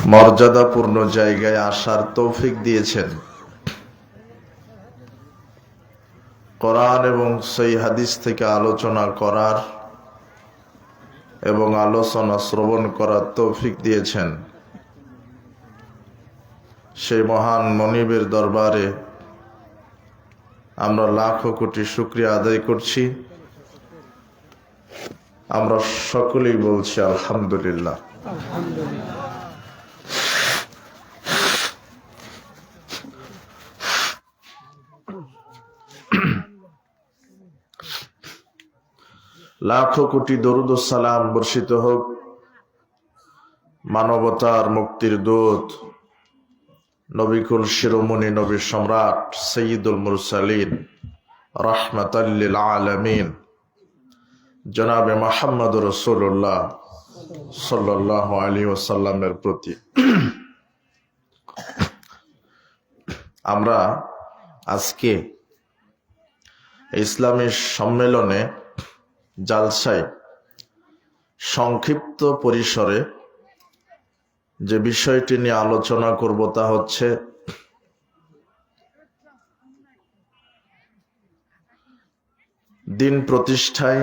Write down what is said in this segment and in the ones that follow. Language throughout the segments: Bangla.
মর্যাদাপূর্ণ জায়গায় আসার তৌফিক দিয়েছেন। কোরআন এবং সহিহ হাদিস থেকে আলোচনা করার এবং আলোচনা শ্রবণ করার তৌফিক দিয়েছেন। সেই মহান মনিবের দরবারে আমরা লাখো কোটি শুকরিয়া আদায় করছি। আমরা সকলেই বলছি আলহামদুলিল্লাহ। লাখো কোটি দরুদ ও সালাম বর্ষিত হোক মানবতার মুক্তির দূত নবিকুল শিরোমণি নবী সম্রাট সৈয়দুল মুরসালিন রাহমাতাল লিল আলামিন জনাবে মুহাম্মদ রাসূলুল্লাহ সাল্লাল্লাহু আলাইহি ওয়াসাল্লামের প্রতি। আমরা আজকে ইসলামী সম্মেলনে জালসায় সংক্ষিপ্ত পরিসরে যে বিষয়টি নিয়ে আলোচনা করব তা হচ্ছে দিন প্রতিষ্ঠায়,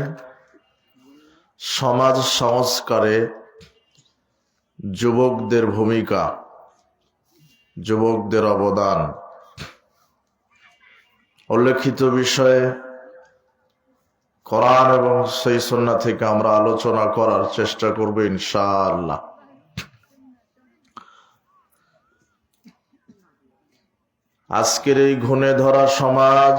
সমাজ সংস্কারে যুবকদের ভূমিকা, যুবকদের অবদান। উল্লেখিত বিষয়ে কোরআন এবং সহিহ সুন্নাহ থেকে আমরা আলোচনা করার চেষ্টা করব ইনশাআল্লাহ। আজকের এই ঘুণে ধরা সমাজ,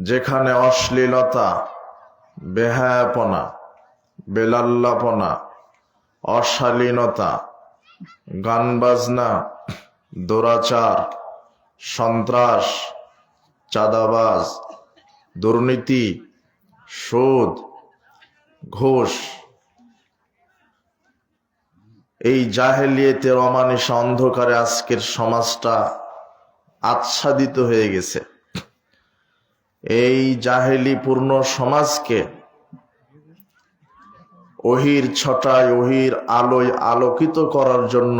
যেখানে অশ্লীলতা, বেহায়াপনা, বেলাল্লাপনা, অশালীনতা, গান বাজনা, দুরাচার, সন্ত্রাস, চাঁদাবাজ, দুর্নীতি, সুদ, ঘুষ, এই জাহেলিয়াতের অমানিস অন্ধকারে আজকের সমাজটা আচ্ছাদিত হয়ে গেছে। এই জাহেলিপূর্ণ সমাজকে ওহির ছটায়, ওহির আলোয় আলোকিত করার জন্য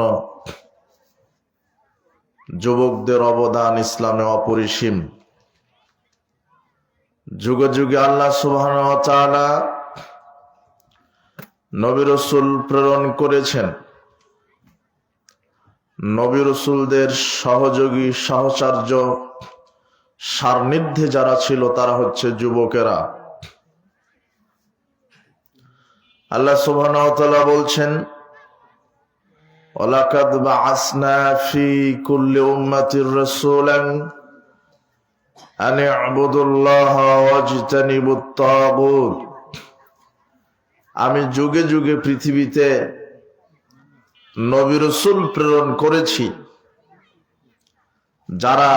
যুবকদের অবদান ইসলামে অপরিসীম। যুগে যুগে আল্লাহ সুবহানাহু ওয়া তাআলা নবী রাসূল প্রেরণ করেছেন। নবী রাসূলদের সহযোগী, সহচর্য, সান্নিধ্যে যারা ছিল তারা হচ্ছে যুবকেরা। আল্লাহ সুবহানাহু ওয়া তাআলা বলছেন, ওয়ালাকাদ বাআসনা ফি কুল্লি উম্মাতির রাসূলান আন ই'বুদুল্লাহা ওয়াজতানিবুত তাগুত। আমি যুগে যুগে পৃথিবীতে নবী রাসূল প্রেরণ করেছি, যারা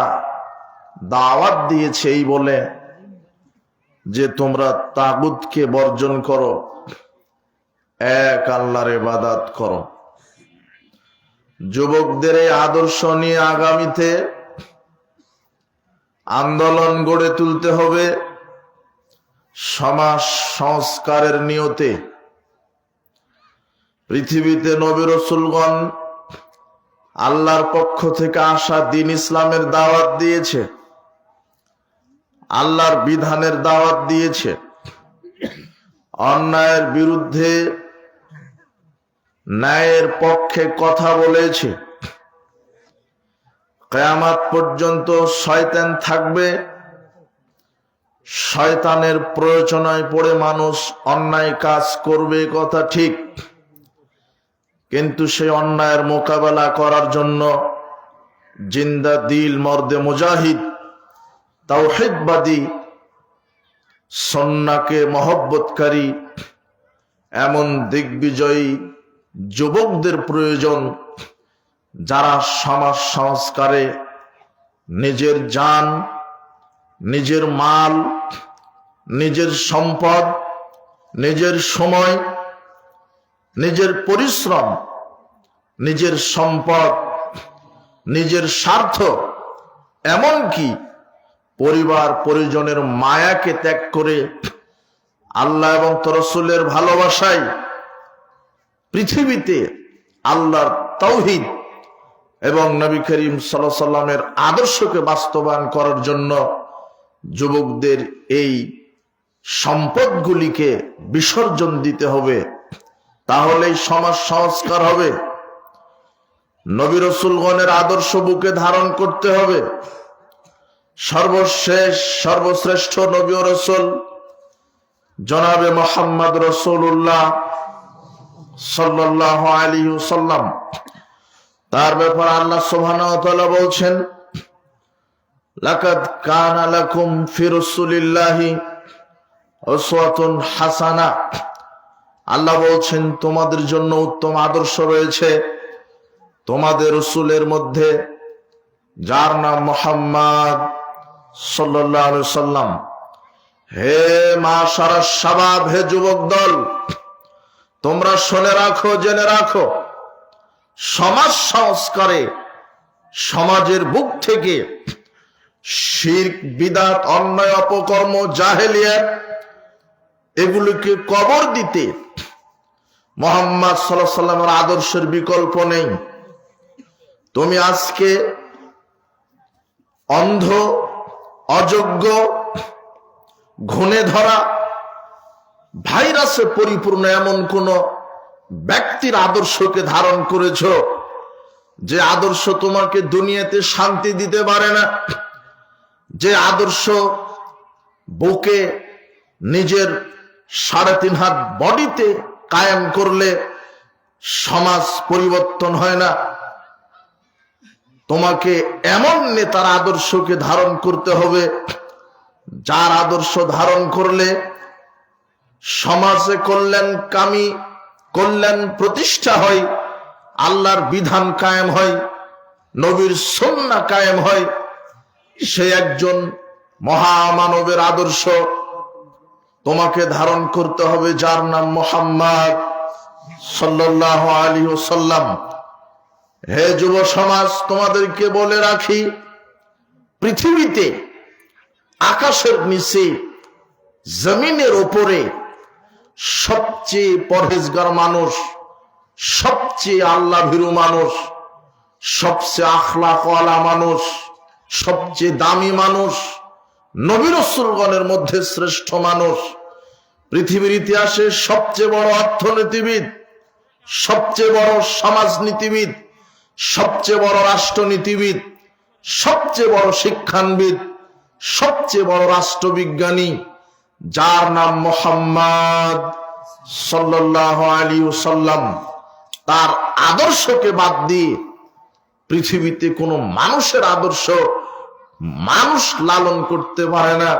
দাওয়াত দিয়েছে এই বলে যে তোমরা তাগুতকে বর্জন করো, এক আল্লাহর ইবাদত করো। যুবকদের এই আদর্শ নিয়ে আগামীতে আন্দোলন গড়ে তুলতে হবে সমাজ সংস্কারের নিয়তে। পৃথিবীতে নবী রাসূলগণ আল্লাহর পক্ষ থেকে আসা দ্বীন ইসলামের দাওয়াত দিয়েছে, আল্লাহর বিধানের দাওয়াত দিয়েছে, অন্যায়ের বিরুদ্ধে ন্যায়ের পক্ষে কথা বলেছে। কিয়ামত পর্যন্ত শয়তান থাকবে, শয়তানের প্ররোচনায় পড়ে মানুষ অন্যায় কাজ করবে, কথা ঠিক, কিন্তু সেই অন্যায়ের মোকাবেলা করার জন্য জিন্দা দিল মর্দে মুজাহিদ, তাওহীদবাদী, সুন্নাহকে মহব্বতকারী এমন দিগ্বিজয়ী যুবকদের প্রয়োজন, যারা সমাজ সংস্কারে নিজের জান, নিজের মাল, নিজের সম্পদ, নিজের সময়, নিজের পরিশ্রম, নিজের সম্পদ, নিজের স্বার্থ, এমনকি পরিবার পরিজনের মায়াকে ত্যাগ করে আল্লাহ এবং রাসূলের ভালোবাসায় পৃথিবীতে আল্লাহর তাওহীদ এবং নবী করিম সাল্লাল্লাহু আলাইহি সাল্লামের আদর্শকে বাস্তবায়ন করার জন্য যুবকদের এই সম্পদগুলিকে বিসর্জন দিতে হবে, তাহলেই সমাজ সংস্কার হবে। নবী রাসূলগণের আদর্শ বুকে ধারণ করতে হবে। সর্বশ্রেষ্ঠ নবী ও রাসূল জনাবে মুহাম্মদ রাসূলুল্লাহ সাল্লাল্লাহু আলাইহি ওয়াসাল্লাম, তার ব্যাপারে আল্লাহ সুবহানাহু ওয়া তাআলা বলছেন, লাকাদ কানা লাকুম ফি রাসূলিল্লাহি উসওয়াতুন হাসানাহ। আল্লাহ বলছেন, তোমাদের জন্য উত্তম আদর্শ রয়েছে তোমাদের রাসূলের মধ্যে, যার নাম মুহাম্মদ সাল্লাল্লাহু আলাইহি ওয়াসাল্লাম। হে মাশারাস শাবাব, হে যুবক দল, তোমরা শুনে রাখো, জেনে রাখো, সমাজ সংস্কারে সমাজের বুক থেকে শিরক, বিদআত, অন্যায়, অপকর্ম, জাহেলিয়াত এগুলোকে কবর দিতে মুহাম্মদ সাল্লাল্লাহু আলাইহি ওয়াসাল্লামের আদর্শের বিকল্প নেই। তুমি আজকে অন্ধ, অযোগ্য, ঘুণে ধরা, ভাইরাসে পরিপূর্ণ এমন কোন ব্যক্তির আদর্শকে ধারণ করেছ যে আদর্শ তোমাকে দুনিয়াতে শান্তি দিতে পারে না, যে আদর্শ বুকে নিজের 3.5 হাত বডিতে কায়েম করলে সমাজ পরিবর্তন হয় না। তোমাকে এমন নেতার আদর্শকে ধারণ করতে হবে যার আদর্শ ধারণ করলে সমাজে কল্যাণ প্রতিষ্ঠা হয়, আল্লাহর বিধান কায়েম হয়, নবীর সুন্নাহ কায়েম হয়। সে একজন মহামানবের আদর্শ তোমাকে ধারণ করতে হবে, যার নাম মুহাম্মদ সাল্লাল্লাহু আলাইহি ওয়াসাল্লাম। হে যুব সমাজ, তোমাদেরকে বলে রাখি, পৃথিবীতে আকাশের নিচে, জমিনের উপরে সবচেয়ে পরহেজগার মানুষ, সবচেয়ে আল্লাহ ভীরু মানুষ, সবচেয়ে আখলাকওয়ালা মানুষ, সবচেয়ে দামি মানুষ, নবী রাসূলগণের মধ্যে শ্রেষ্ঠ মানুষ, পৃথিবীর ইতিহাসে সবচেয়ে বড় অর্থনীতিবিদ, সবচেয়ে বড় সমাজনীতিবিদ, সবচেয়ে বড় রাষ্ট্রনীতিবিদ, সবচেয়ে বড় শিক্ষানবিদ, সবচেয়ে বড় রাষ্ট্রবিজ্ঞানী, যার নাম মুহাম্মদ সাল্লাল্লাহু আলাইহি ওয়াসাল্লাম, তার আদর্শকে বাদ দিয়ে পৃথিবীতে কোনো মানুষের আদর্শ মানুষ লালন করতে পারে না,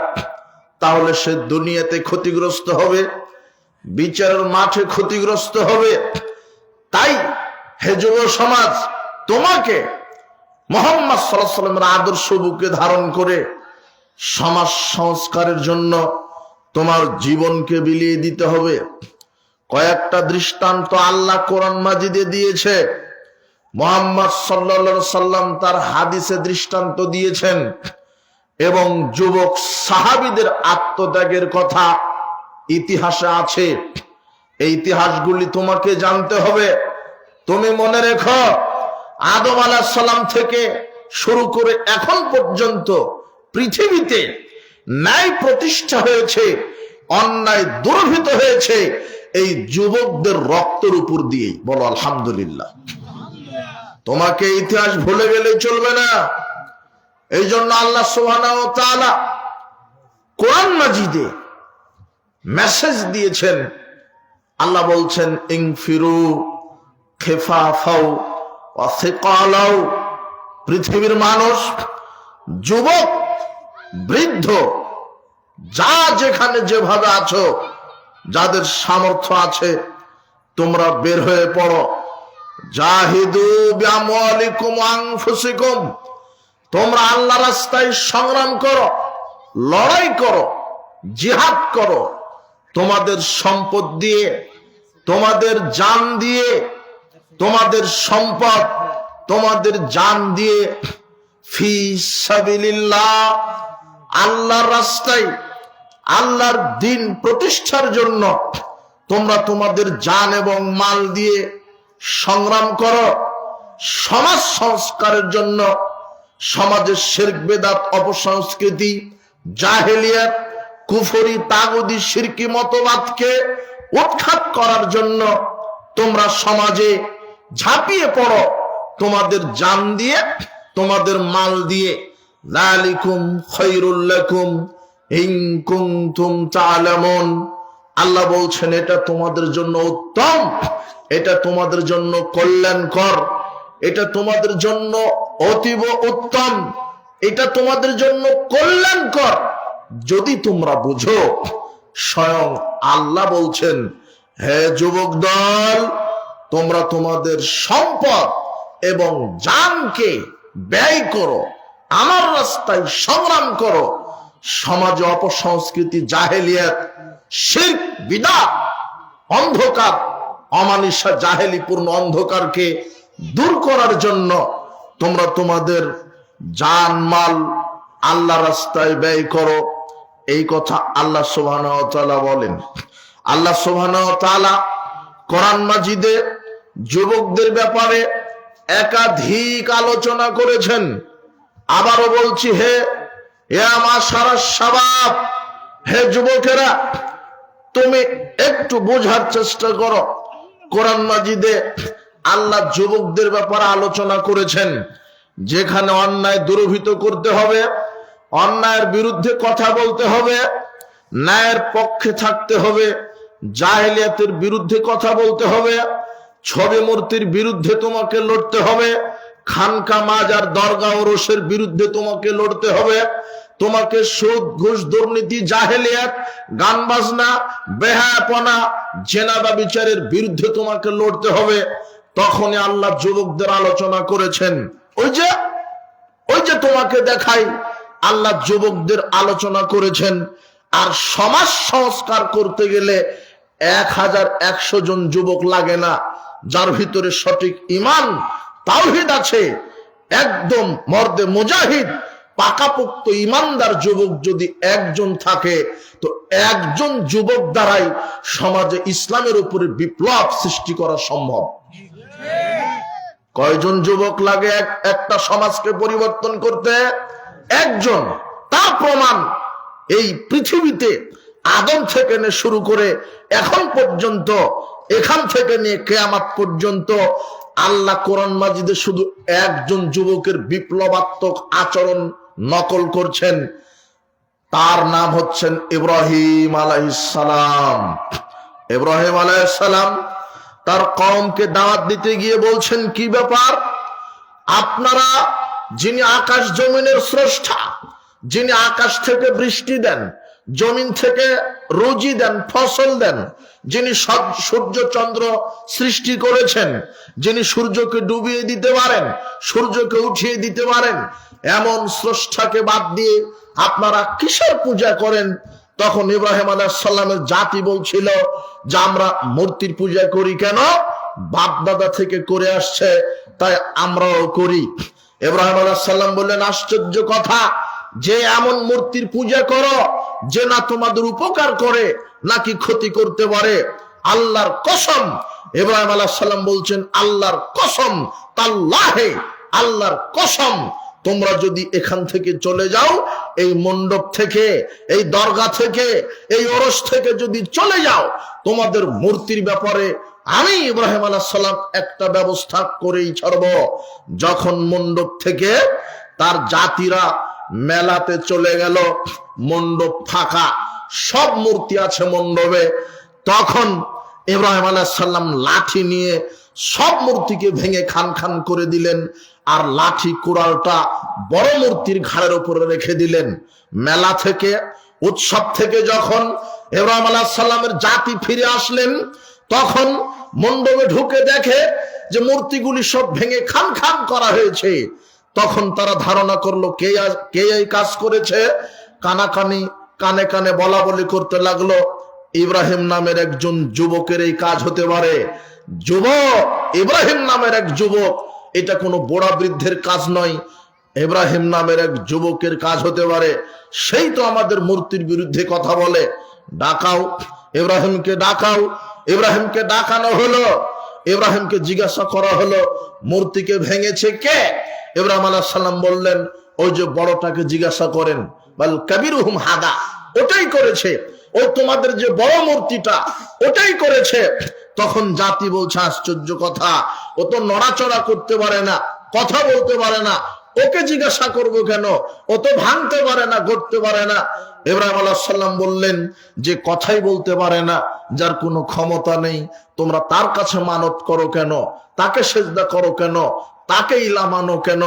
তাহলে সে দুনিয়াতে ক্ষতিগ্রস্ত হবে, বিচারের মাঠে ক্ষতিগ্রস্ত হবে। তাই হে যুব সমাজ, তোমাকে মুহাম্মদ সাল্লাল্লাহু আলাইহি ওয়াসাল্লামের আদর্শ বুকে ধারণ করে সমাজ সংস্কারের জন্য তোমার জীবনকে বিলিয়ে দিতে হবে। কয়েকটা দৃষ্টান্ত আল্লাহ কোরআন মাজিদে দিয়েছে, মুহাম্মদ সাল্লাল্লাহু আলাইহি ওয়াসাল্লাম তার হাদিসে দৃষ্টান্ত দিয়েছেন, এবং যুবক সাহাবীদের আত্মত্যাগের কথা ইতিহাসে আছে। এই ইতিহাসগুলি তোমাকে জানতে হবে। তুমি মনে রেখো, আদম আলাইহিস সালাম থেকে শুরু করে এখন পর্যন্ত পৃথিবীতে ন্যায় প্রতিষ্ঠা হয়েছে, অন্যায় দুর্ভিত হয়েছে এই যুবকদের রক্তের উপর দিয়েই। বলো আলহামদুলিল্লাহ। তোমাকে ইতিহাস ভুলে গেলে চলবে না। এই জন্য আল্লাহ সুবহানাহু ওয়া তাআলা কোরআন মাজিদে মেসেজ দিয়েছেন। আল্লাহ বলছেন, ইনফিরু খিফাফাও ওয়া সিকালাও। পৃথিবীর মানুষ, যুবক, বৃদ্ধ, যা যেখানে যেভাবে আছো, যাদের সামর্থ্য আছে, তোমরা বের হয়ে পড়ো। জাহিদু বিআমওয়ালিকুম ওয়া আনফুসিকুম। তোমরা আল্লাহর রাস্তায় সংগ্রাম করো, লড়াই করো, জিহাদ করো, তোমাদের সম্পদ দিয়ে, তোমাদের জান দিয়ে, তোমাদের সম্পদ, তোমাদের জান দিয়ে ফি সাবিলিল্লাহ, আল্লাহর রাস্তায়, আল্লাহর দ্বীন প্রতিষ্ঠার জন্য তোমরা তোমাদের জান এবং মাল দিয়ে সংগ্রাম করো সমাজ সংস্কারের জন্য, সমাজের শিরক বেদাত অপসংস্কৃতি জাহেলিয়াত কুফরি তাগুদি শিরকি মতবাদকে উৎখাত করার জন্য তোমরা সমাজে ঝাঁপিয়ে পড়ো তোমাদের জান দিয়ে তোমাদের মাল দিয়ে। যালিকুম খায়রুল লাকুম ইন কুনতুম তা'লামুন। আল্লাহ বলছেন এটা তোমাদের জন্য উত্তম, এটা তোমাদের জন্য কল্যাণকর, এটা তোমাদের জন্য অতীব উত্তম, এটা তোমাদের জন্য কল্যাণকর যদি তোমরা বুঝো। স্বয়ং আল্লাহ বলছেন, হে যুবক দল, তোমরা তোমাদের সম্পদ এবং জানকে ব্যয় করো, আমার রাস্তায় সংগ্রাম করো, সমাজে অপসংস্কৃতি জাহেলিয়াত শিরক বিদআত অন্ধকার অমানিসা জাহেলিপূর্ণ অন্ধকারকে দূর করার জন্য তোমরা তোমাদের জান মাল আল্লাহ রাস্তায় ব্যয় করো। এই কথা আল্লাহ সুবহানাহু ওয়া তাআলা বলেন। আল্লাহ সুবহানাহু ওয়া তাআলা কোরআন মাজিদে যুবকদের ব্যাপারে একাধিক আলোচনা করেছেন। আবারও বলছি, হে মাশারাস শাবাব, হে যুবকেরা, তুমি একটু বোঝার চেষ্টা করো। কোরআন মাজিদে আল্লাহ যুবকদের ব্যাপারে আলোচনা করেছেন। যেখানে অন্যায় দূরীভূত করতে হবে, অন্যায়ের বিরুদ্ধে কথা বলতে হবে, ন্যায়ের পক্ষে থাকতে হবে, জাহেলিয়াতের বিরুদ্ধে কথা বলতে হবে, ছবি মূর্তির বিরুদ্ধে তোমাকে লড়তে হবে, খানকা মাজার দরগা ওরসের বিরুদ্ধে তোমাকে লড়তে হবে, তোমাকে সুদ ঘুষ দুর্নীতি জাহেলিয়াত গান বাজনা বেহায়াপনা জেনা ব্যভিচারের বিরুদ্ধে তোমাকে লড়তে হবে। তখনই আল্লাহ যুবকদের আলোচনা করেছেন। ওই যে তোমাকে দেখাই, আল্লাহ যুবকদের আলোচনা করেছেন। আর সমাজ সংস্কার করতে গেলে 1100 জন যুবক লাগে না, যার ভিতরে সঠিক ঈমান তাওহীদ আছে, একদম মর্দে মুজাহিদ পাকাপোক্ত ঈমানদার যুবক যদি একজন থাকে, তো একজন যুবক দ্বারাই সমাজে ইসলামের উপরে বিপ্লব সৃষ্টি করা সম্ভব। কয়জন যুবক লাগে একটা সমাজকে পরিবর্তন করতে? একজন। তার প্রমাণ এই পৃথিবীতে আদম থেকে নিয়ে শুরু করে এখন পর্যন্ত, এখান থেকে নিয়ে কিয়ামত পর্যন্ত আল্লাহ কোরআন মাজিদে শুধু একজন যুবকের বিপ্লবাত্মক আচরণ নকল করছেন। তার নাম হচ্ছেন ইব্রাহিম আলাইহিস সালাম। ইব্রাহিম আলাইহিস সালাম তার কওমকে দাওয়াত দিতে গিয়ে বলছেন, কি ব্যাপার? আপনারা যিনি আকাশ জমিনের স্রষ্টা, যিনি আকাশ থেকে বৃষ্টি দেন, জমিন থেকে রুজি দেন, ফসল দেন, যিনি সূর্য চন্দ্র সৃষ্টি করেছেন, যিনি সূর্যকে ডুবিয়ে দিতে পারেন, সূর্যকে উঠিয়ে দিতে পারেন, এমন স্রষ্টাকে বাদ দিয়ে আপনারা কিসের পূজা করেন? তখন ইব্রাহিম আলাইহিস সালামের জাতি বলছিল যে আমরা মূর্তির পূজা করি কেন? বাপ দাদা থেকে করে আসছে, তাই আমরাও করি। ইব্রাহিম আলাইহিস সালাম বললেন, আশ্চর্য কথা, যে এমন মূর্তির পূজা করো যে না তোমাদের উপকার করে নাকি ক্ষতি করতে পারে। আল্লাহর কসম, ইব্রাহিম আলাইহিস সালাম বলছেন, আল্লাহর কসম, তাল্লাহে, আল্লাহর কসম, তোমরা যদি এখান থেকে চলে যাও, এই মণ্ডপ থেকে, এই দরগা থেকে, এই ওরস থেকে যদি চলে যাও, তোমাদের মূর্তির ব্যাপারে আমি ইব্রাহিম আলাইহিস সালাম একটা ব্যবস্থা করেই ছাড়ব। যখন মণ্ডপ থেকে তার জাতিরা মেলাতে চলে গেল, মণ্ডপ ফাঁকা, সব মূর্তি আছে মণ্ডপে, তখন ইব্রাহিম আলাইহিস সালাম লাঠি নিয়ে সব মূর্তিকে ভেঙে খান খান করে দিলেন, আর লাঠি কুড়ালটা বড় মূর্তির ঘাড়ের উপরে রেখে দিলেন। মেলা থেকে, উৎসব থেকে যখন ইব্রাহিম আলাইহিস সালামের জাতি ফিরে আসলেন, তখন মণ্ডপে ঢুকে দেখে যে মূর্তিগুলি সব ভেঙে খান খান করা হয়েছে। তখন তারা ধারণা করলো কে এই কাজ করেছে। কানাকানি, কানে কানে বলা বলি করতে লাগলো, ইব্রাহিম নামের একজন যুবকের এই কাজ হতে পারে। যুবক, ইব্রাহিম নামের এক যুবক, এটা কোনো বুড়া বৃদ্ধের কাজ নয়, ইব্রাহিম নামের এক যুবকের কাজ হতে পারে। সেই তো আমাদের মূর্তির বিরুদ্ধে কথা বলে। ডাকাও, ইব্রাহিমকে ডাকাও। ইব্রাহিমকে ডাকানো হলো, ইব্রাহিমকে জিজ্ঞাসা করা হলো মূর্তিকে ভেঙেছে কে? ইব্রাহিম আলাইহিস সালাম বললেন, ওই যে বড়টাকে জিজ্ঞাসা করেন, বাল কাবিরুহুম হাদা, ওটাই করেছে, ওই তোমাদের যে বড় মূর্তিটা ওটাই করেছে। তখন জাতি বলছে, আশ্চর্য কথা, ও তো নড়াচড়া করতে পারে না, কথা বলতে পারে না, ওকে জিজ্ঞাসা করব কেন? ও তো ভাঙতে পারে না, গড়তে পারে না। ইব্রাহিম আলাইহিস সালাম বললেন, যে কথাই বলতে পারে না, যার কোনো ক্ষমতা নেই, তোমরা তার কাছে মানত করো কেন? তাকে সেজদা করো কেন? তাকে ইলা মানো কেন?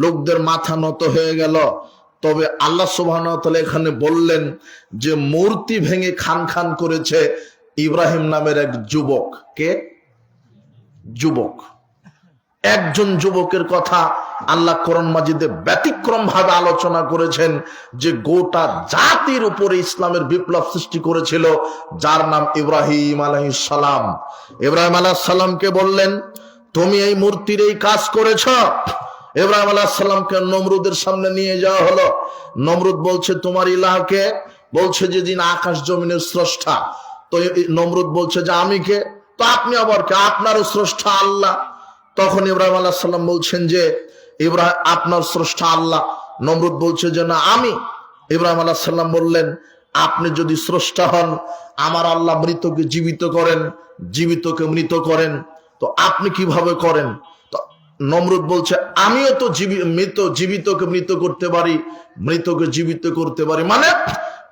লোকদের মাথা নত হয়ে গেল। তবে আল্লাহ সুবহানাহু ওয়া তাআলা এখানে বললেন যে মূর্তি ভেঙে খান খান করেছে ইব্রাহিম নামের এক যুবক। কে? যুবক। একজন যুবকের কথা আল্লাহ কোরআন মাজিদে ব্যতিক্রম ভাবে আলোচনা করেছেন, যে গোটা জাতির উপরে ইসলামের বিপ্লব সৃষ্টি করেছিল, যার নাম ইব্রাহিম আলাইহিস সালাম। ইব্রাহিম আলাইহিস সালামকে বললেন, তুমি এই মূর্তির এই কাজ করেছ। ইব্রাহিম আলাইহিস সালামকে নমরুদের সামনে নিয়ে যাওয়া হলো। নমরুদ বলছে, তোমার ইলাহকে? বলছে যে যিনি আকাশ জমিনের স্রষ্টা। তো নমরুদ বলছে যে আমি কে? তো আপনি আবার কে? আপনারও স্রষ্টা আল্লাহ। তখন ইব্রাহিম আলাইহিস সালাম বলছেন যে আপনার স্রষ্টা আল্লাহ। নমরুদ বলছে যে না, আমি। ইব্রাহিম আলাইহিস সালাম বললেন, আপনি যদি স্রষ্টা হন, আমার আল্লাহ মৃতকে জীবিত করেন, জীবিতকে মৃত করেন, তো আপনি কিভাবে করেন? তো নমরুদ বলছে, আমিও তো জীবিতকে মৃত করতে পারি, মৃতকে জীবিত করতে পারি, মানে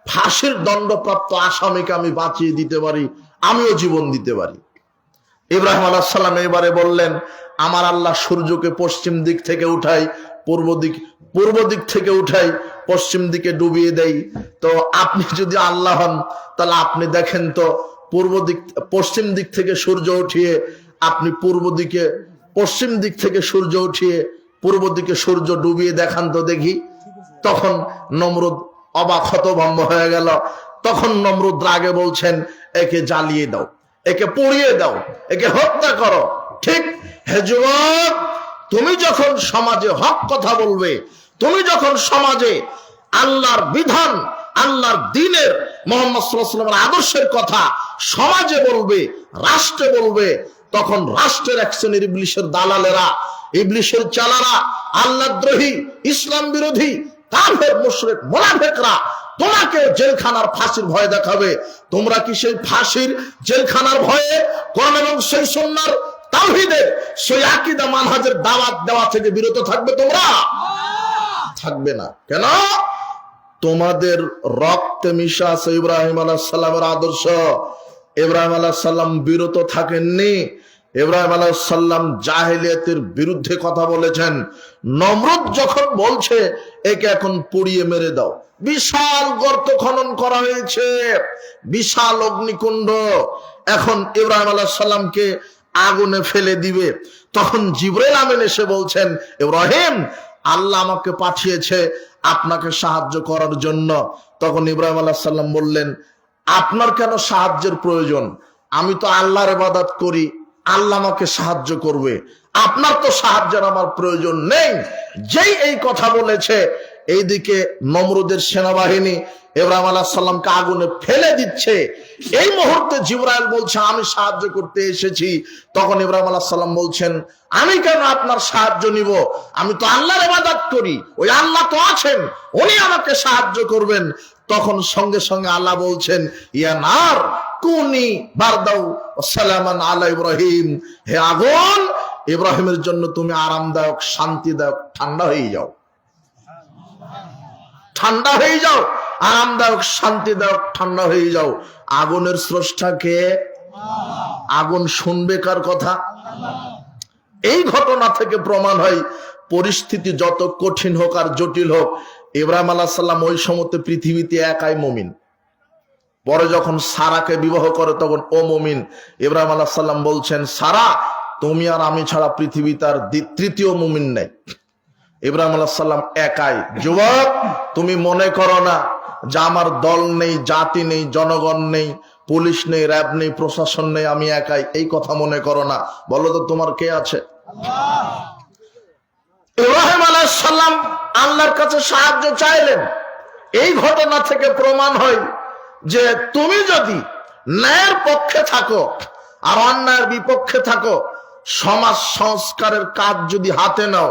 ফাঁসির দণ্ডপ্রাপ্ত আসামিকে আমি বাঁচিয়ে দিতে পারি, আমিও জীবন দিতে পারি। ইব্রাহিম আলাইহিস সালাম এবারে বললেন, আমার আল্লাহ সূর্যকে পশ্চিম দিক থেকে উঠাই, পূর্ব দিক থেকে উঠাই, পশ্চিম দিকে ডুবিয়ে দেই। তো আপনি যদি আল্লাহ হন, তাহলে আপনি দেখেন তো পশ্চিম দিক থেকে সূর্য উঠিয়ে আপনি পশ্চিম দিক থেকে সূর্য উঠিয়ে পূর্ব দিকে সূর্য ডুবিয়ে দেখান তো দেখি। তখন নমরুদ অবাক হতভম্ব হয়ে গেল। তখন নমরুদ রাগে বলছেন, একে জ্বালিয়ে দাও, একে পুড়িয়ে দাও, একে হত্যা করো। ঠিক, হে যুবক, তুমি যখন সমাজে হক কথা বলবে, তুমি যখন সমাজে আল্লাহর বিধান, আল্লাহর দ্বীনের, মুহাম্মদ সাল্লাল্লাহু আলাইহি ওয়াসাল্লামের আদর্শের কথা সমাজে বলবে, রাষ্ট্রে বলবে, তখন রাষ্ট্রের এক শ্রেণীর ইবলিশের দালালেরা, ইবলিশের চালারা, আল্লাহদ্রোহী, ইসলাম বিরোধী কাফের মুশরিক মুনাফিকরা তোমাকে জেলখানার ফাঁসির ভয় দেখাবে। তোমরা কি সেই ফাঁসির জেলখানার ভয়ে কোরআন এবং সেই সুন্নাহর তাওহীদের সেই আকীদা মানহাজের দাওয়াত দেওয়া থেকে বিরত থাকবে? তোমরা থাকবে না। কেন? তোমাদের রক্তে মিশা আছে ইব্রাহিম আলাইহিস সালামের আদর্শ। ইব্রাহিম আলাইহিস সালাম বিরত থাকেননি। ইব্রাহিম আলাইহিস সালাম জাহেলিয়াতের বিরুদ্ধে কথা বলেছেন। নমরুদ যখন বলছে একে এখন পুড়িয়ে মেরে দাও, বিশাল গর্ত খনন করা হয়েছে, বিশাল অগ্নিকুণ্ড, এখন ইব্রাহিম আলাইহিস সালামকে আগুনে ফেলে দিবে। তখন জিবরাইল আমিন এসে বলছেন, ইব্রাহিম, আল্লাহ আমাকে পাঠিয়েছে আপনাকে সাহায্য করার জন্য। তখন ইব্রাহিম আলাইহিস সালাম বললেন, আপনার কেন সাহায্যের প্রয়োজন? আমি তো আল্লাহর ইবাদত করি, আল্লাহ আমাকে সাহায্য করবে, আপনার তো সাহায্যের আমার প্রয়োজন নেই। যেই এই কথা বলেছে, এইদিকে নমরুদের সেনাবাহিনী ইব্রাহিম আলাইহিস সালামকে আগুনে ফেলে দিচ্ছে। এই মুহূর্তে জিবরাইল বলছে, আমি সাহায্য করতে এসেছি। তখন ইব্রাহিম আলাইহিস সালাম বলছেন, আমি কেন আপনার সাহায্য নিব? আমি তো আল্লাহর ইবাদত করি, ওই আল্লাহ তো আছেন, উনি আমাকে সাহায্য করবেন। তখন সঙ্গে সঙ্গে আল্লাহ বলছেন, ইয়া নার কুনি বারদাও ওয়া সালামান আলা ইব্রাহিম, হে আগুন, ইব্রাহিমের জন্য তুমি আরামদায়ক, শান্তিদায়ক, ঠান্ডা হয়ে যাও, ঠান্ডা হয়ে যাও, আরামদায়ক, শান্তিদায়ক, ঠান্ডা হয়ে যাও। আগুনের স্রষ্টাকে? আগুন শুনবে কার কথা? এই ঘটনা থেকে প্রমাণ হয়, পরিস্থিতি যত কঠিন হোক আর জটিল হোক, ইব্রাহিম আলাইহিস সালাম ওই সময়তে পৃথিবীতে একাই মুমিন। পরে যখন সারাকে বিবাহ করে তখন ও মুমিন। ইব্রাহিম আলাইহিস সালাম বলছেন, সারা, তুমি আর আমি ছাড়া পৃথিবীতে আর তৃতীয় মুমিন নেই। ইব্রাহিম আলাইহিস সালাম একাই। যুবক, তুমি মনে করো না যে আমার দল নেই, জাতি নেই, জনগণ নেই, পুলিশ নেই, র্যাব নেই, প্রশাসন নেই, আমি একাই, এই কথা মনে করো না। বলো তো তোমার কে আছে? ইব্রাহিম আলাইহিস সালাম আল্লাহর কাছে সাহায্য চাইলেন। এই ঘটনা থেকে প্রমাণ হয় যে তুমি যদি ন্যায়ের পক্ষে থাকো আর অন্যায়ের বিপক্ষে থাকো। সমাজ সংস্কারের কাজ যদি হাতে নাও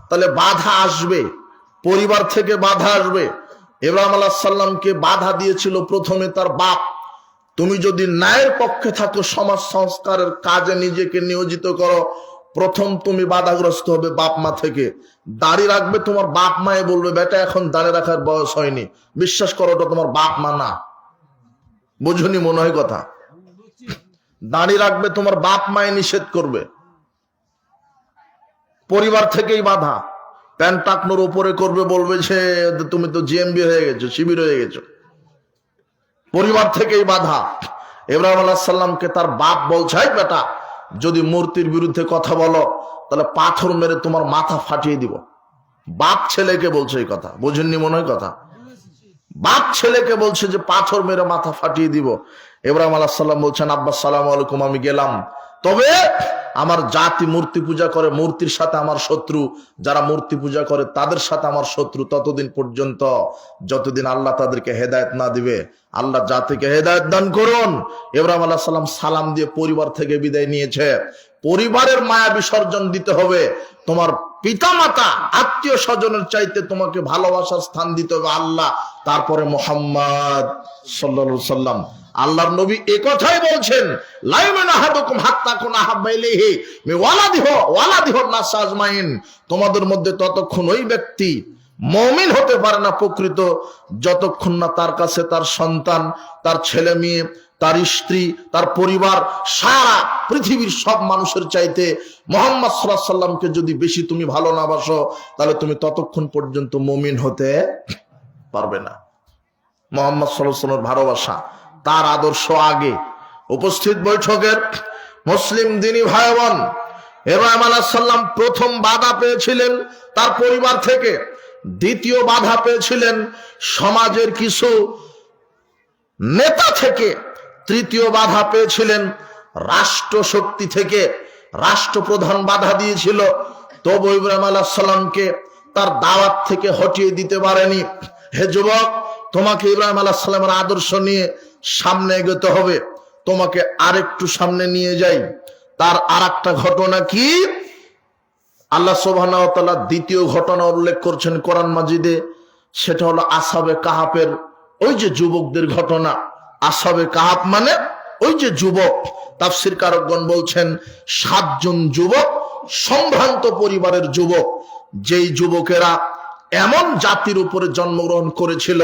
তাহলে বাধা আসবে, পরিবার থেকে বাধা আসবে। ইব্রাহিম আলাইহিস সালামকে বাধা দিয়েছিল প্রথমে তার বাপ। তুমি যদি ন্যায়ের পক্ষে থাকো, সমাজ সংস্কারের কাজে নিজেকে নিয়োজিত করো, প্রথম তুমি বাধাগ্রস্ত হবে বাপ মা থেকে। দাড়ি রাখবে তোমার বাপ মায়ে বলবে বেটা এখন দাড়ি রাখার বয়স হয়নি, বিশ্বাস করো ওটা তোমার বাপ মা না। বুঝুনি মনে হয় কথা? দাড়ি রাখবে তোমার বাপ মায়ে নিষেধ করবে, পরিবার থেকেই বাধা। প্যান্ট টাকনোর উপরে করবে, বলবে যে তুমি তো জিএমবি হয়ে গেছো, শিবির হয়ে গেছো, পরিবার থেকেই বাধা। ইব্রাহিম আলাইহিস সালামকে তার বাপ বলছে বেটা যদি মূর্তির বিরুদ্ধে কথা বলো তাহলে পাথর মেরে তোমার মাথা ফাটিয়ে দিব। বাপ ছেলেকে বলছে এই কথা, বুঝেননি মনে হয় কথা? বাপ ছেলেকে বলছে যে পাথর মেরে মাথা ফাটিয়ে দিব। ইব্রাহিম আলাইহিস সালাম বলছেন আব্বা আসসালামু আলাইকুম, আমি গেলাম, তবে আমার জাতি মূর্তি পূজা করে, মূর্তির সাথে আমার শত্রু, যারা মূর্তি পূজা করে তাদের সাথে আমার শত্রু ততদিন পর্যন্ত যতদিন আল্লাহ তাদেরকে হেদায়েত না দিবে। আল্লাহ জাতিকে হেদায়েত দান করুন। ইব্রাহিম আলাইহিস সালাম সালাম দিয়ে পরিবার থেকে বিদায় নিয়েছে। পরিবারের মায়া বিসর্জন দিতে হবে। তোমার পিতামাতা আত্মীয় স্বজনের চাইতে তোমাকে ভালোবাসার স্থান দিতে হবে আল্লাহ, তারপরে মুহাম্মদ সাল্লাল্লাহু আলাইহি সাল্লাম। আল্লাহর নবী একথাই বলছেন, লা ইউমিনু আহাদুকুম হাত্তা কুনা আহাব্বা ইলাইহি মিন ওয়ালাদিহি নাস আজমাইন। তোমাদের মধ্যে ততক্ষণ ওই ব্যক্তি মুমিন হতে পারে না প্রকৃত, যতক্ষণ না তার কাছে তার সন্তান, তার ছেলে মেয়ে, তার স্ত্রী, তার পরিবার, সারা পৃথিবীর সব মানুষের চাইতে মুহাম্মদ সাল্লাল্লাহু আলাইহি সাল্লামকে যদি বেশি তুমি ভালো না বাসো তাহলে তুমি ততক্ষণ পর্যন্ত মুমিন হতে পারবে না। মুহাম্মদ সাল্লাল্লাহু আলাইহি সাল্লামের ভালোবাসা, তার আদর্শ আগে। উপস্থিত বৈঠকের মুসলিম দিনী ভাই বোন, ইব্রাহিম আলাইহিস সালাম প্রথম বাধা পেয়েছিলেন তার পরিবার থেকে, দ্বিতীয় বাধা পেয়েছিলেন সমাজের কিছু নেতা থেকে, তৃতীয় বাধা পেয়েছিলেন রাষ্ট্র শক্তি থেকে। রাষ্ট্রপ্রধান বাধা দিয়েছিল, তবু ইব্রাহিম আলাইহিস সালামকে তার দাওয়াত থেকে হটিয়ে দিতে পারেনি। হে যুবক, তোমাকে ইব্রাহিম আলাইহিস সালামের আদর্শ নিয়ে সামনে এগোতে হবে। তোমাকে আরেকটু সামনে নিয়ে যাই। তার আরেকটা ঘটনা কি? আল্লাহ সুবহানাহু ওয়া তাআলা দ্বিতীয় ঘটনা উল্লেখ করছেন কোরআন মাজিদে, সেটা হলো আসহাবে কাহাফের ওই যে যুবকদের ঘটনা। আসহাবে কাহাফ মানে ওই যে যুবক। তাফসীর কারকগণ বলছেন 7 জন যুবক, সম্ভ্রান্ত পরিবারের যুবক, যেই যুবকেরা এমন জাতির উপরে জন্মগ্রহণ করেছিল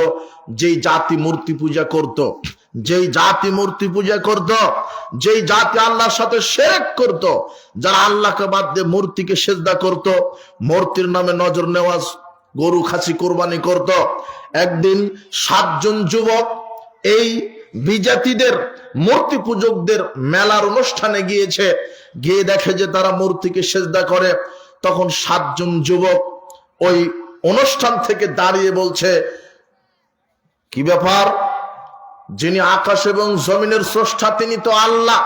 যেই জাতি মূর্তি পূজা করত, যেই জাতি মূর্তি পূজা করত, যেই জাতি আল্লাহর সাথে শিরক করত, যারা আল্লাহকে বাদ দিয়ে মূর্তিকে সিজদা করত, মূর্তির নামে নজর নেওয়াজ, গরু খাসি কোরবানি করত। একদিন 7 জন যুবক এই বিজাতিদের মূর্তি পূজকদের মেলার অনুষ্ঠানে গিয়েছে, গিয়ে দেখে যে তারা মূর্তিকে সিজদা করে। তখন 7 জন যুবক ওই অনুষ্ঠান থেকে দাঁড়িয়ে বলছে, কি ব্যাপার, যিনি আকাশ এবং জমিনের স্রষ্টা তিনি তো আল্লাহ,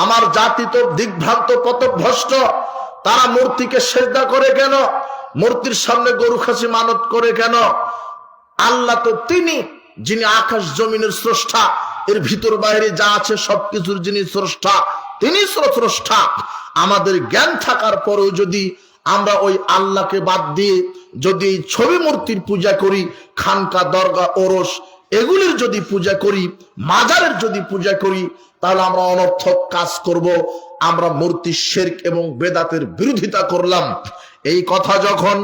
আমার জাতি তো দিগ্ভ্রান্ত পথভ্রষ্ট, তারা মূর্তিকে সিজদা করে কেন, মূর্তির সামনে গরু খাসি মানত করে কেন? আল্লাহ তো তিনি যিনি আকাশ জমিনের স্রষ্টা, এর ভিতর বাইরে যা আছে সবকিছুর যিনি স্রষ্টা, তিনি স্রষ্টা। আমাদের জ্ঞান থাকার পরেও যদি আমরা ওই আল্লাহকে বাদ দিয়ে যদি ছবি মূর্তির পূজা করি, খানকা, দরগা, ওরস এগুলির যদি পূজা করি, মাজারের যদি পূজা করি, তাহলে আমরা অনর্থক কাজ করব। আমরা মূর্তির শিরক এবং বেদাতের বিরোধিতা করলাম। এই কথা যখন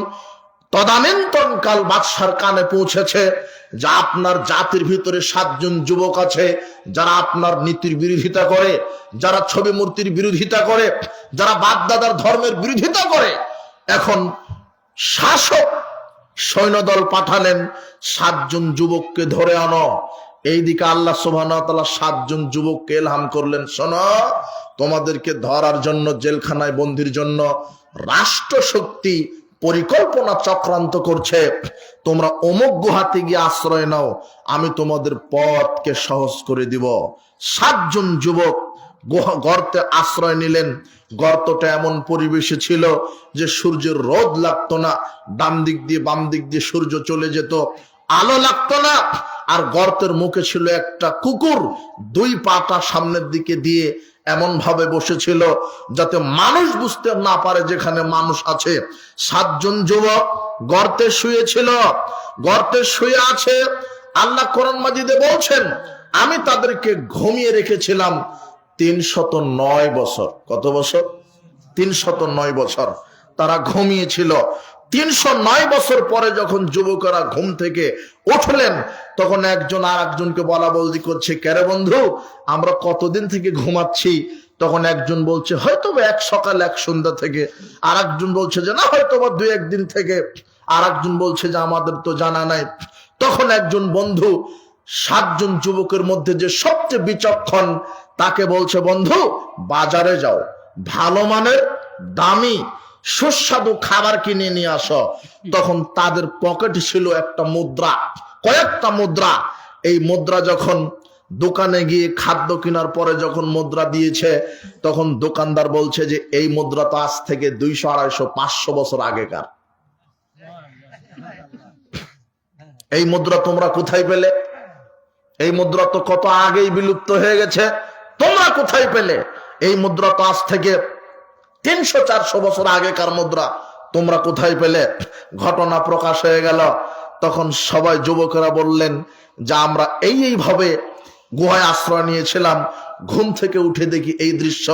তদানীন্তনকাল বাদশার কানে পৌঁছেছে যে আপনার জাতির ভিতরে 7 জন যুবক আছে যারা আপনার নীতির বিরোধিতা করে, যারা ছবি মূর্তির বিরোধিতা করে, যারা বাপদাদার ধর্মের বিরোধিতা করে, এখন শাসক সৈন্যদল পাঠালেন 7 জন যুবককে ধরে আনো। এইদিকে আল্লাহ সুবহানাহু ওয়া তাআলা 7 জন যুবককে ইলহাম করলেন, শোনো, তোমাদেরকে ধরার জন্য, জেলখানায় বন্দির জন্য রাষ্ট্র শক্তি পরিকল্পনা চক্রান্ত করছে। তোমরা অমুক গুহাতে গিয়ে আশ্রয় নাও, আমি তোমাদের পথকে সহজ করে দিব। 7 জন যুবক গর্তে আশ্রয় নিলেন। গর্তটা এমন পরিবেশে ছিল যে সূর্যের রোদ লাগতো না, ডান দিক দিয়ে বাম দিক দিয়ে সূর্য চলে যেত, আলো লাগতো না। আর গর্তের মুখে ছিল একটা কুকুর, দুই পাটা সামনের দিকে দিয়ে এমন ভাবে বসেছিল যাতে মানুষ বুঝতে না পারে যেখানে মানুষ আছে। 7 জন যুবক গর্তে শুয়েছিল, গর্তে শুয়ে আছে। আল্লাহ কোরআন মাজিদে বলছেন, আমি তাদেরকে ঘুমিয়ে রেখেছিলাম 309 বছর। কত বছর? 309 বছর তারা ঘুমিয়েছিল। 309 বছর পরে যখন যুবকেরা ঘুম থেকে উঠলেন, তখন একজন আর একজনকে বলা বলদি করছে, কেরে বন্ধু আমরা কতদিন থেকে ঘুমাচ্ছি? তখন একজন বলছে হয়তো এক সকাল এক সন্ধ্যা থেকে, আর একজন বলছে যে না হয়তো 2-1 দিন থেকে, আর একজন বলছে যে আমাদের তো জানা নাই। তখন একজন বন্ধু 7 জন যুবকের মধ্যে যে সবচেয়ে বিচক্ষণ, তাকে বলছে বন্ধু বাজারে যাও, ভালো মানের দামি সুস্বাদু খাবার কিনে নিয়ে আসো। তখন তাদের পকেটে ছিল একটা মুদ্রা, কয়েকটা মুদ্রা। এই মুদ্রা যখন দোকানে গিয়ে খাদ্য কেনার পরে যখন মুদ্রা দিয়েছে, তখন দোকানদার বলছে যে এই মুদ্রা তো আজ থেকে 200, 250, 500 বছর আগেকার। এই মুদ্রা তোমরা কোথায় পেলে? এই মুদ্রা তো কত আগেই বিলুপ্ত হয়ে গেছে, তোমরা কোথায় পেলে? এই মুদ্রা তো আজ থেকে 300-400 বছর আগেকার মুদ্রা, তোমরা কোথায় পেলে? ঘটনা প্রকাশ হয়ে গেল। তখন সবাই যুবকেরা বললেন যে আমরা এইভাবে গুহায় আশ্রয় নিয়েছিলাম, ঘুম থেকে উঠে দেখি এই দৃশ্য,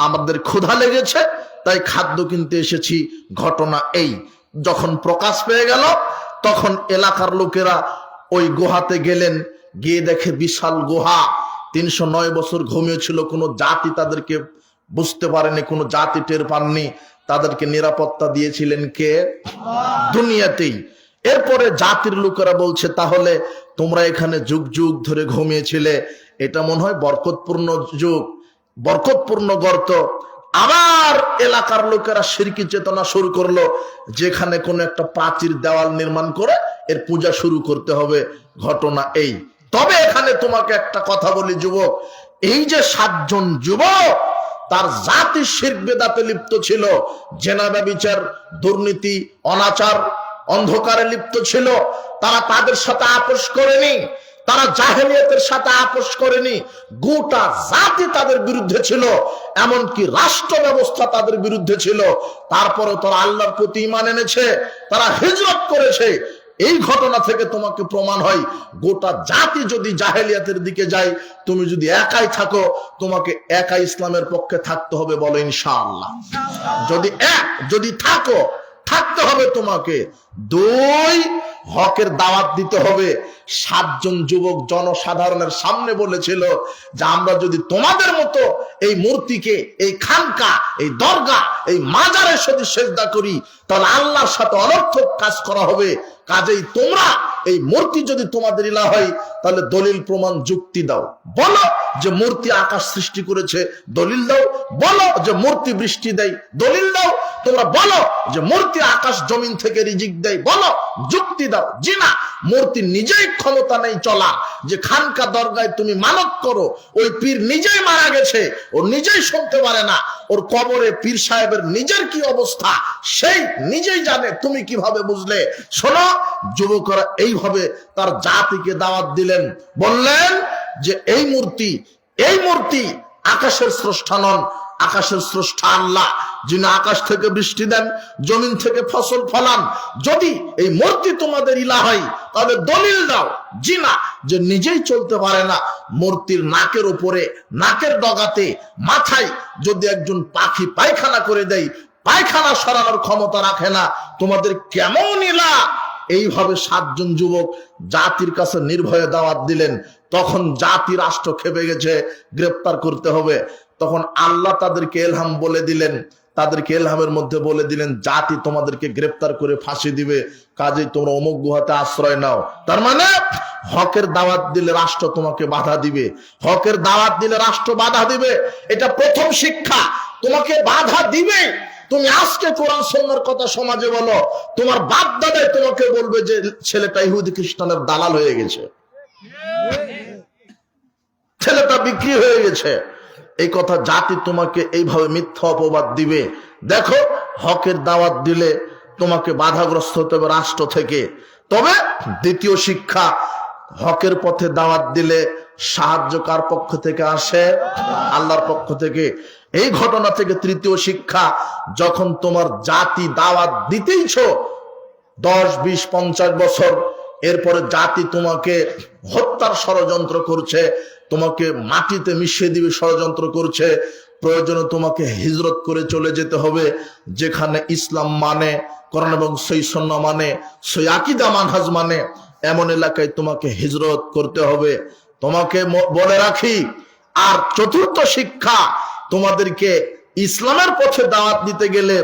আমাদের ক্ষুধা লেগেছে তাই খাদ্য কিনতে এসেছি। ঘটনা এই। যখন প্রকাশ পেয়ে গেল, তখন এলাকার লোকেরা ওই গুহাতে গেলেন, গিয়ে দেখে বিশাল গুহা। 309 বছর ঘুমিয়েছিল, কোনো জাতি তাদেরকে বুঝতে পারেনি, কোনো জাতি টের পাননি। তাদেরকে নিরাপত্তা দিয়েছিলেন কে? দুনিয়াতেই। এরপরে জাতির লোকেরা বলছে তাহলে তোমরা এখানে যুগ যুগ ধরে ঘুমিয়েছিলে, এটা মনে হয় বরকতপূর্ণ যুগ, বরকতপূর্ণ গর্ত। আবার এলাকার লোকেরা শিরকি চেতনা শুরু করলো, যেখানে কোনো একটা প্রাচীর দেওয়াল নির্মাণ করে এর পূজা শুরু করতে হবে। ঘটনা এই। তবে এখানে তোমাকে একটা কথা বলি যুবক, এই যে 7 জন যুবক তার জাতি শিরক বেদাতে লিপ্ত ছিল, জেনা ব্যভিচার দুর্নীতি অনাচার অন্ধকারে লিপ্ত ছিল, তারা তাদের সাথে আপোষ করেনি, তারা জাহেলিয়াতের সাথে আপোষ করেনি। গোটা জাতি তাদের বিরুদ্ধে ছিল, এমনকি রাষ্ট্র ব্যবস্থা তাদের বিরুদ্ধে ছিল। তারপরে তারা আল্লাহর প্রতি ঈমান এনেছে, তারা হিজরত করেছে। এই ঘটনা থেকে তোমাকে প্রমাণ হয় গোটা জাতি যদি জাহেলিয়াতের দিকে যায়, তুমি যদি একাই থাকো, তোমাকে একা ইসলামের পক্ষে থাকতে হবে। বলো ইনশাআল্লাহ। যদি থাকতে হবে তোমাকে। 2, হকের দাওয়াত দিতে হবে। 7 জন যুবক জনসাধারণের সামনে বলেছিল যে আমরা যদি তোমাদের মতো এই মূর্তিকে, এই খানকা, এই দরগা, এই মাজারের সাথে সিজদা করি, তাহলে আল্লাহর সাথে অনর্থক কাজ করা হবে। কাজেই তোমরা এই মূর্তি যদি তোমাদের ইলাহ হয়, তাহলে দলিল প্রমাণ যুক্তি দাও। বলো যে মূর্তি আকাশ সৃষ্টি করেছে, দলিল দাও। বলো যে মূর্তি বৃষ্টি দেয়, দলিল দাও। তোমরা বলো যে মূর্তি আকাশ জমিন থেকে রিজিক দেয়, বলো, যুক্তি দাও। জি না, মূর্তি নিজেই ক্ষমতা নেই চলা, যে খানকা দরগায় তুমি মানত করো, ওই পীর নিজেই মারা গেছে, ও নিজেই শুনতে পারে না, ওর কবরে পীর সাহেবের নিজের কি অবস্থা সেই নিজেই জানে, তুমি কিভাবে বুঝলে? শোনো, যুবকরা এইভাবে তার জাতিকে দাওয়াত দিলেন, বললেন যে এই মূর্তি আকাশের স্রষ্টা নন, আকাশের স্রষ্টা আল্লাহ, যিনি আকাশ থেকে বৃষ্টি দেন, জমিন থেকে ফসল ফলান। যদি এই মূর্তি তোমাদের ইলাহ হয়, তাহলে দলিল দাও। জি না, যে নিজেই চলতে পারে না, মূর্তির নাকের উপরে, নাকের ডগাতে, মাথায় যদি একজন পাখি পায়খানা করে দেয়, পায়খানা সরানোর ক্ষমতা রাখে না, তোমাদের কেমন ইলাহ? এইভাবে 7 জন যুবক জাতির কাছে নির্ভয়ে দাওয়াত দিলেন। তখন জাতি রাষ্ট্র খেপে গেছে, গ্রেফতার করতে হবে। তখন আল্লাহ তাদেরকে এলহাম বলে দিলেন, তাদেরকে এলহামের মধ্যে বলে দিলেন জাতি তোমাদেরকে গ্রেফতার করে ফাঁসি দিবে, কাজেই তোমরা অমুক গুহাতে আশ্রয় নাও। তার মানে হকের দাওয়াত দিলে রাষ্ট্র তোমাকে বাধা দিবে, হকের দাওয়াত দিলে রাষ্ট্র বাধা দিবে। এটা প্রথম শিক্ষা, তোমাকে বাধা দিবে। তুমি আজকে কোরআন সুন্নাহর কথা সমাজে বলো, তোমার বাপ দাদাই তোমাকে বলবে যে ছেলেটা ইহুদি খ্রিস্টানের দালাল হয়ে গেছে, ছেলেটা বিক্রি হয়ে গেছে। এই কথা জাতি তোমাকে এইভাবে মিথ্যা অপবাদ দিবে। দেখো, হকের দাওয়াত দিলে তোমাকে বাধাগ্রস্ত হতে হবে রাষ্ট্র থেকে। তবে দ্বিতীয় শিক্ষা, হকের পথে দাওয়াত দিলে সাহায্য কার পক্ষ থেকে আসে? আল্লাহর পক্ষ থেকে। এই ঘটনা থেকে তৃতীয় শিক্ষা, যখন তোমার জাতি দাওয়াত দিতেইছ 10, 20, 50 বছর, এরপরে জাতি তোমাকে হত্যার ষড়যন্ত্র করছে, তোমাকে মাটিতে মিশিয়ে দিবে ষড়যন্ত্র করছে, প্রয়োজনে তোমাকে হিজরত করে চলে যেতে হবে যেখানে ইসলাম মানে, কোরআন এবং সহিহ সুন্নাহ মানে, সহিহ আকীদা মানহাজ মানে, এমন এলাকায় তোমাকে হিজরত করতে হবে। তোমাকে বলে রাখি, আর চতুর্থ শিক্ষা, তোমাদেরকে ইসলামের পথে দাওয়াত দিতে গেলে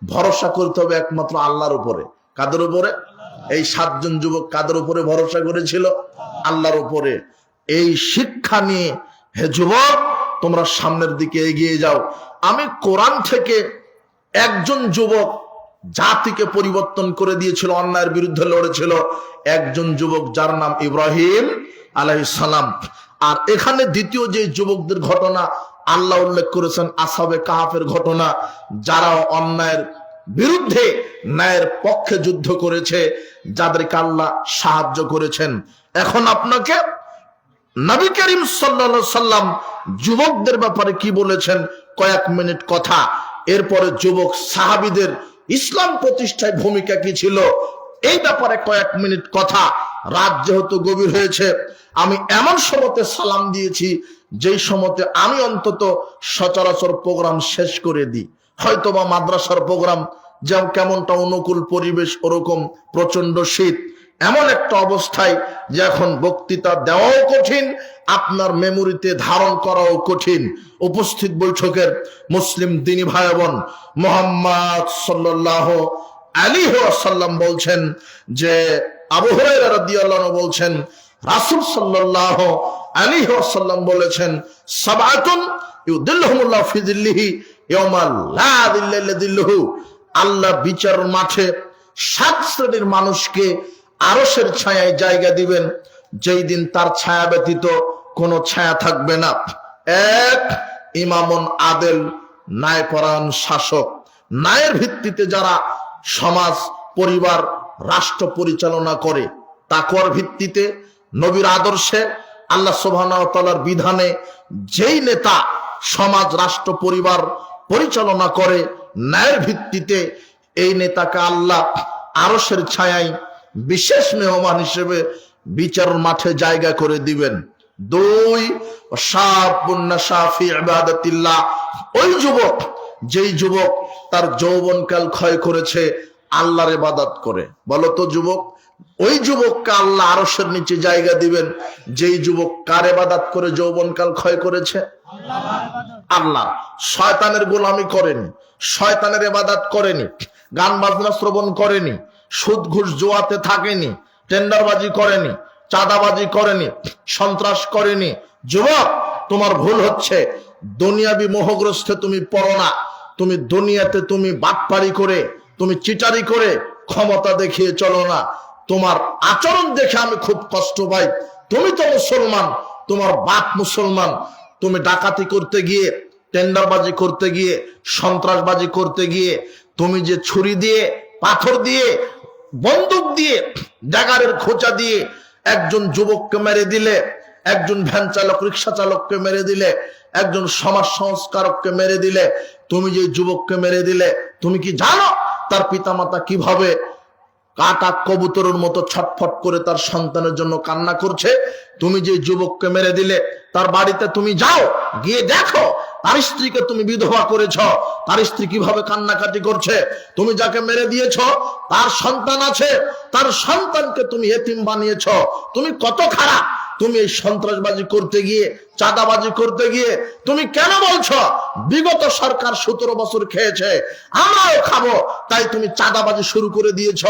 ভরসা করতে হবে একমাত্র আল্লাহর উপরে। কাদের উপরে? এই 7 জন যুবক কাদের উপরে ভরসা করেছিল? আল্লাহর উপরে। এই শিক্ষা নিয়ে হে যুবক, তোমরা সামনের দিকে এগিয়ে যাও। আমি কোরআন থেকে একজন যুবক জাতিকে পরিবর্তন করে দিয়েছিল, অন্যায়ের বিরুদ্ধে লড়েছিল, একজন যুবক যার নাম ইব্রাহিম আলাইহিস সালাম। আর এখানে দ্বিতীয় যে যুবকদের ঘটনা আল্লাহ উল্লেখ করেছেন, আসহাবে কাহাফের ঘটনা, যারা অন্যায়ের বিরুদ্ধে ন্যায়ের পক্ষে যুদ্ধ করেছে, যাদেরকে আল্লাহ সাহায্য করেছেন। এখন আপনাকে নবী করিম সাল্লাল্লাহু আলাইহি সাল্লাম যুবকদের ব্যাপারে কি বলেছেন, কয়েক মিনিট কথা। এরপরে যুবক সাহাবীদের ইসলাম প্রতিষ্ঠায় ভূমিকা কি ছিল, এই ব্যাপারে কয়েক মিনিট কথা। রাত যেহেতু গভীর হয়েছে, আমি এমন সময়তে সালাম দিয়েছি যেই সময়তে আমি অন্তত সচরাচর প্রোগ্রাম শেষ করে দিই। হয়তোবা মাদ্রাসার প্রোগ্রাম যেমন কেমনটা অনুকূল পরিবেশ, ওরকম প্রচন্ড শীত, এমন একটা অবস্থায় যে এখন বক্তৃতা দেওয়াও কঠিন, আপনার মেমোরিতে ধারণ করাও কঠিন। উপস্থিত বৈঠকের মুসলিম দিনী ভাই বোন, মুহাম্মদ সাল্লাল্লাহু আলাইহি ওয়াসাল্লাম বলছেন যে, আবু হুরায়রা রাদিয়াল্লাহু আনহু বলছেন, রাসূল সাল্লাল্লাহু আলাইহি ওয়াসাল্লাম বলেছেন, সাবআতুন ইউদিল্লুহুমুল্লাহু ফি যিল্লিহি ইয়াওমা লা যিল্লা ইল্লা যিল্লুহু। আল্লাহ বিচার মাঠে 7 শ্রেণীর মানুষকে আরশের ছায়ায় জায়গা দিবেন, যেই দিন তার ছায়া ব্যতীত কোনো ছায়া থাকবে না। 1, ইমামুন আদেল, ন্যায়পরায়ণ শাসক। ন্যায়ের ভিত্তিতে যারা সমাজ, পরিবার, রাষ্ট্র পরিচালনা করে, তাকওয়ার ভিত্তিতে, নবীর আদর্শে, আল্লাহ সুবহানাহু ওয়া তাআলার বিধানে যেই নেতা সমাজ, রাষ্ট্র, পরিবার পরিচালনা করে ন্যায়ের ভিত্তিতে, এই নেতাকে আল্লাহ আরশের ছায়ায় বিশেষ মেহমান হিসেবে বিচার মাঠে জায়গা করে দিবেন। 2, শাবুন নাশা ফি ইবাদাতিল্লাহ। ওই যুবক, যেই যুবক তার যৌবনকাল ক্ষয় করেছে আল্লাহর ইবাদত করে। বলো তো যুবক, ওই যুবককে আল্লাহ আরশের নিচে জায়গা দিবেন যেই যুবক কার ইবাদত করে যৌবনকাল ক্ষয় করেছে? আল্লাহ। শয়তানের গোলামি করেনি, শয়তানের ইবাদত করেনি, গান বাজনা শ্রবণ করেনি, সুদ ঘুষ জুয়াতে থাকেনি, টেন্ডারবাজি করেনি, চাঁদাবাজি করেনি, সন্ত্রাস করেনি। যুবক, তোমার ভুল হচ্ছে, দুনিয়াবি মোহগ্রস্তে তুমি পড়ো না। তুমি দুনিয়াতে তুমি বাটপারি করে, তুমি চিটারি করে ক্ষমতা দেখিয়ে চলো না। তোমার আচরণ দেখে আমি খুব কষ্ট পাই। তুমি তো মুসলমান, তোমার বাপ মুসলমান, তুমি ডাকাতি করতে গিয়ে, টেন্ডারবাজি করতে গিয়ে, সন্ত্রাসবাজি করতে গিয়ে, তুমি যে ছুরি দিয়ে, পাথর দিয়ে, বন্দুক দিয়ে, ড্যাগারের খোঁচা দিয়ে একজন যুবককে মেরে দিলে, একজন ভ্যান চালক, রিক্সা চালককে মেরে দিলে, একজন সমাজ সংস্কারককে মেরে দিলে, তুমি যে যুবককে মেরে দিলে, তুমি কি জানো তার পিতামাতা কিভাবে কাটা কবুতরের মতো ছটফট করে তার সন্তানের জন্য কান্না করছে? তুমি যে যুবককে মেরে দিলে, তার বাড়িতে তুমি যাও, গিয়ে দেখো তার স্ত্রীকে তুমি বিধবা করেছ, তার স্ত্রী কিভাবে কান্নাকাটি করছে। তুমি যাকে মেরে দিয়েছ তার সন্তান আছে, তার সন্তানকে তুমি এতিম বানিয়েছ। তুমি কত খারাপ! তুমি এই সন্ত্রাসবাজি করতে গিয়ে, চাঁদাবাজি করতে গিয়ে তুমি কেন বলছো বিগত সরকার 17 বছর খেয়েছে, আমরাও খাবো, তাই তুমি চাঁদাবাজি শুরু করে দিয়েছ?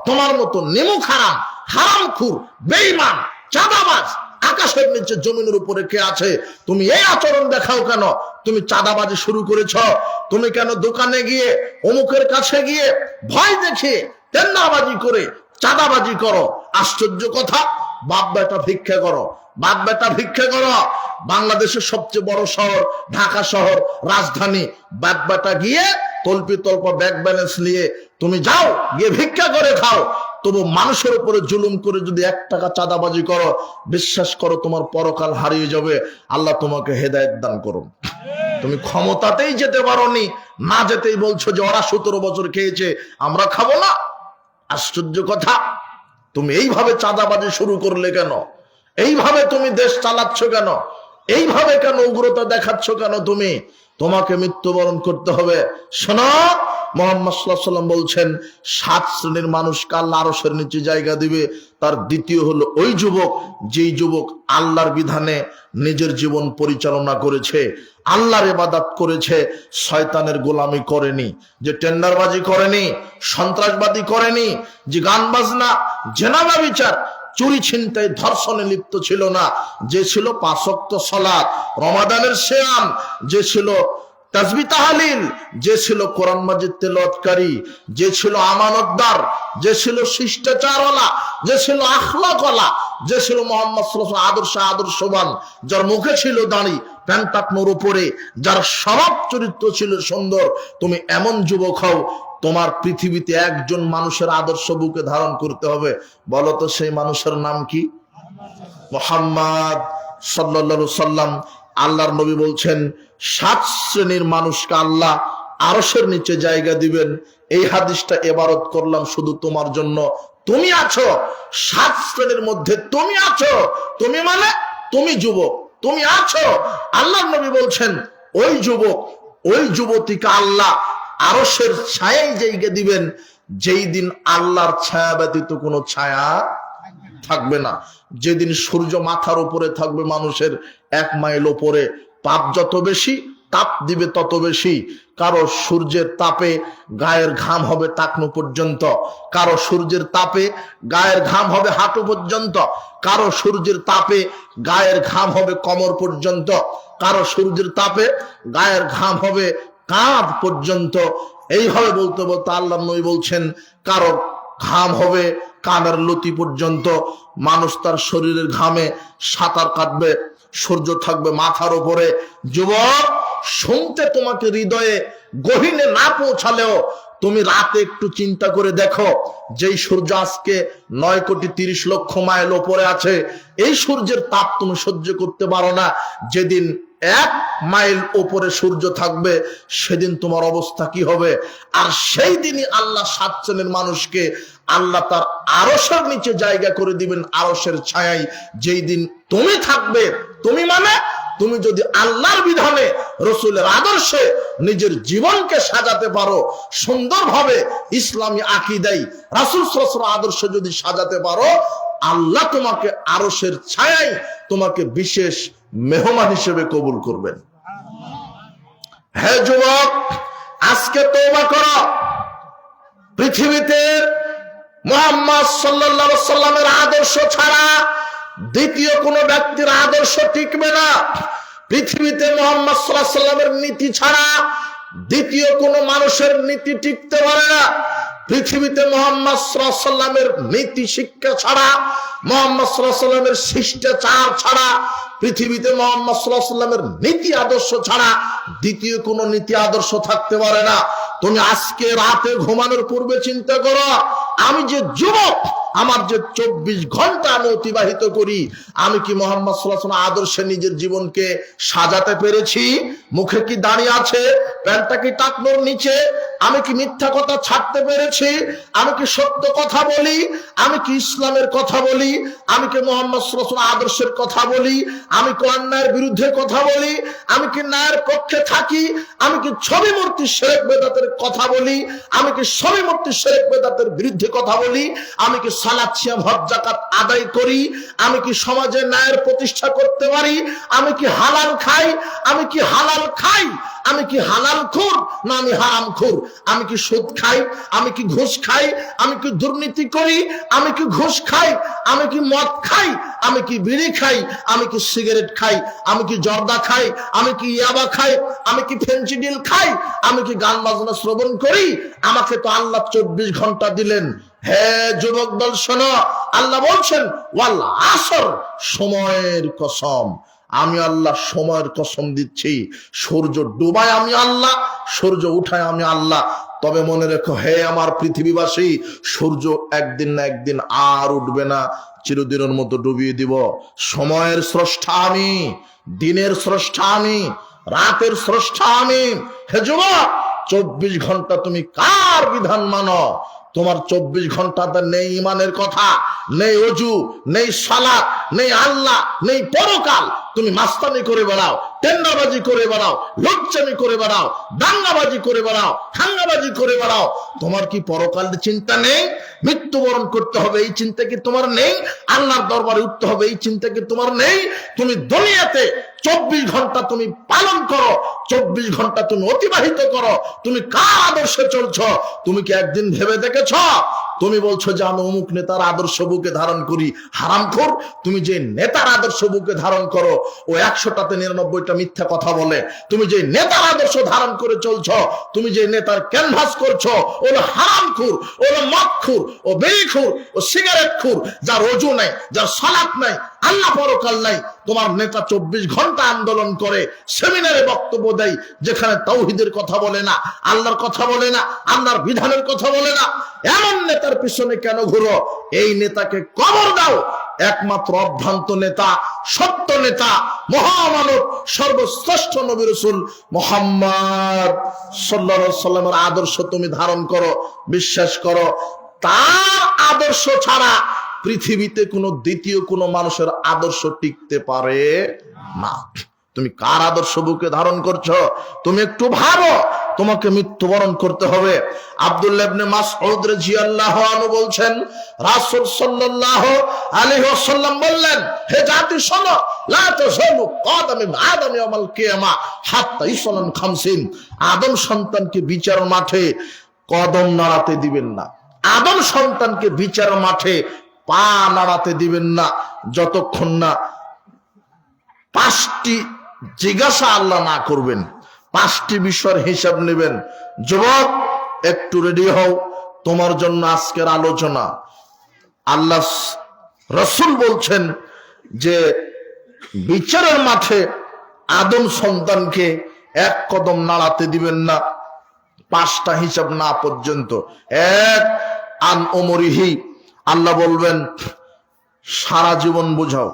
তোমার মতো নিমুখ হারাম, হারামখোর, বেঈমান, চাঁদাবাজ আকাশের নিচে জমিনের উপরে কে আছে? তুমি এই আচরণ দেখাও কেন? তুমি চাঁদাবাজি শুরু করেছ। তুমি কেন দোকানে গিয়ে, অমুকের কাছে গিয়ে ভয় দেখিয়ে টেন্ডারবাজি করে চাঁদাবাজি করো? আশ্চর্য কথা। বাপ বেটা ভিক্ষা করো, বাপ বেটা ভিক্ষা করো। বাংলাদেশের সবচেয়ে বড় শহর ঢাকা শহর, রাজধানী, বাপ বেটা গিয়ে তল্পি তল্প ব্যাংক ব্যালেন্স নিয়ে তুমি যাও, গিয়ে ভিক্ষা করে খাও। তবু মানুষের উপরে জুলুম করে যদি 1 টাকা চাঁদাবাজি করো, বিশ্বাস করো তোমার পরকাল হারিয়ে যাবে। আল্লাহ তোমাকে হেদায়েত দান করুন। তুমি ক্ষমতাতেই যেতে পারোনি, না যেতেই বলছো যে ওরা 17 বছর খেয়েছে, আমরা খাবো না। আশ্চর্য কথা। তুমি এইভাবে চাঁদাবাজি শুরু করলে কেন? এইভাবে তুমি দেশ চালাচ্ছ কেন? এইভাবে কেন উগ্রতা দেখাচ্ছ কেন? তোমাকে মৃত্যুবরণ করতে হবে। শোনো, মুহাম্মদ সাল্লাল্লাহু আলাইহি ওয়াসাল্লাম বলছেন 7 শ্রেণীর মানুষকে আল্লাহ আরশের নিচে জায়গা দিবে। তার দ্বিতীয় হলো ওই যুবক, যেই যুবক আল্লাহর বিধানে নিজের জীবন পরিচালনা করেছে, আল্লাহর ইবাদত করেছে, শয়তানের গোলামি করেনি, যে টেন্ডারবাজি করেনি, সন্ত্রাসবাদী করেনি, যে গান বাজনা, জেনা ব্যভিচার, চুরি ছিনতাই, ধর্ষণে লিপ্ত ছিল না, যে ছিল 5 ওয়াক্ত সালাত, রমাদানের সিয়াম, যে ছিল তাসবিহ তাহলিল, যে ছিল কোরআন মাজিদ তেলাওয়াতকারী, যে ছিল আমানতদার, যে ছিল শিষ্টাচারওয়ালা, যে ছিল আখলাকওয়ালা, যে ছিল মুহাম্মদ সাল্লাল্লাহু আলাইহি ওয়াসাল্লাম আদর্শবান, যার মুখে ছিল দাড়ি, প্যান্ট টাকনোর উপরে, যার স্বভাব চরিত্র ছিল সুন্দর। তুমি এমন যুবক হও, তোমার পৃথিবীতে একজন মানুষের আদর্শ বুকে ধারণ করতে হবে। বলো তো সেই মানুষের নাম কি? মুহাম্মদ সাল্লাল্লাহু আলাইহি ওয়াসাল্লাম। আল্লাহর নবী বলছেন 7 শ্রেণীর মানুষকে আল্লাহ আরশের নিচে জায়গা দিবেন। এই হাদিসটা ইবারত করলাম শুধু তোমার জন্য। তুমি আছো 7 শ্রেণীর মধ্যে, তুমি আছো। তুমি মানে তুমি যুবক, তুমি আছো। আল্লাহর নবী বলছেন ওই যুবক, ওই যুবতীকে আল্লাহ আরশের ছায়ায় জায়গা দিবেন, যেই দিন আল্লাহর ছায়া ব্যতীত কোনো ছায়া থাকবে না। যেদিন সূর্য মাথার উপরে থাকবে মানুষের 1 মাইল উপরে, পাপ যত বেশি, তাপ দিবে তত বেশি। কারো সূর্যের তাপে গায়ের ঘাম হবে টাকনু পর্যন্ত, কারো সূর্যের তাপে গায়ের ঘাম হবে হাঁটু পর্যন্ত, কারো সূর্যের তাপে গায়ের ঘাম হবে কোমর পর্যন্ত, কারো সূর্যের তাপে গায়ের ঘাম হবে কাঁধ পর্যন্ত। এইভাবে বলতে বলতে আল্লাহর নবী বলছেন কারো ঘাম হবে কানের লতি পর্যন্ত। মানুষ তার শরীরের ঘামে সাঁতার কাটবে, সূর্য থাকবে মাথার উপরে। যুবক, শুনতে তোমাকে হৃদয়ে গহীনে না পৌঁছালেও তুমি রাতে একটু চিন্তা করে দেখো, যেই সূর্য আজকে 9,30,00,000 মাইল উপরে আছে, এই সূর্যের তাপ তুমি সহ্য করতে পারো না। যেদিন 1 মাইল উপরে সূর্য থাকবে, সেদিন তোমার অবস্থা কি হবে? আর সেই দিনই আল্লাহ 7 শ্রেণীর মানুষকে আল্লাহ তার আরশের নিচে জায়গা করে দিবেন, আরশের ছায়ায়। যেই দিন তুমি থাকবে, তুমি মানে তুমি যদি আল্লাহর বিধানে, রাসূলের আদর্শে নিজের জীবনকে সাজাতে পারো, সুন্দরভাবে ইসলামী আকীদায় রাসূল সাল্লাল্লাহু আলাইহি ওয়াসাল্লাম আদর্শ যদি সাজাতে পারো, আল্লাহ তোমাকে আরশের ছায়ায় তোমাকে বিশেষ মেহমান হিসেবে কবুল করবেন। হে যুবক, আজকে তওবা করো। পৃথিবীতে মুহাম্মদ সাল্লাল্লাহু আলাইহি ওয়াসাল্লামের আদর্শ ছাড়া দ্বিতীয় কোন ব্যক্তির আদর্শ টিকবে না। পৃথিবীতে মুহাম্মদ সাল্লাল্লাহু আলাইহি ওয়াসাল্লামের নীতি ছাড়া দ্বিতীয় কোন মানুষের নীতি টিকতে পারে না। পৃথিবীতে মুহাম্মদ সাল্লাল্লাহু আলাইহি ওয়াসাল্লামের নীতি শিক্ষা ছাড়া, মুহাম্মদ সাল্লাল্লাহু আলাইহি ওয়াসাল্লামের শিষ্টাচার ছাড়া, পৃথিবীতে মুহাম্মদ সাল্লাল্লাহু আলাইহি ওয়াসাল্লামের নীতি আদর্শ ছাড়া দ্বিতীয় কোন নীতি আদর্শ থাকতে পারে না। তুমি আজকে রাতে ঘুমানোর পূর্বে চিন্তা করো, আমি যে যুবক, আমার যে 24 ঘন্টা আমি অতিবাহিত করি, আমি কি মুহাম্মদ সাল্লাল্লাহু আলাইহি ওয়াসাল্লাম আদর্শে নিজের জীবনকে সাজাতে পেরেছি? মুখে কি দাঁড়িয়ে আছে? প্যান্টটা কি টাকনোর নিচে? আমি কি মিথ্যা কথা ছাড়তে পেরেছি? আমি কি সত্য কথা বলি? আমি কি ইসলামের কথা বলি? আমি কি মুহাম্মদ সাল্লাল্লাহু আলাইহি ওয়াসাল্লাম আদর্শের কথা বলি? আমি কি অন্যায়ের বিরুদ্ধে কথা বলি? আমি কি ন্যায়ের পক্ষে থাকি? আমি কি ছবি মূর্তি শিরক বেদাতের কথা বলি? আমি কি ছবি মূর্তি শিরক বেদাতের বিরুদ্ধে কথা বলি? আমি কি সালাত সিয়াম হজ যাকাত আদায় করি? আমি কি সমাজে ন্যায়ের প্রতিষ্ঠা করতে পারি? আমি কি হালাল খাই? আমি কি হালাল খাই? আমি কি হালাল খুর না আমি হারাম খুর? আমি কি সুদ খাই? আমি কি ঘুষ খাই? আমি কি দুর্নীতি করি? আমি কি ঘুষ খাই? আমি কি মদ খাই? আমি কি বিড়ি খাই? আমি কি সিগারেট খাই? আমি কি জর্দা খাই? আমি কি ইয়াবা খাই? আমি কি ফেনসিডিল খাই? আমি কি গান বাজনা শ্রবণ করি? আমাকে তো আল্লাহ 24 ঘন্টা দিলেন। হে যুবক দল, শোনো, আল্লাহ বলছেন ওয়াল আসর, সময়ের কসম। আমি আল্লাহ সময়ের কসম দিচ্ছি, সূর্য ডুবায় আমি আল্লাহ, সূর্য উঠায় আমি আল্লাহ। তবে মনে রেখো হে আমার পৃথিবীবাসী, সূর্য একদিন না একদিন আর উঠবে না, চিরদিনের মতো ডুবিয়ে দিব। সময়ের স্রষ্টা আমি, দিনের স্রষ্টা আমি, রাতের স্রষ্টা আমি। হে যুবক, 24 ঘন্টা তুমি কার বিধান মানো? তোমার 24 ঘন্টাতে নেই ইমানের কথা, নেই ওযু, নেই সালাত, নেই আল্লাহ, নেই পরকাল। তুমি মাস্তানি করে বেড়াও, টেন্ডাবাজি করে বেড়াও, লুচ্চামি করে বেড়াও, দাঙ্গাবাজি করে বেড়াও, হাঙ্গাবাজি করে বেড়াও। তোমার কি পরকালের চিন্তা নেই? মৃত্যুবরণ করতে হবে এই চিন্তা কি তোমার নেই? আল্লাহর দরবারে উঠতে হবে এই চিন্তা কি তোমার নেই? তুমি দুনিয়াতে 24 ঘন্টা তুমি পালন করো, 24 ঘন্টা তুমি অতিবাহিত করো, তুমি কার আদর্শে চলছো? তুমি কি একদিন ভেবে দেখেছ? তুমি বলছো যে আমি অমুক নেতার আদর্শ বুকে ধারণ করি। হারামখোর, তুমি যে নেতার আদর্শ বুকে ধারণ করো ও 100টাতে 99টা মিথ্যা কথা বলে। তুমি যে নেতার আদর্শ ধারণ করে চলছো, তুমি যে নেতার ক্যানভাস করছো, ওলো হারামখোর, ওলো মদখোর, ও বিড়িখোর, ও সিগারেট খোর, যার ওযু নাই, যার সালাত নাই, আল্লাহ পরকাল নাই। তোমার নেতা 24 ঘন্টা আন্দোলন করে, সেমিনারে বক্তব্য দেয়, যেখানে তাওহীদের কথা বলে না, আল্লাহর কথা বলে না, আল্লাহর বিধানের কথা বলে না। এমন নেতার পিছনে কেন ঘুরো? এই নেতাকে কবর দাও। একমাত্র অভ্রান্ত নেতা, সত্য নেতা, মহামানব, সর্বশ্রেষ্ঠ নবী রাসূল মুহাম্মদ সাল্লাল্লাহু আলাইহি ওয়াসাল্লামের আদর্শ তুমি ধারণ করো, বিশ্বাস করো। তার আদর্শ ছাড়া পৃথিবীতে কোনো দ্বিতীয় কোনো মানুষের আদর্শ টিকতে পারে না। তুমি কার আদর্শ বুকে ধারণ করছো? তুমি একটু ভাবো, তোমাকে মৃত্যুবরণ করতে হবে। আব্দুল্লাহ ইবনে মাসউদ রাদিয়াল্লাহু আনহু বলছেন, রাসূল সাল্লাল্লাহু আলাইহি ওয়াসাল্লাম বললেন, হে জাতি শোনো, লা তাযালু কদামি আদম ইয়াউমাল কিয়ামা হাত্তা ইসলান 50। আদম সন্তানকে বিচার মাঠে কদম নাড়াতে দিবেন না, আদম সন্তানকে বিচার মাঠে পা নাড়াতে দিবেন না, যতক্ষণ না 5টি জিজ্ঞাসা আল্লাহ না করবেন, 5টি বিষয়ের হিসাব নেবেন। যুবক, একটু রেডি হও, তোমার জন্য আজকের আলোচনা। আল্লাহ রাসূল বলছেন যে বিচারের মাঠে আদম সন্তানকে এক কদম নাড়াতে দিবেন না 5টা হিসাব না পর্যন্ত। এক, আন ওমরিহি, আল্লাহ বলবেন সারা জীবন বুঝাও,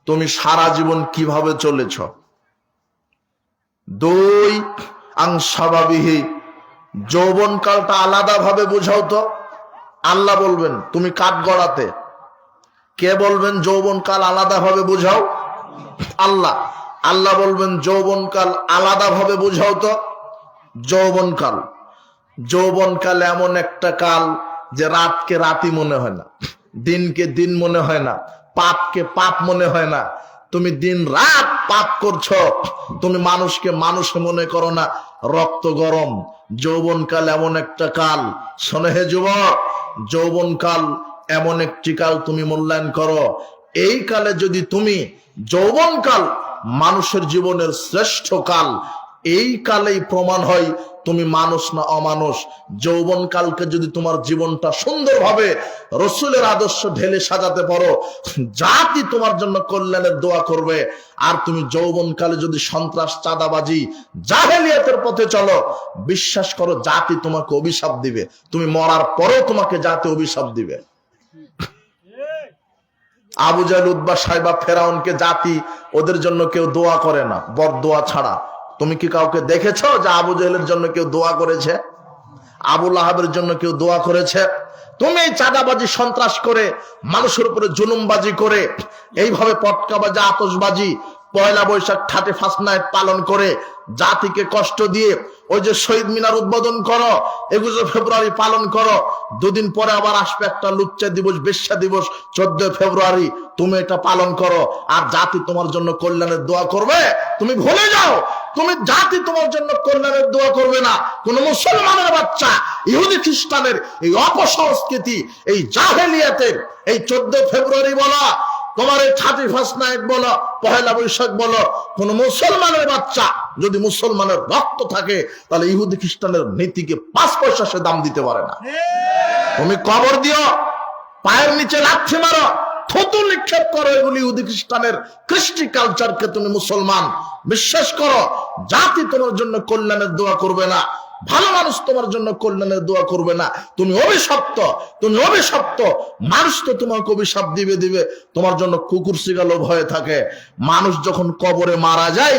তুমি সারা জীবন কিভাবে চলেছ। 2, আং স্বাভাবিহি, যৌবন কালটা আলাদা ভাবে বুঝাও তো। আল্লাহ বলবেন তুমি কাঠ গড়াতে। কে বলবেন যৌবন কাল আলাদা ভাবে বুঝাও? আল্লাহ। আল্লাহ বলবেন যৌবন কাল আলাদা ভাবে বুঝাও তো। যৌবন কাল এমন একটা কাল যে রাতকে রাতই মনে হয় না, দিনকে দিন মনে হয় না, পাপকে পাপ মনে হয় না। তুমি দিন রাত পাপ করছো, তুমি মানুষকে মানুষ মনে করো না, রক্ত গরম। যৌবনকাল এমন একটা কাল, শোনে হে যুবক, যৌবনকাল এমন একটি কাল, তুমি মূল্যায়ন করো। এই কালে যদি তুমি, যৌবনকাল মানুষের জীবনের শ্রেষ্ঠ কাল, এই কালেই প্রমাণ হয় তুমি মানুষ না অমানুষ। যৌবন কালকে যদি তোমার জীবনটা সুন্দরভাবে রসুলের আদর্শ ঢেলে সাজাতে পারো, জাতি তোমার জন্য কল্যাণের দোয়া করবে। আর তুমি যৌবন কালে যদি সন্ত্রাস, চাঁদাবাজি, জাহেলিয়াতের পথে চলো, বিশ্বাস করো জাতি তোমাকে অভিশাপ দিবে। তুমি মরার পরেও তোমাকে জাতি অভিশাপ দিবে। আবু জাহেল, উতবা, সাইবা, ফেরাউনকে জাতি, ওদের জন্য কেউ দোয়া করে না বরদোয়া ছাড়া। তুমি কি কাউকে দেখেছো যে আবু জাহেলের জন্য কেউ দোয়া করেছে? আবু লাহাবের জন্য কেউ দোয়া করেছে? তুমি এই চাঁদাবাজি, সন্ত্রাস করে, মানুষের উপরে জুলুমবাজি করে, এইভাবে পটকাবাজি, আতশবাজি, পয়লা বৈশাখ, 31st নাইট পালন করে জাতিকে কষ্ট দিয়ে ওই যে শহীদ মিনার উদ্বোধন করো, 21 ফেব্রুয়ারি পালন করো, 2 দিন পরে আবার আসবে একটা লুচ্চা দিবস, বেশ্যা দিবস, 14 ফেব্রুয়ারি। তুমি এটা পালন করো, আর জাতি তোমার জন্য কল্যাণের দোয়া করবে? তুমি ভুলে যাও, তুমি জাতি তোমার জন্য কল্যাণের দোয়া করবে না। কোন মুসলমানের বাচ্চা ইহুদি খ্রিস্টানের এই অপসংস্কৃতি, এই জাহেলিয়াতের এই 14 ফেব্রুয়ারি বলা, তোমার এই 31st নাইট বলো, পহেলা বৈশাখ বলো, কোন মুসলমানের বাচ্চা যদি মুসলমানের রক্ত থাকে, তাহলে ইহুদি খ্রিস্টানের নীতিকে 5 পয়সা সে দাম দিতে পারে না। তুমি কবর দিও, পায়ের নিচে লাথি মারো, থুতু নিক্ষেপ করো এগুলি ইহুদি খ্রিস্টানের কৃষ্টি কালচারকে তুমি মুসলমান বিশ্বাস করো। জাতি তোমার জন্য কল্যাণের দোয়া করবে না, ভালো মানুষ তোমার জন্য কল্যাণের দোয়া করবে না। তুমি অভিশপ্ত, তুমি অভিশপ্ত। মানুষ তো তোমাকে অভিশাপ দিবে। তোমার জন্য কুকুর শিগালো ভয়ে থাকে। মানুষ যখন কবরে মারা যায়,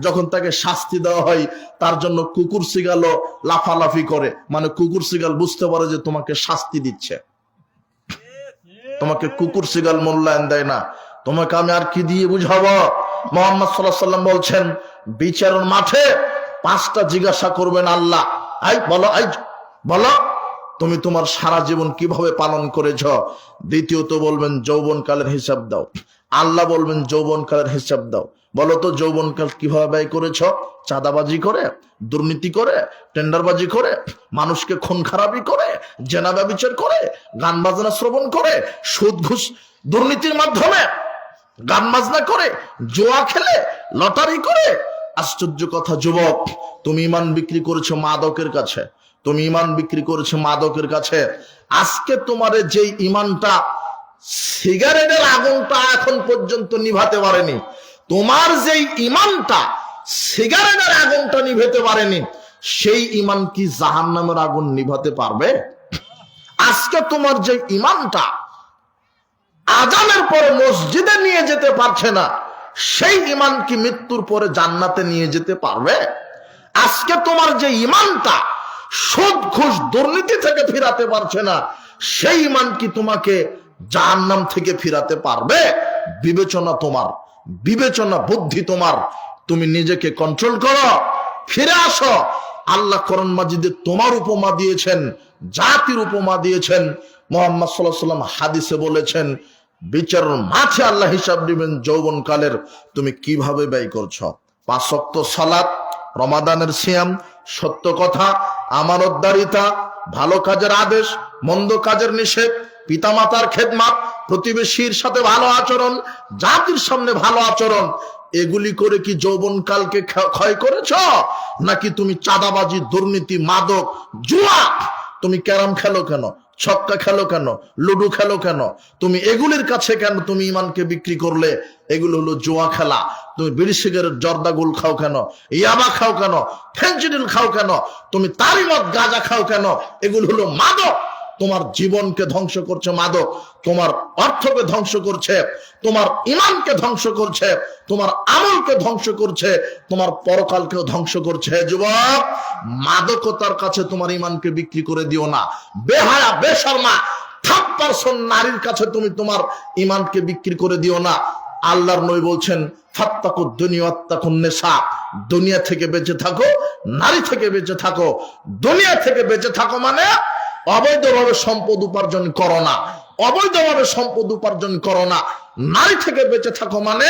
যখন তাকে শাস্তি দেওয়া হয়, তার জন্য কুকুর শিগালো লাফালাফি করে। মানে কুকুর শিগাল বুঝতে পারে যে তোমাকে শাস্তি দিচ্ছে। তোমাকে কুকুর শিগাল মূল্যায়ন দেয় না। তোমাকে আমি আর কি দিয়ে বুঝাবো? মুহাম্মদ সাল্লাল্লাহু আলাইহি ওয়াসাল্লাম বলছেন, বিচারের মাঠে 5টা জিজ্ঞাসা করবেন আল্লাহ। বলো তুমি তোমার সারা জীবন কিভাবে পালন করেছ। দ্বিতীয়ত বলবেন যৌবনকালের হিসাব দাও। আল্লাহ বলবেন যৌবনকালের হিসাব দাও। বলো তো যৌবনকাল কিভাবে ব্যয় করেছ? চাঁদাবাজি করে, দুর্নীতি করে, টেন্ডারবাজি করে, মানুষকে খুন খারাপি করে, জেনা ব্যভিচার করে, গান বাজনা শ্রবণ করে, সুদ ঘুষ দুর্নীতির মাধ্যমে, গান বাজনা করে, জুয়া খেলে, লটারি করে। আশ্চর্য কথা যুবক, তুমি ইমান বিক্রি করেছো মাদকের কাছে। তুমি ইমান বিক্রি করেছো মাদকের কাছে। আজকে তোমার যে ইমানটা সিগারেটের আগুনটা এখন পর্যন্ত নিভাতে পারেনি, তোমার যে ইমানটা সিগারেটের আগুনটা নিভাতে পারেনি, সেই ইমান কি জাহান্নামের আগুন নিভাতে পারবে? আজকে তোমার যে ইমানটা আজানের পরে মসজিদে নিয়ে যেতে পারছে না, সেই ইমান কি মৃত্যুর পরে জান্নাতে নিয়ে যেতে পারবে? আজকে তোমার যে ইমানটা সুদ ঘুষ দুর্নীতি থেকে ফিরাতে পারছে না, সেই ইমান কি তোমাকে জাহান্নাম থেকে ফিরাতে পারবে? বিবেচনা তোমার, বিবেচনা বুদ্ধি তোমার। তুমি নিজেকে কন্ট্রোল করো, ফিরে আসো। আল্লাহ কোরআন মাজিদে তোমার উপমা দিয়েছেন, জাতির উপমা দিয়েছেন। মুহাম্মদ সাল্লাল্লাহু আলাইহি ওয়াসাল্লাম হাদিসে বলেছেন, বিচারের মাঠে আল্লাহ হিসাব দিবেন যৌবনকালের তুমি কিভাবে ব্যয় করছো। 5 ওয়াক্ত সালাত, রমাদানের সিয়াম, সত্য কথা, আমানতদারিতা, ভালো কাজের আদেশ, মন্দ কাজের নিষেধ, পিতামাতার খেদমত, প্রতিবেশীর সাথে ভালো আচরণ, জাতির সামনে ভালো আচরণ, এগুলি করে কি যৌবনকালকে ক্ষয় করেছ? নাকি তুমি চাঁদাবাজি, দুর্নীতি, মাদক, জুয়া, তুমি ক্যারাম খেলো কেন, ছক্কা খেলো কেন, লুডু খেলো কেন, তুমি এগুলির কাছে কেন তুমি ইমানকে বিক্রি করলে? এগুলো হলো জুয়া খেলা। তুমি বিড়ি সিগারেট জর্দা গুল খাও কেন, ইয়াবা খাও কেন, ফেনজিডিল খাও কেন, তুমি তারি মদ গাঁজা খাও কেন? এগুলো হলো মাদক। তোমার জীবনকে ধ্বংস করছে মাদক, তোমার অর্থকে ধ্বংস করছে, তোমার ইমানকে ধ্বংস করছে, তোমার আমলকে ধ্বংস করছে, তোমার পরকালকেও ধ্বংস করছে। যুবক, মাদকতার কাছে তোমার ইমানকে বিক্রি করে দিও না। বেহায়া বেশরমা 30% নারীর কাছে তুমি তোমার ইমানকে বিক্রি করে দিও না। আল্লাহর নবী বলছেন, ফাত্তাকুদ দুনিয়া ওয়াত্তাকুন নিসা, দুনিয়া থেকে বেঁচে থাকো, নারী থেকে বেঁচে থাকো। দুনিয়া থেকে বেঁচে থাকো মানে অবৈধভাবে সম্পদ উপার্জন করো না, অবৈধভাবে সম্পদ উপার্জন করো না। নারী থেকে বেঁচে থাকো মানে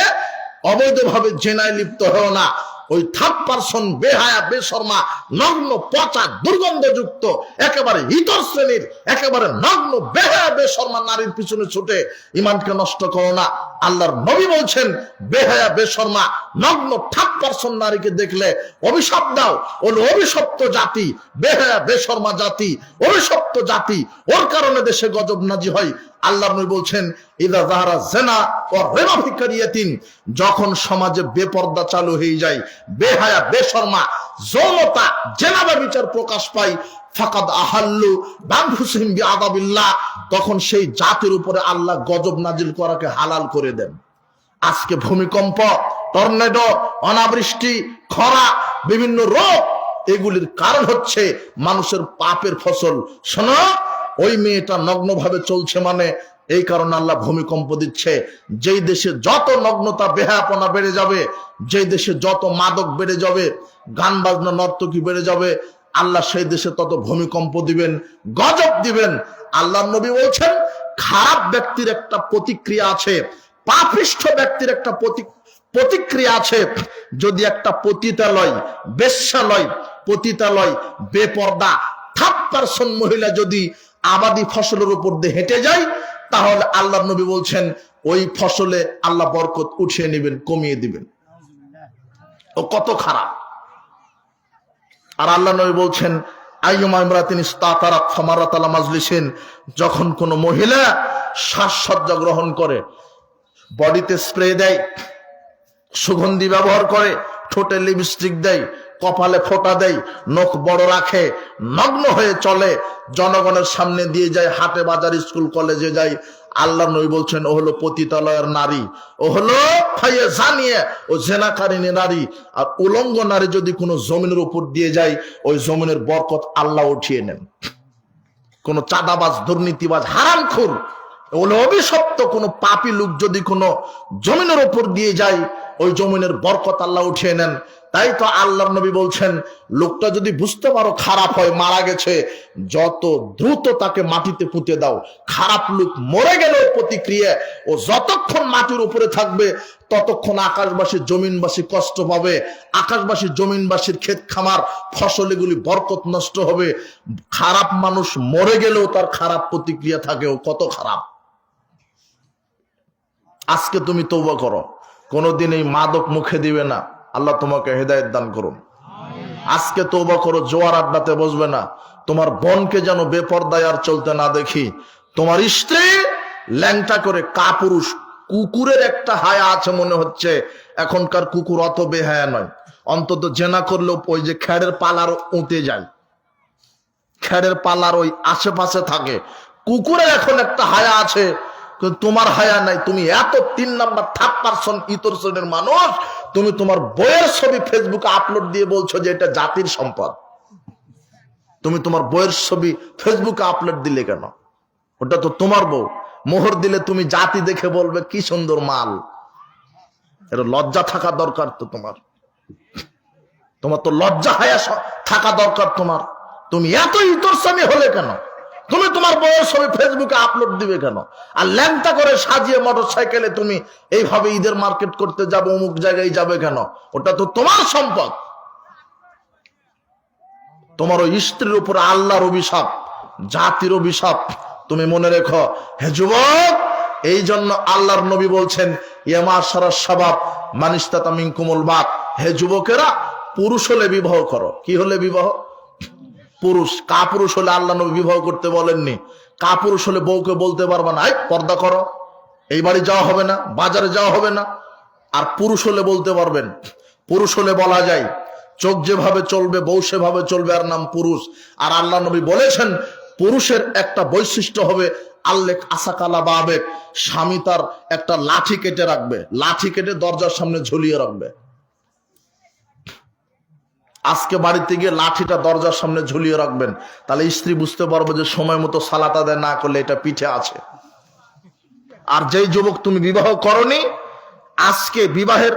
অবৈধভাবে জেনায় লিপ্ত হও না। ওই 30% বেহায়া বেশরমা নগ্ন পচা দুর্গন্ধযুক্ত একেবারে ইতর শ্রেণীর একেবারে নগ্ন বেহায়া বেশরমা নারীর পিছনে ছুটে ইমানকে নষ্ট করো না। আল্লাহর নবী বলছেন, বেহায়া বেশরমা নগ্ন 30% নারীকে দেখলে অভিশাপ দাও। ওর অভিশপ্ত জাতি, বেহায়া বেশরমা জাতি, অভিশপ্ত জাতি, ওর কারণে দেশে গজব নাজি হয়। আল্লাহর নবী বলছেন, ইদা যাহারা জিনা ওয়া রিবা ফি কারিয়াতিন, যখন সমাজে বেপর্দা চালু হয়ে যায়, বেহায়া বেশরমা যৌনতা জেনাবা বিচার প্রকাশ পায়, ফাকাদ আহাল্লু বানফুসিহিম বিআযাবিল্লাহ, তখন সেই জাতির উপরে আল্লাহ গজব নাজিল করাকে হালাল করে দেন। আজকে ভূমিকম্প, টর্নেডো, অনাবৃষ্টি, খরা, বিভিন্ন রোগ, এগুলির কারণ হচ্ছে মানুষের পাপের ফসল। শোনো, ওই মেয়েটা নগ্নভাবে চলছে মানে এই কারণে আল্লাহ ভূমিকম্প দিচ্ছে। যেই দেশে যত নগ্নতা বেহায়াপনা বেড়ে যাবে, যেই দেশে যত মাদক বেড়ে যাবে, গান বাজনা নর্তকী বেড়ে যাবে, আল্লাহ সেই দেশে তত ভূমিকম্প দিবেন, গজব দিবেন। আল্লাহ নবী বলছেন, খারাপ ব্যক্তির একটা প্রতিক্রিয়া আছে, পাপিষ্ঠ ব্যক্তির একটা প্রতিক্রিয়া আছে। যদি একটা পতিতালয়, বেশ্যালয়, পতিতালয়, বেপর্দা 30% মহিলা যদি আবাদি ফসলের উপর দিয়ে হেঁটে যায়, তাহলে আল্লাহ নবী বলছেন ওই ফসলে আল্লাহ বরকত উঠিয়ে নেবেন, কমিয়ে দিবেন। ও কত খারাপ। আর আল্লাহ নবী বলছেন, আইয়ুমা ইমরাতিন ইস্তাতারাত ফামারাত আলা মাজলিসিন, যখন কোন মহিলা সাজসজ্জা গ্রহণ করে, বডিতে স্প্রে দেয়, সুগন্ধি ব্যবহার করে, ঠোঁটে লিপস্টিক দেয়, কপালে ফোঁটা দেয়, নখ বড় রাখে, নগ্ন হয়ে চলে, জনগণের সামনে দিয়ে যায়, হাটে বাজার স্কুল কলেজে যায়, আল্লাহ নবী বলছেন ও হলো পতিতালয়ের নারী, ও হলো ফাইয়ে জানিয়ে, ও জেনাকারিনী নারী। আর উলঙ্গ নারী যদি কোনো জমিনের উপর দিয়ে যায়, ওই জমিনের বরকত আল্লাহ উঠিয়ে নেন। কোন চাঁদাবাজ, দুর্নীতিবাজ, হারামখোর, ওগুলো অভিশপ্ত কোন পাপী লোক যদি কোনো জমিনের উপর দিয়ে যায়, ওই জমিনের বরকত আল্লাহ উঠিয়ে নেন। তাই তো আল্লাহর নবী বলছেন, লোকটা যদি বুঝতে পারো খারাপ হয়, মারা গেছে, যত দ্রুত তাকে মাটিতে পুঁতে দাও। খারাপ লোক মরে গেল প্রতিক্রিয়া, ও যতক্ষণ মাটির উপরে থাকবে ততক্ষণ আকাশবাসী জমিনবাসী কষ্ট পাবে, আকাশবাসী জমিনবাসীর ক্ষেত খামার ফসল এগুলি বরকত নষ্ট হবে। খারাপ মানুষ মরে গেলেও তার খারাপ প্রতিক্রিয়া থাকে, ও কত খারাপ। আজকে তুমি তওবা করো, কোনোদিন এই মাদক মুখে দিবে না, আল্লাহ তোমাকে হেদায়েত দান করুন। আজকে তওবা করো, জোয়ার আড্ডাতে বসবে না, তোমার বোনকে যেন বেপরদায় আর চলতে না দেখি, তোমার স্ত্রী ল্যাংটা করে কাপুরুষ, কুকুরের একটা হায়া আছে মনে হচ্ছে, এখনকার কুকুর অত বেহায়া নয়, অন্তত জেনা করলেও ওই যে খেড়ের পালার উঁতে যায়, খেড়ের পালার ওই আশেপাশে থাকে, কুকুরের এখন একটা হায়া আছে, তোমার হায়া নাই। তুমি এত 3 নাম্বার 3rd পারসন ইতর শ্রেণীর মানুষ, তুমি তোমার বইয়ের ছবি ফেসবুকে আপলোড দিয়ে বলছো যে এটা জাতির সম্পদ। তুমি তোমার বইয়ের ছবি ফেসবুকে আপলোড দিলে কেন? ওটা তো তোমার বউ। মোহর দিলে তুমি জাতি দেখে বলবে কি সুন্দর মাল। এটা লজ্জা থাকা দরকার তো তোমার, তোমার তো লজ্জা হায়া থাকা দরকার তোমার। তুমি এত ইতর শ্রেণী হলে কেন? তুমি তোমার বউয়ের ছবি ফেসবুকে আপলোড দিবে কেন? আর ল্যাংটা করে সাজিয়ে মোটরসাইকেলে তুমি এইভাবে ঈদের মার্কেট করতে যাবে, অমুক জায়গায় যাবে কেন? ওটা তো তোমার সম্পদ। তোমার ওই স্ত্রীর উপর আল্লাহর অভিশাপ, জাতির অভিশাপ, তুমি মনে রেখো। হে যুবক, এই জন্য আল্লাহর নবী বলছেন ইয়ামা সারাস শাবাব মান ইসতাতা মিনকুমুল বাত, হে যুবকেরা, পুরুষ হলে বিবাহ করো। কি হলে বিবাহ? পুরুষ। কাপুরুষ হলে আল্লাহ নবী বিবাহ করতে বলেননি। কাপুরুষ হলে বউকে বলতে পারবে না এই পর্দা করো, এই বাড়ি যাওয়া হবে না, বাজারে যাওয়া হবে না। আর পুরুষ হলে বলতে পারবেন। পুরুষ হলে বলা যায় চোখ যেভাবে চলবে বউ সেভাবে চলবে, আর নাম পুরুষ। আর আল্লাহ নবী বলেছেন পুরুষের একটা বৈশিষ্ট্য হবে আল্লেক আসাকালা বা আবেগ, স্বামী তার একটা লাঠি কেটে রাখবে, লাঠি কেটে দরজার সামনে ঝুলিয়ে রাখবে। আজকে বাড়িতে গিয়ে লাঠিটা দরজার সামনে ঝুলিয়ে রাখবেন, তাহলে স্ত্রী বুঝতে পারবে যে সময় মতো সালাত আদায় না করলে এটা পিঠে আছে। আর যেই যুবক তুমি বিবাহ করনি, আজকে বিবাহের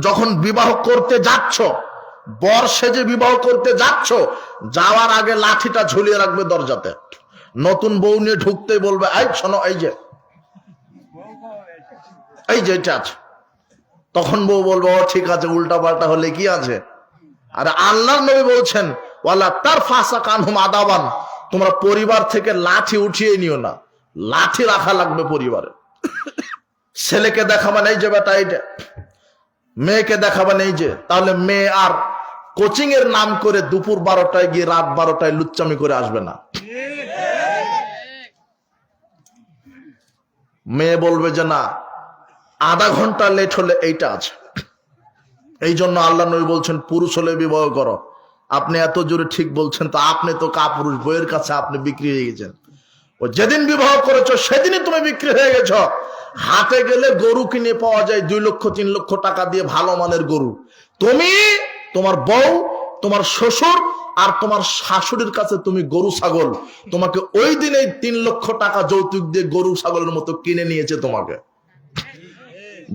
যখন বিবাহ করতে যাচ্ছ, বর সেজে বিবাহ করতে যাচ্ছ, যাওয়ার আগে লাঠিটা ঝুলিয়ে রাখবে দরজাতে। নতুন বউ নিয়ে ঢুকতেই বলবে এই শোনো, এই যে এটা আছে। তখন বউ বলবে ও ঠিক আছে, উল্টা পাল্টা হলে কি আছে। আর আল্লাহর নবী বলছেন ওয়ালা তারফাসা কানহুম আদাবান, তোমরা পরিবার থেকে লাঠি উঠিয়ে নিও না, লাঠি রাখা লাগবে পরিবারে। ছেলেকে দেখাবেন এই যে বেটা এইটা, মেয়েকে দেখাবেন এই যে, তাহলে মেয়ে আর কোচিং এর নাম করে দুপুর 12টায় গিয়ে রাত 12টায় লুচ্চামি করে আসবে না। মেয়ে বলবে যে না, আধা ঘন্টা লেট হলে এইটা আছে। এই জন্য আল্লাহ নবী বলছেন পুরুষ হলে বিবাহ করো। আপনি এত জোরে ঠিক বলছেন, তো আপনি তো কাপুরুষ, বইয়ের কাছে আপনি বিক্রি হয়ে গেছেন। ও যেদিন বিবাহ করেছো সেদিনই তুমি বিক্রি হয়ে গেছো। হাটে গেলে গরু কিনে পাওয়া যায় 2 লক্ষ 3 লক্ষ টাকা দিয়ে ভালো মানের গরু। তুমি, তোমার বউ, তোমার শ্বশুর আর তোমার শাশুড়ির কাছে তুমি গরু ছাগল, তোমাকে ওই দিনে 3 লক্ষ টাকা যৌতুক দিয়ে গরু ছাগলের মতো কিনে নিয়েছে তোমাকে।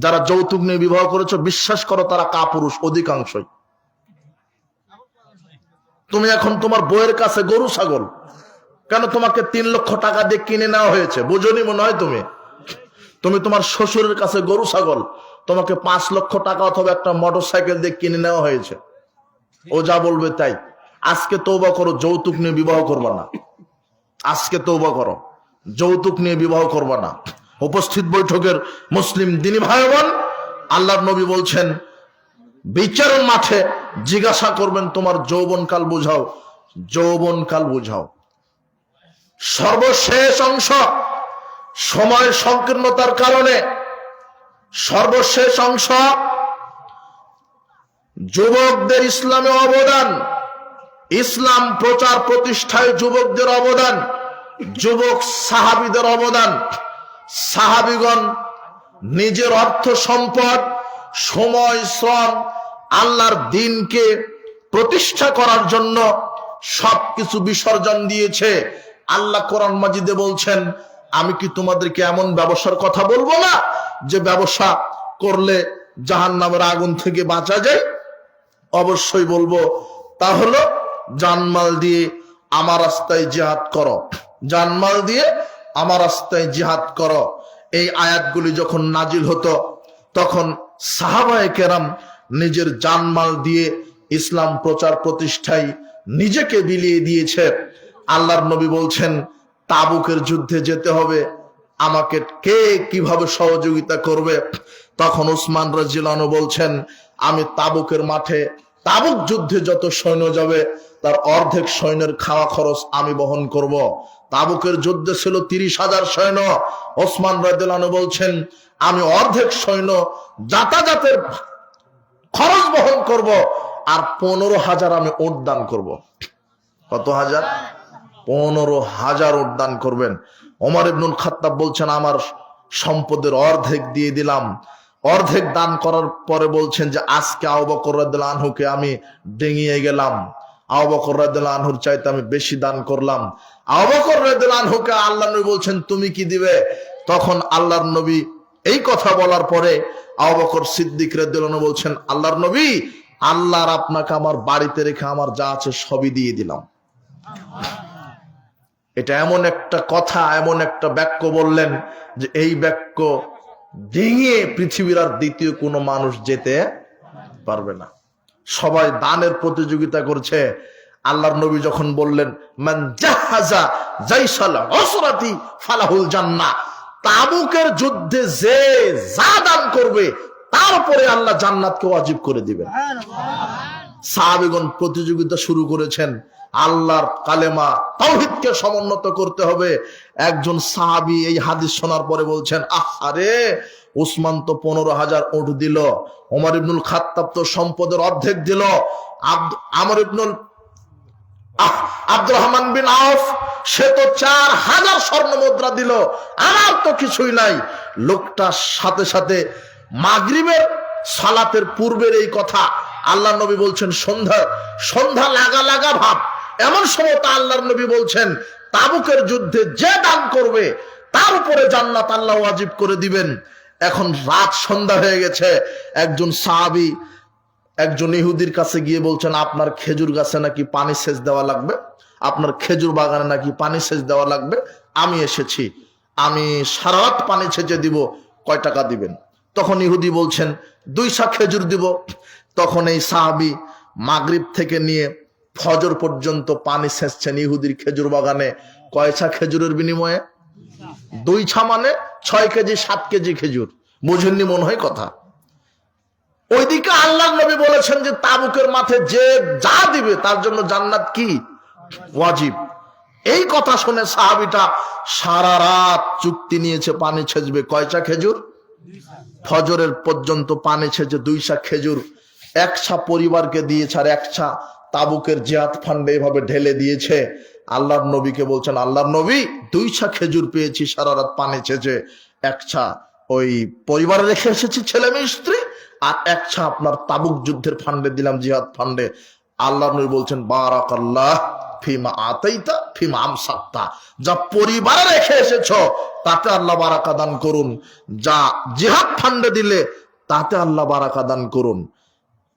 যারা যৌতুক নিয়ে বিবাহ করেছো বিশ্বাস করো তারা কাপুরুষ অধিকাংশই। তুমি এখন তোমার বউয়ের কাছে গরু ছাগল কেন? তোমাকে 3 লক্ষ টাকা দিয়ে কিনে নেওয়া হয়েছে, বুঝনি মনে হয় তুমি। তুমি তোমার শ্বশুরের কাছে গরু ছাগল, তোমাকে 5 লক্ষ টাকা অথবা একটা মোটরসাইকেল দিয়ে কিনে নেওয়া হয়েছে। ও যা বলবে তাই। আজকে তওবা করো, যৌতুক নিয়ে বিবাহ করবা না। আজকে তওবা করো, যৌতুক নিয়ে বিবাহ করবা না। উপস্থিত বৈঠকের মুসলিম দিনী ভাই বোন, আল্লাহর নবী বলছেন বিচারের মাঠে জিজ্ঞাসা করবেন তোমার যৌবনকাল বুঝাও, যৌবনকাল বুঝাও। সর্বশেষ অংশ, সময় সংকীর্ণতার কারণে সর্বশেষ অংশ, যুবকদের ইসলামে অবদান, ইসলাম প্রচার প্রতিষ্ঠায় যুবকদের অবদান, যুবক সাহাবীদের অবদান। সাহাবীগণ নিজের অর্থ সম্পদ, সময়, শ্রম আল্লাহর দ্বীনকে প্রতিষ্ঠা করার জন্য সবকিছু বিসর্জন দিয়েছে। আল্লাহ কোরআন মাজিদে বলছেন, আমি কি তোমাদেরকে এমন ব্যবসার কথা বলবো না যে ব্যবসা করলে জাহান্নামের আগুন থেকে বাঁচা যায়? অবশ্যই বলবো। তা হলো জানমাল দিয়ে আমার রাস্তায় জিহাদ করো, জানমাল দিয়ে আমার রাস্তায় জিহাদ করো। এই আয়াতগুলি যখন নাজিল হতো তখন সাহাবায়ে কেরাম নিজের জানমাল দিয়ে ইসলাম প্রচার প্রতিষ্ঠায় নিজেকে বিলিয়ে দিয়েছে। আল্লাহর নবী বলছেন, তাবুকের যুদ্ধে যেতে হবে, আমাকে কে কিভাবে সহযোগিতা করবে? তখন উসমান রাদিয়াল্লাহু আনহু বলছেন, আমি তাবুকের মাঠে, তাবুক যুদ্ধে যত সৈন্য যাবে তার অর্ধেক সৈন্যের খাওয়া খরচ আমি বহন করব। তাবুকের যুদ্ধে ছিল 30,000 সৈন্য। ওসমান রাদিয়াল্লাহু আনহু বলছেন, আমি অর্ধেক সৈন্য যাতায়াতের খরচ বহন করব, আর 15,000 আমি উট দান করব। কত হাজার? 15,000 উট দান করবেন। ওমর ইবনুল খাত্তাব বলছেন, আমার সম্পদের অর্ধেক দিয়ে দিলাম। অর্ধেক দান করার পরে বলছেন যে আজকে আবু বকর রাদিয়াল্লাহু আনহুকে আমি ডিঙিয়ে গেলাম, আবু বকর রাদিয়াল্লাহু আনহুর চাইতে আমি বেশি দান করলাম। আবু বকর রাদিয়াল্লাহু আনহুকে আল্লাহর নবী বলছেন, তুমি কি দিবে? তখন আল্লাহর নবী এই কথা বলার পরে আবু বকর সিদ্দিক রাদিয়াল্লাহু আনহু বলছেন, আল্লাহর নবী, আল্লাহর আপনাকে আমার বাড়িতে রেখে আমার যা আছে সবই দিয়ে দিলাম। এটা এমন একটা কথা, এমন একটা বাক্য বললেন যে এই বাক্য ডিঙিয়ে পৃথিবীর আর দ্বিতীয় কোনো মানুষ যেতে পারবে না। সবাই দানের প্রতিযোগিতা করছে। আল্লাহর নবী যখন বললেন, মান জাহাজা জাইসাল উসরাতি ফালাহুল জান্নাহ, তাবুকের যুদ্ধে যে যা দান করবে তার উপরে আল্লাহ জান্নাতকে ওয়াজিব করে দিবেন। সাহাবীগণ প্রতিযোগিতা শুরু করেছেন। আল্লাহর কালেমা তাওহীদকে সমুন্নত করতে হবে। একজন সাহাবী এই হাদিস শোনার পরে বলছেন, আরে উসমান তো 15,000 উট দিল, ওমর ইবনুল খাত্তাব তো সম্পদের অর্ধেক দিল, আমর ইবনুল আব্দুর রহমান বিন আউফ সে তো 4,000 স্বর্ণ মুদ্রা দিল, আমার তো কিছুই নাই। লোকটা সাথে সাথে মাগরিবের সালাতের পূর্বের এই কথা আল্লাহ নবী বলছেন, সন্ধ্যা লাগা লাগা ভাব, এমন সময় তা আল্লাহর নবী বলছেন, তাবুকের যুদ্ধে যে দান করবে তার উপরে জান্নাত আল্লাহ ওয়াজিব করে দিবেন। এখন রাত সন্ধ্যা হয়ে গেছে। একজন সাহাবী একজন ইহুদির কাছে গিয়ে বলছেন, আপনার খেজুর গাছে নাকি পানি সেচ দেওয়া লাগবে, আপনার খেজুর বাগানে নাকি পানি সেচ দেওয়া লাগবে, আমি এসেছি, আমি সারা রাত পানি সেচে দিব, কয় টাকা দিবেন? তখন ইহুদি বলছেন, 2 সা খেজুর দিব। তখন এই সাহাবী মাগরিব থেকে নিয়ে ফজর পর্যন্ত পানি সেচছেন ইহুদির খেজুর বাগানে। কয় ছা খেজুরের বিনিময়ে? 2 ছা মানে 6 কেজি 7 কেজি খেজুর। বুঝেননি মনে হয় কথা? ওইদিকে আল্লাহর নবী বলেছেন যে তাবুকের মাঠে যে যা দিবে তার জন্য জান্নাত কি ওয়াজিব। এই কথা শুনে সাহাবীটা সারা রাত চুক্তি নিয়েছে পানি ছেচবে। কয় ছা খেজুর? ফজরের পর্যন্ত পানি ছেচে 2 ছা খেজুর 1 ছা পরিবারকে দিয়েছে, আর 1 ছা তাবুকের জিহাদ ফান্ডে এভাবে ঢেলে দিয়েছে। আল্লাহর নবীকে বলছেন, আল্লাহর নবী, 2 ছা খেজুর পেয়েছি সারা রাত পানি ছেচে, 1 ছা ওই পরিবারে রেখে এসেছি ছেলে মেয়ে স্ত্রী, আর 1 ছা আপনার তাবুক যুদ্ধের ফান্ডে দিলাম, জিহাদ ফান্ডে। আল্লাহর নবী বলছেন, বারাকাল্লাহ ফিমা আতাইতা ফিমা আমসাকতা, যা পরিবারে রেখে এসেছো তাতে আল্লাহ বারাকা দান করুন, যা জিহাদ ফান্ডে দিলে তাতে আল্লাহ বারাকা দান করুন।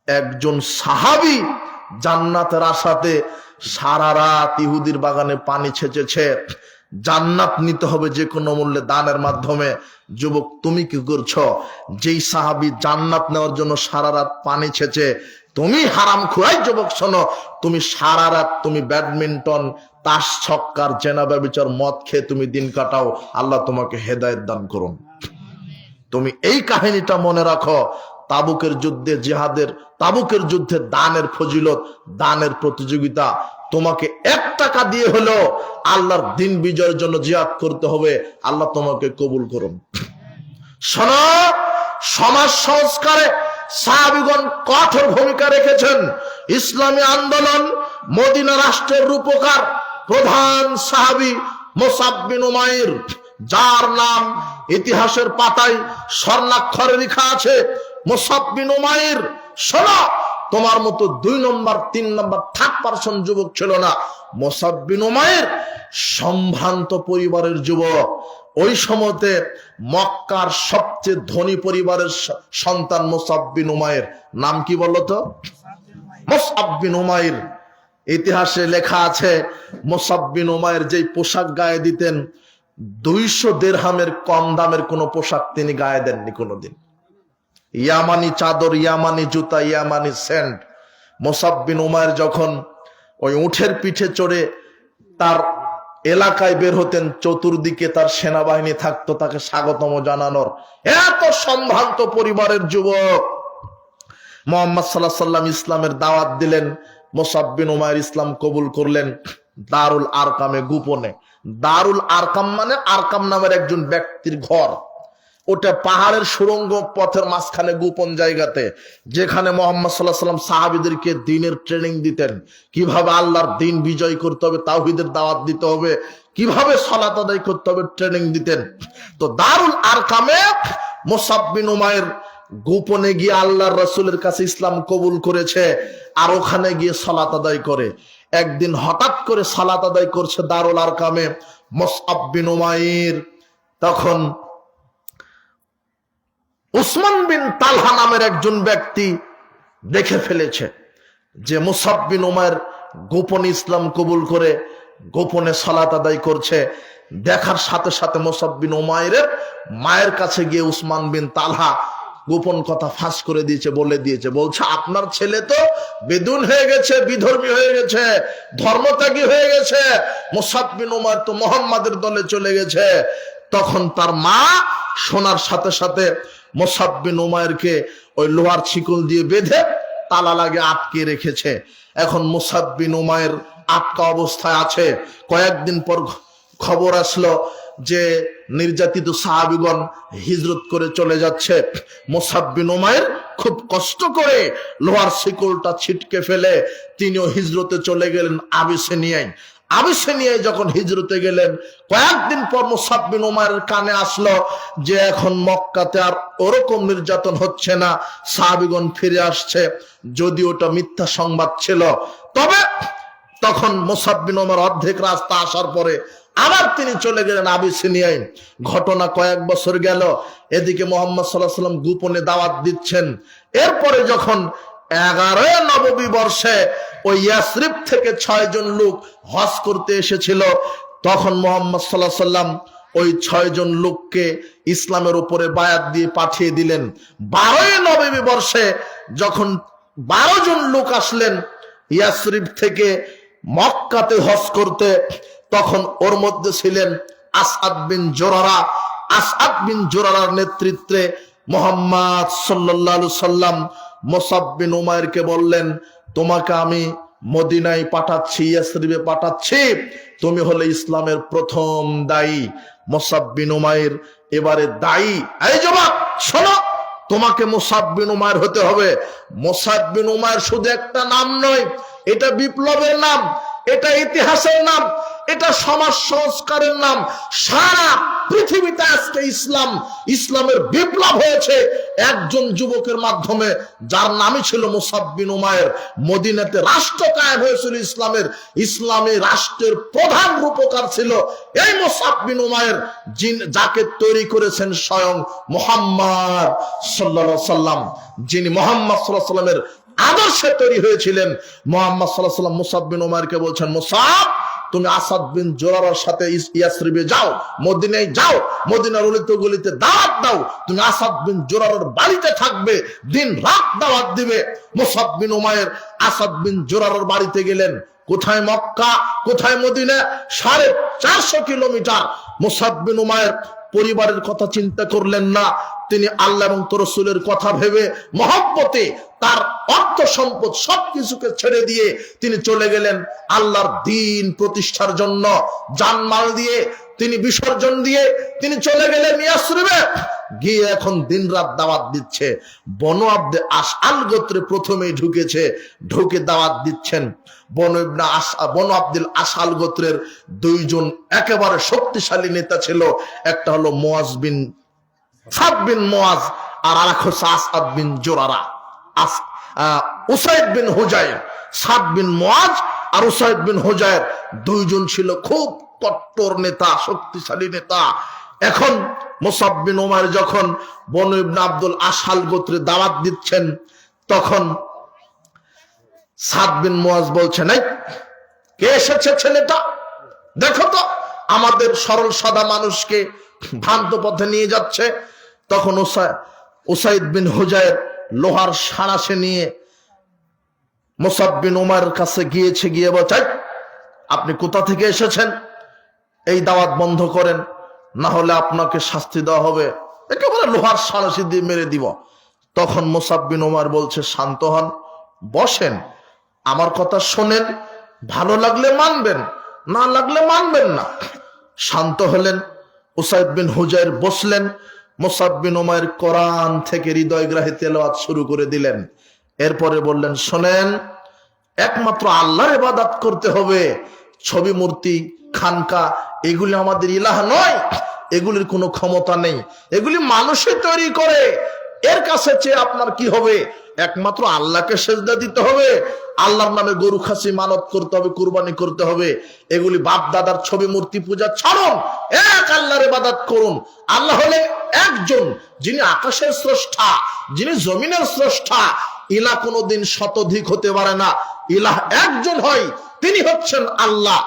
একজন সাহাবী জান্নাতের আশাতে সারা রাত ইহুদির বাগানে পানি ছেচেছে। জান্নাত নিতে হবে যে কোনো মূল্যে, দানের মাধ্যমে। যুবক, তুমি কি করছো? যেই সাহাবী জান্নাত নেওয়ার জন্য সারা রাত পানি ছেচে, তুমি হারাম খোয়াই যুবক, শোনো, তুমি সারা রাত তুমি ব্যাডমিন্টন, তাস, ছক্কার, জেনা, ব্যভিচার, মদ খেয়ে তুমি দিন কাটাও। আল্লাহ তোমাকে হেদায়েত দান করুন। তুমি এই কাহিনীটা মনে রাখো। তাবুকের যুদ্ধে জিহাদের, তাবুকের যুদ্ধে দানের ফজিলত, দানের প্রতিযোগিতা। তোমাকে 1 টাকা দিয়ে হলো আল্লাহর দিন বিজয়ের জন্য জিহাদ করতে হবে, আল্লাহ তোমাকে কবুল করুন। শোনো, সমাজ সংস্কারে সাহাবীগণ কঠোর ভূমিকা রেখেছেন। ইসলামী আন্দোলন, মদিনা রাষ্ট্রের রূপকার প্রধান সাহাবী মুসআব বিন উমাইর, যার নাম ইতিহাসের পাতায় স্বর্ণাক্ষরে লেখা আছে মুসআব বিন উমাইর। শোনো, তোমার মতো 2 নম্বর 3 নম্বর 3rd পারসন যুবক ছিল না। মুসআব বিন উমাইর সম্ভ্রান্ত পরিবারের যুবক। ওই সময়তে মক্কার সবচেয়ে ধনী পরিবারের সন্তান মুসআব বিন উমাইর। নাম কি বলতো? মুসআব বিন উমাইর। ইতিহাসে লেখা আছে মুসআব বিন উমাইর যেই পোশাক গায়ে দিতেন, 200 দিরহামের কম দামের কোন পোশাক তিনি গায়ে দেননি কোনোদিন। ইয়ামানি চাদর, ইয়ামানি জুতা, ইয়ামানি সেন্ট। মুসআব বিন উমাইর যখন ওই উঠের পিঠে চড়ে তার এলাকায় বের হতেন, চতুর্দিকে তার সেনাবাহিনী থাকতো তাকে স্বাগতম জানানোর। এত সম্ভ্রান্ত পরিবারের যুবক। মুহাম্মদ সাল্লাল্লাহু আলাইহি ওয়াসাল্লাম ইসলামের দাওয়াত দিলেন, মুসআব বিন উমাইর ইসলাম কবুল করলেন দারুল আরকামে গোপনে। দারুল আরকাম মানে আরকাম নামের একজন ব্যক্তির ঘর। ওটা পাহাড়ের সুড়ঙ্গ পথের মাঝখানে গোপন জায়গাতে, যেখানে মুহাম্মদ সাল্লাল্লাহু আলাইহি ওয়াসাল্লাম সাহাবীদেরকে দ্বীনের ট্রেনিং দিতেন, কিভাবে আল্লাহর দ্বীন বিজয় করতে হবে, তাওহীদের দাওয়াত দিতে হবে, কিভাবে সালাত আদায় করতে হবে ট্রেনিং দিতেন। তো দারুল আরকামে মুসআব বিন উমাইর গোপনে গিয়ে আল্লাহর রাসূলের কাছে ইসলাম কবুল করেছে, আর ওখানে গিয়ে সালাত আদায় করে। একদিন হঠাৎ করে সালাত আদায় করছে দারুল আরকামে মুসআব বিন উমাইর। তখন উসমান বিন তালহা নামের একজন ব্যক্তি দেখে ফেলেছে যে মুসআব বিন উমাইর গোপনে ইসলাম কবুল করে গোপনে সালাত আদায় করছে। দেখার সাথে সাথে মুসআব বিন উমাইরের মায়ের কাছে গিয়ে উসমান বিন তালহা গোপন কথা ফাঁস করে দিয়েছে, বলে দিয়েছে। বলছে, আপনার ছেলে তো বেদুন হয়ে গেছে, বিধর্মী হয়ে গেছে, ধর্মত্যাগী হয়ে গেছে। মুসআব বিন উমাইর তো মুহাম্মাদের দলে চলে গেছে। তখন তার মা শোনার সাথে সাথে মুসআব বিন উমাইরকে ওই লোহার শিকল দিয়ে বেঁধে তালা লাগে আটকে রেখেছে। এখন মুসআব বিন উমাইর আটকা অবস্থায় আছে। কয়েকদিন পর খবর আসলো যে নির্যাতিত সাহাবীগণ হিজরত করে চলে যাচ্ছে। মুসআব বিন উমাইর খুব কষ্ট করে লোহার শিকলটা ছিটকে ফেলে তিনিও হিজরতে চলে গেলেন আবিসিনিয়ায়। আবিসিনিয়ায় যখন হিজরতে গেলেন, কয়েকদিন পর মুসআব বিন উমাইরের কানে আসলো যে এখন মক্কাতে আর ওরকম নির্যাতন হচ্ছে না, সাহাবীগণ ফিরে আসছে। যদি ওটা মিথ্যা সংবাদ ছিল, তবে তখন মুসআব বিন উমাইর অর্ধেক রাস্তা আসার পরে আবার তিনি চলে গেলেন আবিসিনিয়ায়। ঘটনা কয়েক বছর গেল, এদিকে মুহাম্মদ সাল্লাল্লাহু আলাইহি ওয়াসাল্লাম গোপনে দাওয়াত দিচ্ছেন। এরপরে যখন 11 নববী বর্ষে ওই ইয়াসরিব থেকে 6 জন লোক হজ করতে এসেছিল, তখন মুহাম্মদ সাল্লাল্লাহু আলাইহি ওয়াসাল্লাম ওই 6 জন লোককে ইসলামের উপরে বায়াত দিয়ে পাঠিয়ে দিলেন। 12 নববী বর্ষে যখন 12 জন লোক আসলেন ইয়াসরিব থেকে মক্কাতে হজ করতে, তখন ওর মধ্যে ছিলেন আসআদ বিন জুরারা। আসআদ বিন জুরারার নেতৃত্বে মুহাম্মদ সাল্লাল্লাহু আলাইহি ওয়াসাল্লাম মুসআব বিন উমাইরকে বললেন, তোমাকে আমি মদিনায় পাঠাচ্ছি, ইয়াসরিবে পাঠাচ্ছি, তুমি হলে ইসলামের প্রথম দায়ী। মুসআব বিন উমাইর এবারে দায়ী। এই যুবক শোনো, তোমাকে মুসআব বিন উমাইর হতে হবে। মুসআব বিন উমাইর শুধু একটা নাম নয়, এটা বিপ্লবের নাম, এটা ইতিহাসের নাম, এটা সমাজ সংস্কারের নাম। সারা পৃথিবীতে আজকে ইসলামের বিপ্লব হয়েছে একজন যুবকের মাধ্যমে, যার নামই ছিল মুসআব বিন উমাইর। মদিনাতে রাষ্ট্র কায়েম হয়েছিল ইসলামের, ইসলামী রাষ্ট্রের প্রধান রূপকার ছিল এই মুসআব বিন উমাইর, যাকে তৈরি করেছেন স্বয়ং মুহাম্মদ সাল্লাল্লাহু আলাইহি ওয়াসাল্লাম, যিনি মুহাম্মদ সাল্লাল্লাহু আলাইহি ওয়াসাল্লামের আদর্শে তৈরি হয়েছিলেন। মুহাম্মদ সাল্লাল্লাহু আলাইহি ওয়াসাল্লাম মুসআব বিন উমাইরকে বলছেন, মুসআব তুমি আসাদ বিন জুরারার সাথে ইয়াসরিবে যাও, মদিনায় যাও, মদিনার অলিতে গলিতে দাওয়াত দাও, তুমি আসাদ বিন জুরারার বাড়িতে থাকবে, দিন রাত দাওয়াত দিবে। মুসআব বিন উমাইর আসাদ বিন জুরারার বাড়িতে গেলেন। কোথায় মক্কা, কোথায় মদিনা, 450 কিলোমিটার। মুসআব বিন উমাইর পরিবারের কথা চিন্তা করলেন না, তিনি আল্লাহ এবং তার রাসূলের কথা ভেবে মহব্বতে তার অর্থ সম্পদ সবকিছুকে ছেড়ে দিয়ে তিনি চলে গেলেন আল্লাহর দ্বীন প্রতিষ্ঠার জন্য। জানমাল দিয়ে তিনি বিসর্জন দিয়ে তিনি চলে গেলেন ইয়াসরিবে, গিয়ে এখন দিনরাত দাওয়াত দিচ্ছে। বনু আব্দে আশআল গোত্রে প্রথমেই ঢুকেছে, ঢুকে দাওয়াত দিচ্ছেন। বনু আব্দুল আশআল গোত্রের দুইজন একেবারে শক্তিশালী নেতা ছিল, একটা হলো সাদ বিন মুআজ, আর আরেক হচ্ছে আসাদ বিন জুরারা। উসাইদ বিন হুজাইর, সাদ বিন মুআজ আর উসাইদ বিন হুজাইর দুইজন ছিল খুব কট্টর নেতা, শক্তিশালী নেতা। এখন মুসাব বিন উমাইর যখন বনু ইবনে আব্দুল আশআল গোত্রে দাওয়াত দিচ্ছেন, তখন সাদ বিন মুআজ বলছেন, এই কে এসেছে ছেলেটা, দেখো তো আমাদের সরল সাদা মানুষকে ভ্রান্ত পথে নিয়ে যাচ্ছে। তখন উসাইদ বিন হুজাইর লোহার সাঁড়াশে নিয়ে মুসাব বিন উমাইরের কাছে গিয়েছে, গিয়ে বলছে, আপনি কোথা থেকে এসেছেন, এই দাওয়াত বন্ধ করেন, না হলে আপনাকে শাস্তি দেওয়া হবে, একেবারে লোহার সাঁড়াশি দিয়ে মেরে দিব। তখন মুসাব বিন উমাইর বলছে, শান্ত হন, বসেন, আমার কথা শোনেন, ভালো লাগলে মানবেন, না লাগলে মানবেন না। শান্ত হলেন। উসাইদ বিন হুজাইর বসলেন। মুসাব বিন উমাইর কোরআন থেকে হৃদয়গ্রাহী তেলাওয়াত শুরু করে দিলেন। এরপরে বললেন, শোনেন, একমাত্র আল্লাহর ইবাদত করতে হবে, ছবি মূর্তি খানকা এগুলি আমাদের ইলাহ নয়, এগুলির কোনো ক্ষমতা নেই, এগুলি মানুষই তৈরি করে, এর কাছে চেয়ে আপনার কি হবে, একমাত্র আল্লাহকে সেজদা দিতে হবে, আল্লাহর নামে গরু খাসি মানত করতে হবে, কুরবানি করতে হবে, এগুলি বাপ দাদার ছবি মূর্তি পূজা ছাড়ুন, এক আল্লাহর ইবাদত করুন। আল্লাহ হলেন একজন, যিনি আকাশের স্রষ্টা, যিনি জমিনের স্রষ্টা। ইলাহ কোনোদিন শতাধিক হতে পারে না, ইলাহ একজন হয়, তিনি হচ্ছেন আল্লাহ।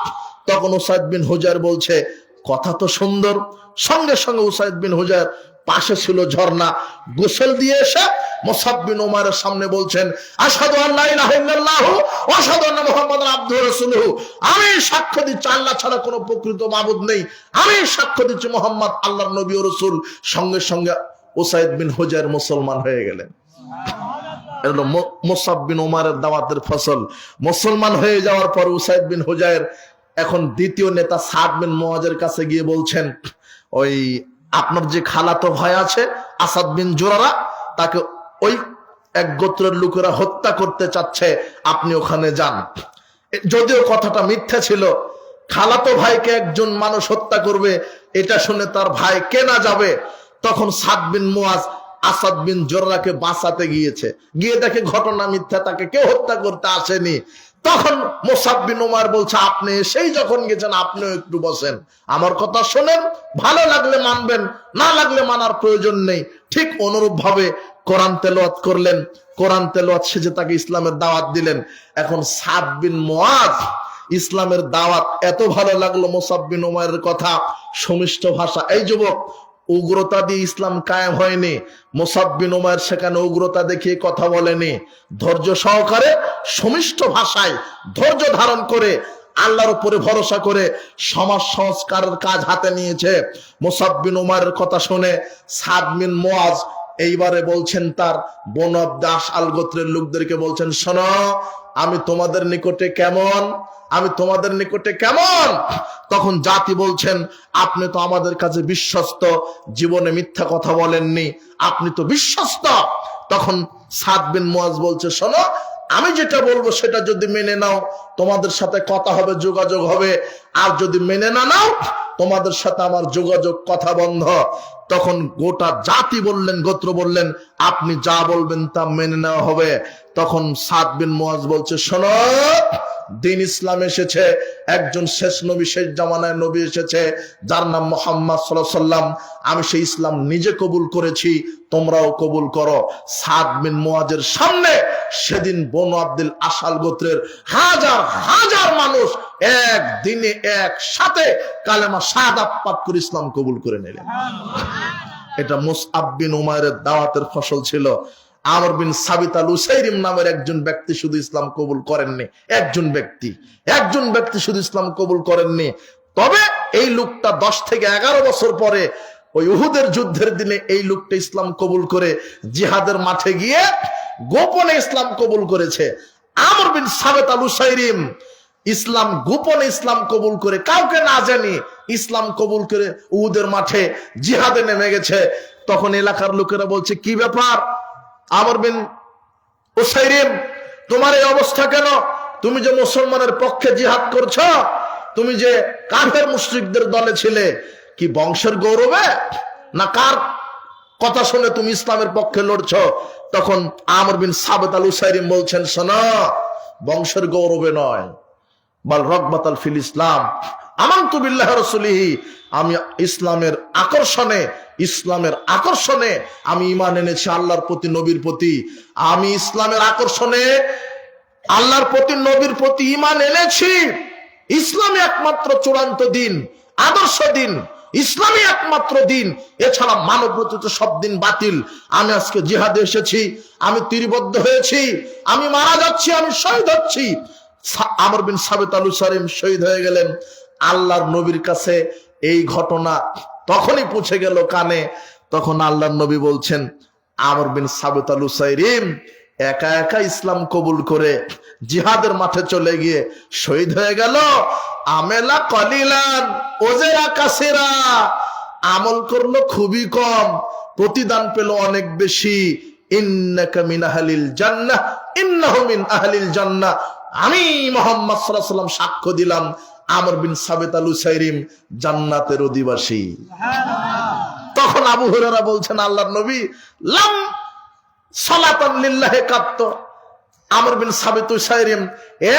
তখন উসাইদ বিন হুজাইর বলছে, কথা তো সুন্দর। সঙ্গে সঙ্গে উসাইদ বিন হুজাইর, পাশে ছিল ঝর্ণা, গোসল দিয়ে এসে মুসাব বিন উমাইরের সামনে বলছেন, আশহাদু আল্লা ইলাহা ইল্লাল্লাহু ওয়া আশহাদু আন্না মুহাম্মাদান আবদুহু ওয়া রাসূলুহু, আমি সাক্ষ্য দিচ্ছি আল্লাহ ছাড়া কোনো প্রকৃত মাবুদ নেই, আমি সাক্ষ্য দিচ্ছি মুহাম্মদ আল্লাহর নবী ও রাসূল। সঙ্গে সঙ্গে উসাইদ বিন হুজাইর মুসলমান হয়ে গেলেন। এটা মুসাব বিন উমাইরের দাওয়াতের ফসল। মুসলমান হয়ে যাওয়ার পর উসাইদ বিন হুজাইর এখন দ্বিতীয় নেতা সাদ বিন মুআজের কাছে গিয়ে বলছেন, ওই আপনার যে খালাতো ভাই আছে আসাদ বিন জুরারা, তাকে ওই এক গোত্রের লোকেরা হত্যা করতে চাচ্ছে, আপনি ওখানে যান। যদিও কথাটা মিথ্যা ছিল, খালাতো ভাইকে একজন মানুষ হত্যা করবে এটা শুনে তার ভাই কেনা যাবে। তখন সাদ বিন মুআজ আসাদ বিন জুরারাকে বাঁচাতে গিয়েছে, গিয়ে দেখে ঘটনা মিথ্যা, তাকে কেউ হত্যা করতে আসেনি। তখন মুসাব বিন উমাইর বলছে, আপনি সেই যখন গেছেন আপনিও একটু বসেন, আমার কথা শোনেন, ভালো লাগলে মানবেন, না লাগলে মানার প্রয়োজন নেই। ঠিক অনুরূপ ভাবে কোরআন তেলাওয়াত করলেন। কোরআন তেলাওয়াত শেষে তাকে ইসলামের দাওয়াত দিলেন। এখন সাদ বিন মুআজ ইসলামের দাওয়াত এত ভালো লাগলো মুসাব বিন উমাইরের কথা, সুমিষ্ট ভাষা। এই যুবক, উগ্রতা দিয়ে ইসলাম কায়েম হয়নি। মুসাব বিন উমাইর সেখানে উগ্রতা দেখিয়ে কথা বলেনি, ধৈর্য সহকারে সুমিষ্ট ভাষায় ধৈর্য ধারণ করে আল্লাহর উপরে ভরসা করে সমাজ সংস্কারের কাজ হাতে নিয়েছে। মুসাব বিন উমাইরের কথা শুনে সাদ বিন মুআজ এইবারে বলছেন তার বনু আব্দে আশআল গোত্রের লোকদেরকে বলছেন, শোনো, আমি তোমাদের নিকটে কেমন, আমি তোমাদের নিকটে কেমন। তখন জাতি বলছেন, আপনি তো আমাদের কাছে বিশ্বস্ত, জীবনে মিথ্যা কথা বলেননি, আপনি তো বিশ্বস্ত। তখন সাদ বিন মুআজ বলছে, শোনো, আমি যেটা বলবো সেটা যদি মেনে নাও তোমাদের সাথে কথা হবে, যোগাযোগ হবে, আর যদি মেনে না নাও তোমাদের সাথে আমার যোগাযোগ, কথা বন্ধ। তখন গোটা জাতি বললেন, গোত্র বললেন, আপনি যা বলবেন তা মেনে নেওয়া হবে। তখন সাদ বিন মুআজ বলছে, শোনো, দিন ইসলাম এসেছে, একজন শেষ নবী, শেষ জামানায় নবী এসেছে, যার নাম মুহাম্মদ সাল্লাল্লাহু আলাইহি ওয়াসাল্লাম, আমি সেই ইসলাম নিজে কবুল করেছি, তোমরাও কবুল করো। সাদ বিন মুআজের সামনে সেদিন বনু আব্দুল আশআল গোত্রের হাজার হাজার মানুষ একদিনে একসাথে কালেমা শাহাদাত পাঠ করে ইসলাম কবুল করে নিলেন। এটা মুসআব বিন উমাইরের দাওয়াতের ফসল ছিল। আমর বিন সাবিত আল উসাইরিম নামের একজন ব্যক্তি শুধু ইসলাম কবুল করেননি, একজন ব্যক্তি শুধু ইসলাম কবুল করেননি। তবে এই লোকটা 10 থেকে 11 বছর পরে ওই উহুদের যুদ্ধের দিনে এই লোকটা ইসলাম কবুল করে জিহাদের মাঠে গিয়ে গোপনে ইসলাম কবুল করেছে। আমর বিন সাবেত আল উসাইরিম ইসলাম গোপনে ইসলাম কবুল করে, কাউকে না জানি ইসলাম কবুল করে উহুদের মাঠে জিহাদে নেমে গেছে। তখন এলাকার লোকেরা বলছে, কি ব্যাপার আমর বিন উসাইরিম, তোমার এই অবস্থা কেন? তুমি যে মুসলমানের পক্ষে জিহাদ করছো, তুমি যে কাফের মুশরিকদের দলে ছিলে, কি বংশের গৌরবে না কার কথা শুনে তুমি ইসলামের পক্ষে লড়ছো? তখন আমর বিন সাবেত আল উসাইরিম বলছেন, শোনো, বংশের গৌরবে নয়, বাল রগবাতাল ফিল ইসলাম, আমানতু বিল্লাহি রাসূলিহি, আমি ইসলামের আকর্ষণে আমি ঈমান এনেছি আল্লাহর প্রতি, নবীর প্রতি। আমি ইসলামের আকর্ষণে আল্লাহর প্রতি, নবীর প্রতি ঈমান এনেছি। ইসলামই একমাত্র চূড়ান্ত দিন, আদর্শ দিন, ইসলামই একমাত্র দিন, এছাড়া মানব রচিত সব দিন বাতিল। আমি আজকে জিহাদে এসেছি, আমি তীরবদ্ধ হয়েছি, আমি মারা যাচ্ছি, আমি শহীদ হচ্ছি। আমর বিন সাবেত আল উসাইরিম শহীদ হয়ে গেলেন। আল্লাহর নবীর কাছে এই ঘটনা তখনই পৌঁছে গেল কানে। তখন আল্লাহর নবী বলছেন, আমর বিন সাবেত আল উসাইরিম একা একা ইসলাম কবুল করে জিহাদের মাঠে চলে গিয়ে শহীদ হয়ে গেল। আমেলা কলিলান ওজেরা কাসিরা, আমল করলো খুবই কম, প্রতিদান পেল অনেক বেশি। ইন্নাকা মিন আহলিল জান্নাহ ইন্নাহু মিন আহলিল জান্নাহ, আমি মুহাম্মদ সাল্লাল্লাহু আলাইহি ওয়াসাল্লাম সাক্ষ্য দিলাম, আমর বিন সাবেত আল উসাইরিম জান্নাতের অধিবাসী। তখন আবু হুরায়রা বলছেন, আল্লাহর নবী, লাম সালাতান লিল্লাহি কাত্ত, আমর বিন সাবেত উসাইরিম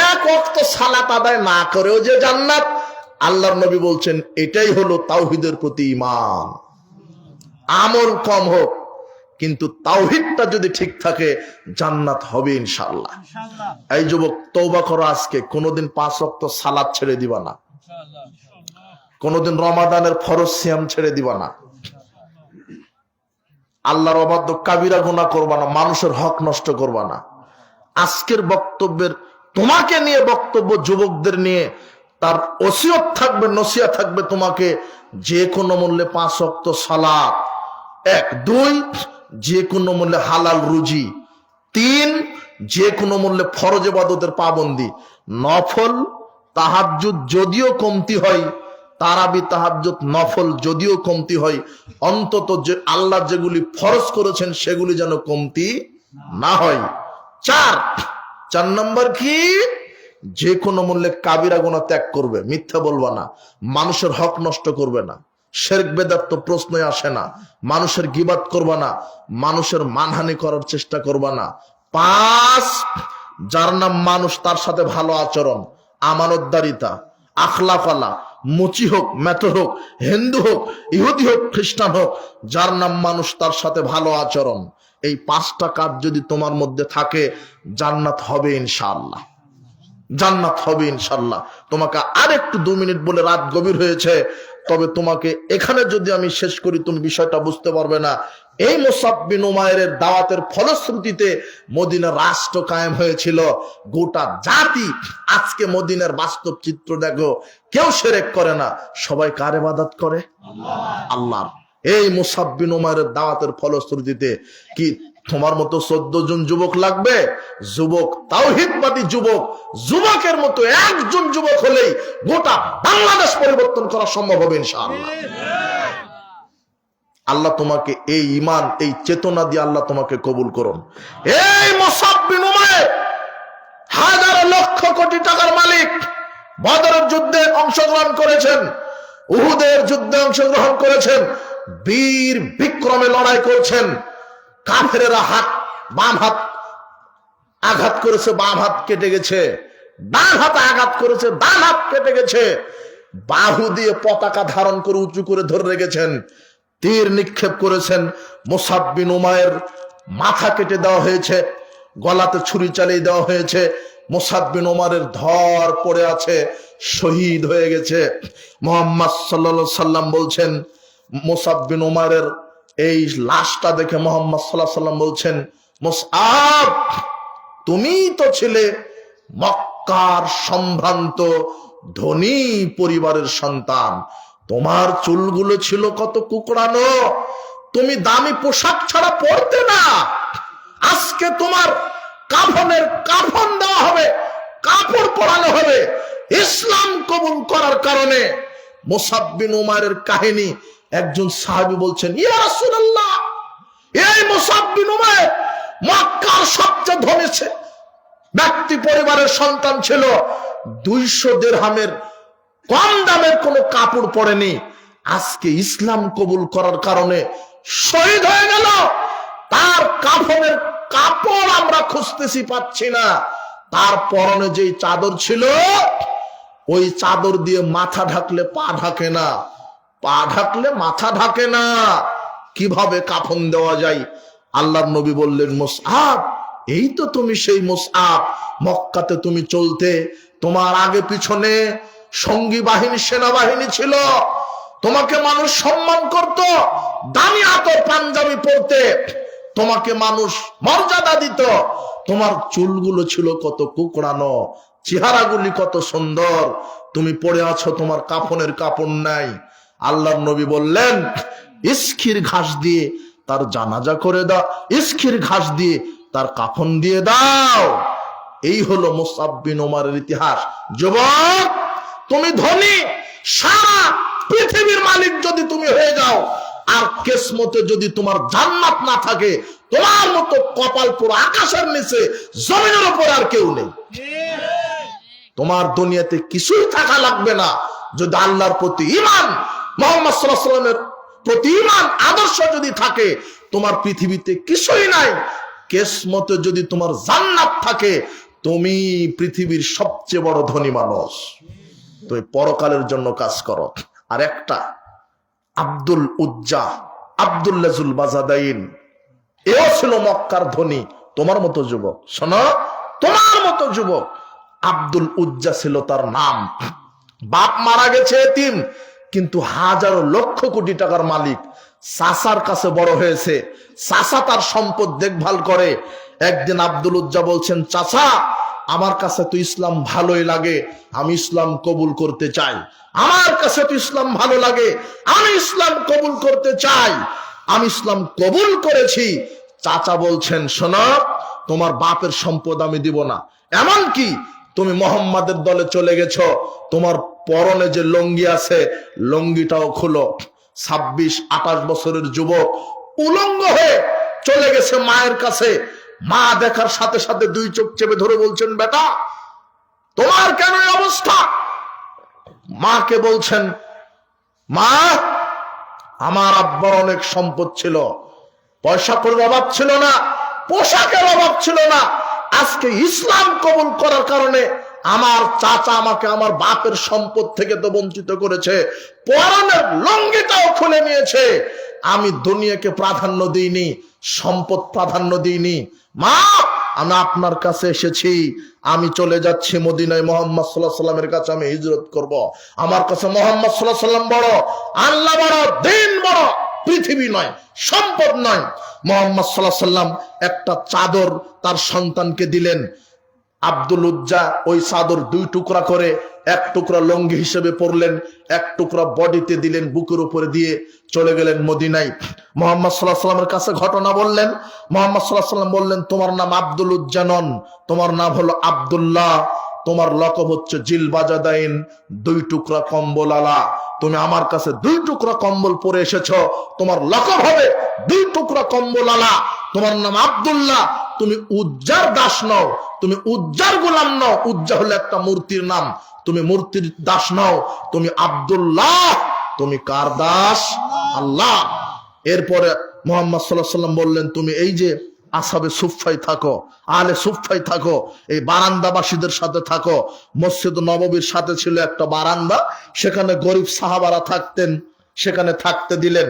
এক ওয়াক্ত সালাত আদায় না করেও যে জান্নাত। আল্লাহর নবী বলছেন, এটাই হলো তাওহীদের প্রতি ঈমান। আমল কম হোক, কিন্তু তাওহীদটা যদি ঠিক থাকে, জান্নাত হবে ইনশাআল্লাহ। এই যুবক, তওবা করো আজকে, কোনোদিন 5 ওয়াক্ত সালাত ছেড়ে দিবা না, কোনোদিন রমাদানের ফরজ সিয়াম ছেড়ে দিবা না, আল্লাহর অবাধ্য কাবিরা গুনাহ করবা না, মানুষের হক নষ্ট করবা না। আজকের বক্তব্যের, তোমাকে নিয়ে বক্তব্য, যুবকদের নিয়ে তার ওসিয়ত থাকবে, নসিহত থাকবে, তোমাকে যে কোনো মূল্যে 5 ওয়াক্ত সালাত, 1 2 যে কোনো মূল্যে হালাল রুজি, 3 যে কোনো মূল্যে ফরজ ইবাদতের পাবন্দি, নফল তাহাজ্জুদ যদিও কমতি হয়, তারাবি তাহাজ্জুদ নফল যদিও কমতি হয়, অন্তত যে আল্লাহ যেগুলি ফরজ করেছেন সেগুলি যেন কমতি না হয়। 4 নম্বর কি? যে কোনো মূল্যে কাবিরা গুনাহ ত্যাগ করবে, মিথ্যা বলবা না, মানুষের হক নষ্ট করবে না, শিরক বেদাত তো প্রশ্নই আসে না, মানুষের গীবাত করবা না, মানুষের মানহানি করার চেষ্টা করবা না। 5 যার নাম মানুষ, তার সাথে ভালো আচরণ, আমানতদারিতা, আখলাকালা, মুচি হোক, মেথর হোক, হিন্দু হোক, ইহুদি হোক, খ্রিস্টান হোক, যার নাম মানুষ, তার সাথে ভালো আচরণ। এই 5টা কাজ যদি তোমার মধ্যে থাকে, জান্নাত হবে ইনশাআল্লাহ, জান্নাত হবে ইনশাআল্লাহ। তোমাকে আরেকটু 2 মিনিট বলে, রাত গভীর হয়েছে, তবে তোমাকে এখানে যদি আমি শেষ করি, তুমি বিষয়টা বুঝতে পারবে না। এই মুসআব বিন উমাইরের দাওয়াতের ফলশ্রুতিতে মদিনার রাষ্ট্র কায়েম হয়েছিল। গোটা জাতি আজকে মদিনার বাস্তব চিত্র দেখো, কেউ শিরক করে না, সবাই কার ইবাদত করে? আল্লাহর। এই মুসআব বিন উমাইরের দাওয়াতের ফলশ্রুতিতে কি তোমার মতো 14 জন যুবক লাগবে? যুবক, তাওহীদবাদী যুবক, যুবকের মতো একজন যুবক হলেই গোটা বাংলাদেশ পরিবর্তন করা সম্ভব হবে ইনশাআল্লাহ। আল্লাহ তোমাকে এই ঈমান, এই চেতনা দিয়ে আল্লাহ তোমাকে কবুল করুন। এই মুসআব বিন উমাইর হাজার লক্ষ কোটি টাকার মালিক, বদরের যুদ্ধে অংশগ্রহণ করেছেন, উহুদের যুদ্ধে অংশগ্রহণ করেছেন, বীর বিক্রমে লড়াই করছেন। কাফেরেরা বাম হাত আঘাত করেছে, বাম হাত কেটে গেছে, ডান হাতে আঘাত করেছে, ডান হাত কেটে গেছে। বাহু দিয়ে পতাকা ধারণ করে উঁচু করে ধরে রেখেছেন, তীর নিক্ষেপ করেছেন। মুসআব বিন উমাইর মাথা কেটে দেওয়া হয়েছে, গলাতে ছুরি চালিয়ে দেওয়া হয়েছে। মুসআব বিন উমাইরের ধর পড়ে আছে, শহীদ হয়ে গেছে। মুহাম্মদ সাল্লাল্লাহু আলাইহি সাল্লাম বলছেন, মুসআব বিন উমাইরের এই লাশটা দেখে মুহাম্মদ সাল্লাল্লাহু আলাইহি সাল্লাম বলছেন, মুসআব, তুমি তো ছিলে মক্কার সম্ভ্রান্ত ধনী পরিবারের সন্তান, তোমার চুলগুলো ছিল কত কুকড়ানো, তুমি দামি পোশাক ছাড়া পরতে না। আজকে তোমার কাফনের কাফন দেওয়া হবে, কাপড় পরানো হবে ইসলাম কবুল করার কারণে। মুসাব বিন উমাইরের কাহিনী, একজন সাহাবী বলছেন, ইয়া রাসূলুল্লাহ, এই মুসাব বিন উমাইর মক্কার সবচেয়ে ধনী ব্যক্তি পরিবারের সন্তান ছিল, 200 দিরহামের কম দামের কোনো কাপড় পরেনি। আজকে ইসলাম কবুল করার কারণে শহীদ হয়ে গেল, তার কাফনের কাপড় আমরা খুঁজতেছি, পাচ্ছি না। তার পরনে যেই চাদর ছিল, ওই চাদর দিয়ে মাথা ঢাকলে পা ঢাকে না, পা ঢাকলে মাথা ঢাকে না। কিভাবে কাফন দেওয়া যায়? আল্লাহর নবী বললেন, মুসআব, এই তো তুমি সেই মুসআব, মক্কাতে তুমি চলতে, তোমার আগে পিছনে সঙ্গী বাহিনী, সেনাবাহিনী ছিল, তোমাকে মানুষ সম্মান করত, দামি আতর পাঞ্জাবি পরতে তোমাকে মানুষ মর্যাদা দিত। তোমার চুলগুলো ছিল কত কুকড়ানো, চেহারাগুলি কত সুন্দর, তুমি পড়ে আছো, তোমার কাফনের কাপড় নাই। আল্লাহর নবী বললেন, ইস্খির ঘাস দিয়ে তার জানাজা করে দাও, ইস্খির ঘাস দিয়ে তার কাফন দিয়ে দাও। এই হলো মুসআব বিন উমারের ইতিহাস। যুবক, তুমি ধনী, সারা পৃথিবীর মালিক যদি তুমি হয়ে যাও, আর কিসমতে যদি তোমার জান্নাত না থাকে, তোমার মতো কপাল পুরো আকাশের নিচে জমিনের উপর আর কেউ নেই। তোমার দুনিয়াতে কিছুই থাকা লাগবে না, যদি আল্লাহর প্রতি ঈমান, মুহাম্মদ সাল্লাল্লাহু আলাইহি ওয়াসাল্লামের প্রতি ঈমান, আদর্শ যদি থাকে, তোমার পৃথিবীতে কিছুই নাই। কিসমতে যদি তোমার জান্নাত থাকে, তুমি পৃথিবীর সবচেয়ে বড় ধনী মানুষ। তুমি পরকালের জন্য কাজ করো। আর একটা আব্দুল উজ্জা, আব্দুল্লাজুল বাজাদাইন, এও ছিল মক্কার ধনী, তোমার মতো যুবক। শোনো, তোমার মতো যুবক। আব্দুল উজ্জা ছিল তার নাম। বাপ মারা গেছে এতিম, কিন্তু হাজারো লক্ষ কোটি টাকার মালিক। চাচার কাছে বড় হয়েছে, চাচা তার সম্পদ দেখভাল করে। একদিন আব্দুল উজ্জা বলছেন, চাচা, আমার কাছে তো ইসলাম ভালোই লাগে, আমি ইসলাম কবুল করতে চাই। আমার কাছে তো ইসলাম ভালো লাগে, আমি ইসলাম কবুল করতে চাই। আমি ইসলাম কবুল করেছি। চাচা বলছেন, শোনো, তোমার বাপের সম্পদ আমি দিব না, এমনকি তুমি মোহাম্মদের দলে চলে গেছো, তোমার পরনে যে লঙ্গি আছে, লঙ্গিটাও খুলো। 26-28 বছরের যুবক উলঙ্গ হয়ে চলে গেছে মায়ের কাছে। মা দেখার সাথে সাথে 2 চোখ চেপে ধরে বলছেন, বেটা, তোমার কেন এই অবস্থা? মাকে বলছেন, মা, আমার আব্বার অনেক সম্পদ ছিল, পয়সা কড়ির অভাব ছিল না, পোশাকের অভাব ছিল না। আজকে ইসলাম কবুল করার কারণে আমার চাচা আমাকে আমার বাপের সম্পদ থেকে তো বঞ্চিত করেছে, পরনের লঙ্গিটাও খুলে নিয়েছে। আমি দুনিয়াকে প্রাধান্য দিইনি, সম্পদ প্রাধান্য দিইনি। মা, আমি আপনার কাছে এসেছি, আমি চলে যাচ্ছি মদিনায়, মুহাম্মদ সাল্লাল্লাহু আলাইহি ওয়াসাল্লামের কাছে আমি হিজরত করব। আমার কাছে মুহাম্মদ সাল্লাল্লাহু আলাইহি ওয়াসাল্লাম বড়, আল্লাহ বড়, দিন বড়, পৃথিবী নয়, সম্পদ নয়। মুহাম্মদ সাল্লাল্লাহু আলাইহি ওয়াসাল্লাম একটা চাদর তার সন্তানকে দিলেন। আব্দুল উজ্জা ওই চাদর 2 টুকরা করে, 1 টুকরা লঙ্গি হিসেবে পরলেন, 1 টুকরা বডিতে দিলেন, বুকের উপরে দিয়ে চলে গেলেন মদিনায়। মুহাম্মদ সাল্লাল্লাহু আলাইহি ওয়াসাল্লামের কাছে ঘটনা বললেন। মুহাম্মদ সাল্লাল্লাহু আলাইহি ওয়াসাল্লাম বললেন, তোমার নাম আব্দুল উজ্জা নন, তোমার নাম হলো আব্দুল্লাহ, তোমার লকব হচ্ছে জিল বাজাদাইন, 2 টুকরা কম্বল আলা। তুমি আমার কাছে 2 টুকরা কম্বল পরে এসেছো, তোমার লকব হবে 2 টুকরা কম্বল আলা। তোমার নাম আব্দুল্লাহ, তুমি উজ্জার দাস নও, তুমি উজ্জার গোলাম নও। উজ্জা হলো একটা মূর্তির নাম, তুমি মূর্তির দাস নও, তুমি আব্দুল্লাহ। তুমি কার দাস? আল্লাহ। এরপরে মুহাম্মদ সাল্লাল্লাহু আলাইহি ওয়াসাল্লাম বললেন, তুমি এই যে আসহাবে সুফফায় থাকো, আহলে সুফফায় থাকো, এই বারান্দাবাসীদের সাথে থাকো। মসজিদ নববীর সাথে ছিল একটা বারান্দা, সেখানে গরিব সাহাবারা থাকতেন, সেখানে থাকতে দিলেন।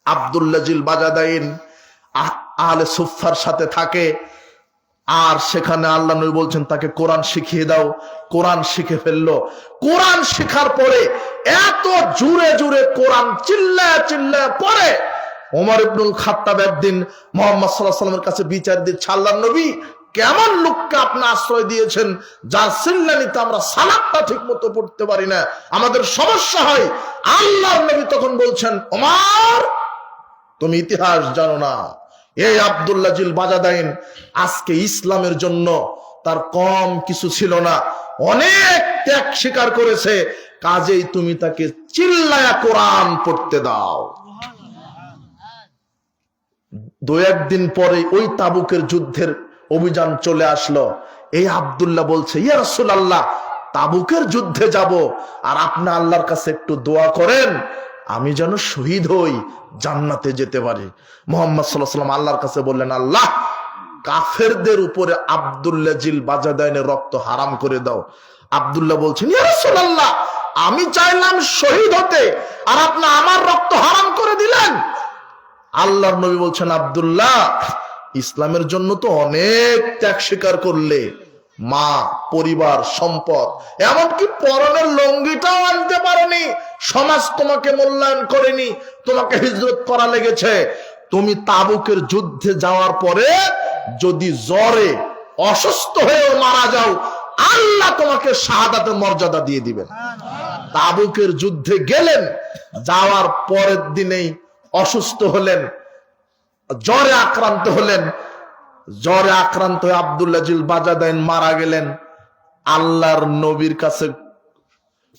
আব্দুল্লাহ জিল বাজাদাইন আহলে সুফফার সাথে থাকে, আর সেখানে আল্লাহ নবী বলছেন তাকে কোরআন শিখিয়ে দাও। কোরআন শিখে ফেললো। কোরআন শেখার পরে এত জোরে জোরে কোরআন চিল্লায় চিল্লায় পড়ে, ওমর ইবনুল খাত্তাব একদিন মুহাম্মদ সাল্লাল্লাহু আলাইহি ওয়াসাল্লামের কাছে বিচার দিচ্ছে, আল্লাহর নবী, কেমন লোককে আপনি আশ্রয় দিয়েছেন যার সিল্লানিতে আমরা সালাতটা ঠিক মতো পড়তে পারি না, আমাদের সমস্যা হয়। আল্লাহর নবী তখন বলছেন, ওমর তুমি ইতিহাস জানো না, এই আব্দুল্লাহ জিল বাজাদাইন আজকে ইসলামের জন্য তার কম কিছু ছিল না, অনেক ত্যাগ স্বীকার করেছে, কাজেই তুমি তাকে চিল্লায়া কোরআন পড়তে দাও। দু একদিন পরে ওই তাবুকের যুদ্ধের অভিযান চলে আসলো। এই আব্দুল্লাহ বলছে, ইয়া রাসূলুল্লাহ, তাবুকের যুদ্ধে যাব, আর আপনি আল্লাহর কাছে একটু দোয়া করেন আমি যেন শহীদ হই, জান্নাতে যেতে পারি। মুহাম্মদ সাল্লাল্লাহু আলাইহি ওয়াসাল্লাম আল্লাহর কাছে বললেন, আল্লাহ কাফেরদের উপরে আব্দুল্লাহ জিল বাজাদাইনের রক্ত হারাম করে দাও। আব্দুল্লাহ বলছেন, ইয়া রাসূলুল্লাহ, আমি চাইলাম শহীদ হতে, আর আপনি আমার রক্ত হারাম করে দিলেন। আল্লাহর নবী বলছেন, আব্দুল্লাহ ইসলামের জন্য তো অনেক ত্যাগ স্বীকার করলে, মা, পরিবার, সম্পদ, এমনকি পরনের লঙ্গিটাও আনতে পারোনি, সমাজ তোমাকে মূল্যায়ন করেনি, তোমাকে হিজরত করা লেগেছে। তুমি তাবুকের যুদ্ধে যাওয়ার পরে যদি জ্বরে অসুস্থ হয়েও মারা যাও, আল্লাহ তোমাকে শাহাদাতের মর্যাদা দিয়ে দিবেন। তাবুকের যুদ্ধে গেলেন, যাওয়ার পরের দিনেই অসুস্থ হলেন, জ্বরে আক্রান্ত হলেন। জ্বরে আক্রান্ত হয়ে আব্দুল্লাহ জিল বাজাদাইন মারা গেলেন। আল্লাহর নবীর কাছে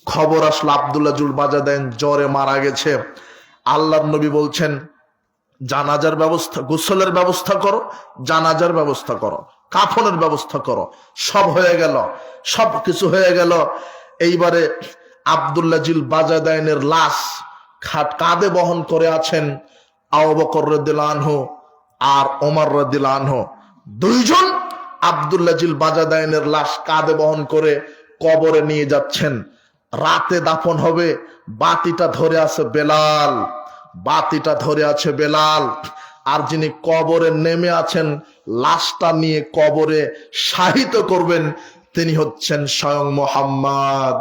খবর আসলো আব্দুল্লাহ জিল বাজাদাইন জ্বরে মারা গেছে। আল্লাহর নবী বলছেন, জানাজার ব্যবস্থা, গোসলের ব্যবস্থা করো, জানাজার ব্যবস্থা করো, কাফনের ব্যবস্থা করো। সব হয়ে গেল, সব কিছু হয়ে গেল। এইবারে আব্দুল্লাহ জিল বাজাদাইনের লাশ কাঁধে বহন করে আছেন আবু বকর রাদিয়াল্লাহু আনহু আর ওমর রাদিয়াল্লাহু আনহু। দুইজন আব্দুল্লাহ জিল বাজাদাইনের লাশ কাঁধে বহন করে কবরে নিয়ে যাচ্ছেন। রাতে দাফন হবে। বাতিটা ধরে আছে বেলাল, বাতিটা ধরে আছে বেলাল। আর যিনি কবরে নেমে আছেন, লাশটা নিয়ে কবরে শাহিত করবেন, তিনি হচ্ছেন স্বয়ং মুহাম্মদ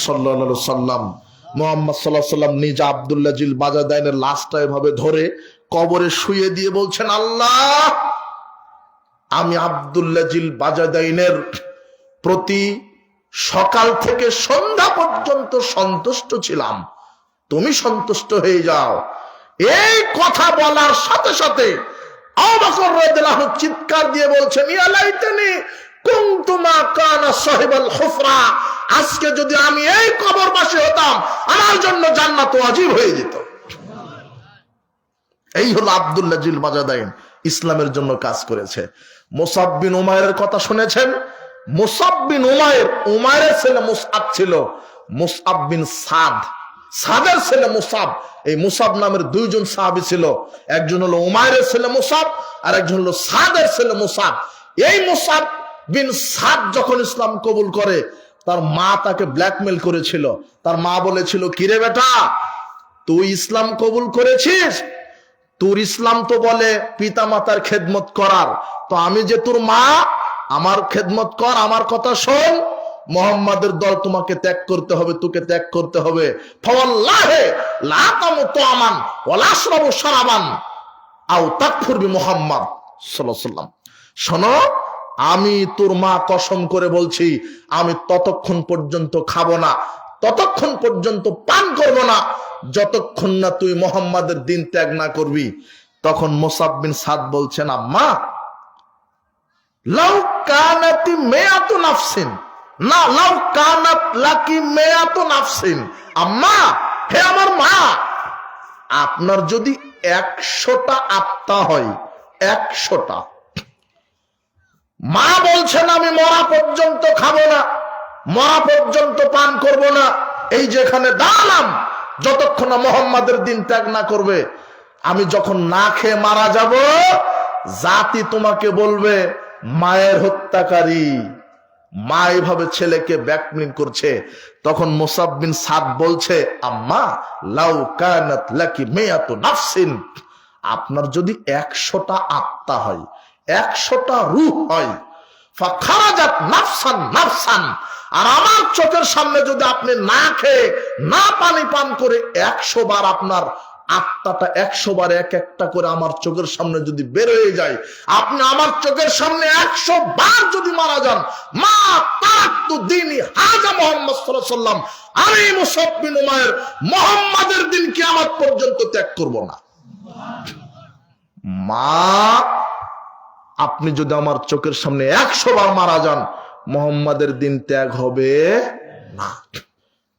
সাল্লাল্লাহু আলাইহি ওয়াসাল্লাম। মুহাম্মদ সাল্লাল্লাহু আলাইহি ওয়াসাল্লাম নিজে আব্দুল্লাহ জিল বাজাদাইনের লাশটা এভাবে ধরে কবরে শুয়ে দিয়ে বলছেন, আল্লাহ আমি আব্দুল্লাহ জিল বাজাদাইনের প্রতি সকাল থেকে সন্ধ্যা পর্যন্ত সন্তুষ্ট ছিলাম, তুমি সন্তুষ্ট হয়ে যাও। এই কথা বলার সাথে সাথে আবু বকর রাদিয়াল্লাহু আনহু চিৎকার দিয়ে বলছেন, ইয়া লাইতানি কুনতু মা কানা সাহিবাল হুফরা, আজকে যদি আমি এই কবরবাসী হতাম, আমার জন্য জান্নাত ওয়াজিব হয়ে যেত। এই হলো আব্দুল্লাহ জিল বাজাদাইন, ইসলামের জন্য কাজ করেছে। মুসাব বিন উমাইরের কথা শুনেছেন? মুসাব বিন উমাইর, উমাইরের ছেলে মুসআব ছিল, মুসআব বিন সাদ, সাদের ছেলে মুসাব। এই মুসাব নামের দুইজন সাহাবী ছিল, একজন হলো উমাইরের ছেলে মুসাব, আর একজন হলো সাদের ছেলে মুসাব। এই মুসাব বিন সাদ যখন ইসলাম কবুল করে, তার মা তাকে ব্ল্যাকমেল করেছিল। তার মা বলেছিল, কিরে বেটা, তুই ইসলাম কবুল করেছিস, তোর ইসলাম তো বলে পিতা মাতার খেদমত করার, তো আমি যে তোর মা, আমার খেদমত কর, আমার কথা শোন, মুহাম্মাদের দল তোমাকে ত্যাগ করতে হবে, তোকে ত্যাগ করতে হবে। ফাওয়াল্লাহি লা তামুতু আমান ওয়া লা আশরাবু শারাবান আও তাকফুর বিমুহাম্মাদ সাল্লাল্লাহু আলাইহি ওয়াসাল্লাম। শোনো, আমি তোর মা কসম করে বলছি, আমি ততক্ষণ পর্যন্ত খাবো না, ততক্ষণ পর্যন্ত পান করবো না, যতক্ষণ না তুই মুহাম্মাদের দিন ত্যাগ না করবি। তখন মুসাব বিন সাদ বলছেন, আম্মা লাউ কানাতি মিয়াতু নাফসিন, না লাউ কানাত লাকি মিয়াতু নাফসিন, আম্মা, হে আমার মা, আপনার যদি 100টা আত্মা হয়, 100টা, মা বলছেন আমি মরা পর্যন্ত খাবো না, মরা পর্যন্ত পান করব না, এই যেখানে দাঁড়ালাম, যতক্ষণ না মুহাম্মাদের দিন ত্যাগ না করবে, আমি যখন না খেয়ে মারা যাব, জাতি তোমাকে বলবে মায়ের হত্যাকারী, মা এভাবে ছেলেকে ব্ল্যাকমেল করছে। তখন মুসাব বিন সাদ বলছে, আম্মা লাউ কানাত লাকি মিয়াতু নাফসিন, আপনার যদি 100টা আত্মা হয়, 100টা রূহ হয়, ফাখারাজাত নাফসান নাফসান, আর আমার চোখের সামনে যদি আপনি না খেয়ে না পানি পান করে 100 বার আপনার আত্মাটা 100 বার এক একটা করে আমার চোখের সামনে যদি বের হয়ে যায়, আপনি আমার চোখের সামনে 100 বার যদি মারা যান, মা তারাক্তু দীনি হাজা মুহাম্মদ সাল্লাল্লাহু আলাইহি ওয়াসাল্লাম, আমি মুসআব বিন উমাইর মুহাম্মাদের দিন কিয়ামত পর্যন্ত ত্যাগ করব না। মা, আপনি যদি আমার চোখের সামনে 100 বার মারা যান, মুহাম্মাদের দিন ত্যাগ হবে না।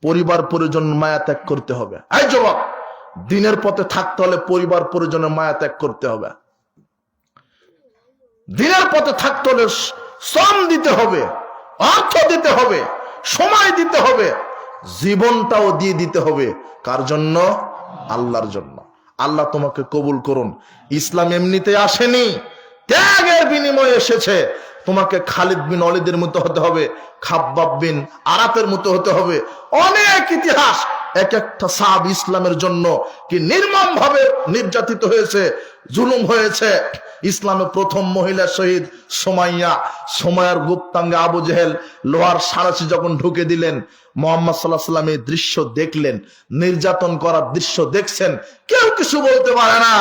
পরিবার পরিজন মায়া ত্যাগ করতে হবে। এই যুবক, দিনের পথে থাকতে হলে পরিবার পরিজনের মায়া ত্যাগ করতে হবে। দিনের পথে থাকতে হলে শ্রম দিতে হবে, অর্থ দিতে হবে, সময় দিতে হবে, জীবনটাও দিয়ে দিতে হবে। কার জন্য? আল্লাহর জন্য। আল্লাহ তোমাকে কবুল করুন। ইসলাম এমনিতে আসেনি, ত্যাগের বিনিময়ে এসেছে। তোমাকে খালিদ বিন ওয়ালিদের মতো হতে হবে, খাব্বাব বিন আরাতের মতো হতে হবে। অনেক ইতিহাস, এক একটা সাহাবী ইসলামের জন্য কি নির্মম ভাবে নির্যাতিত হয়েছে, জুলুম হয়েছে। ইসলামে প্রথম মহিলা শহীদ সুমাইয়া, সুমাইয়ার গুপ্তাঙ্গে আবু জেহেল লোহার সাঁড়াশি যখন ঢুকে দিলেন, মুহাম্মদ সাল্লাল্লাহু আলাইহি ওয়াসাল্লাম এই দৃশ্য দেখলেন, নির্যাতন করার দৃশ্য দেখছেন, কেউ কিছু বলতে পারে না।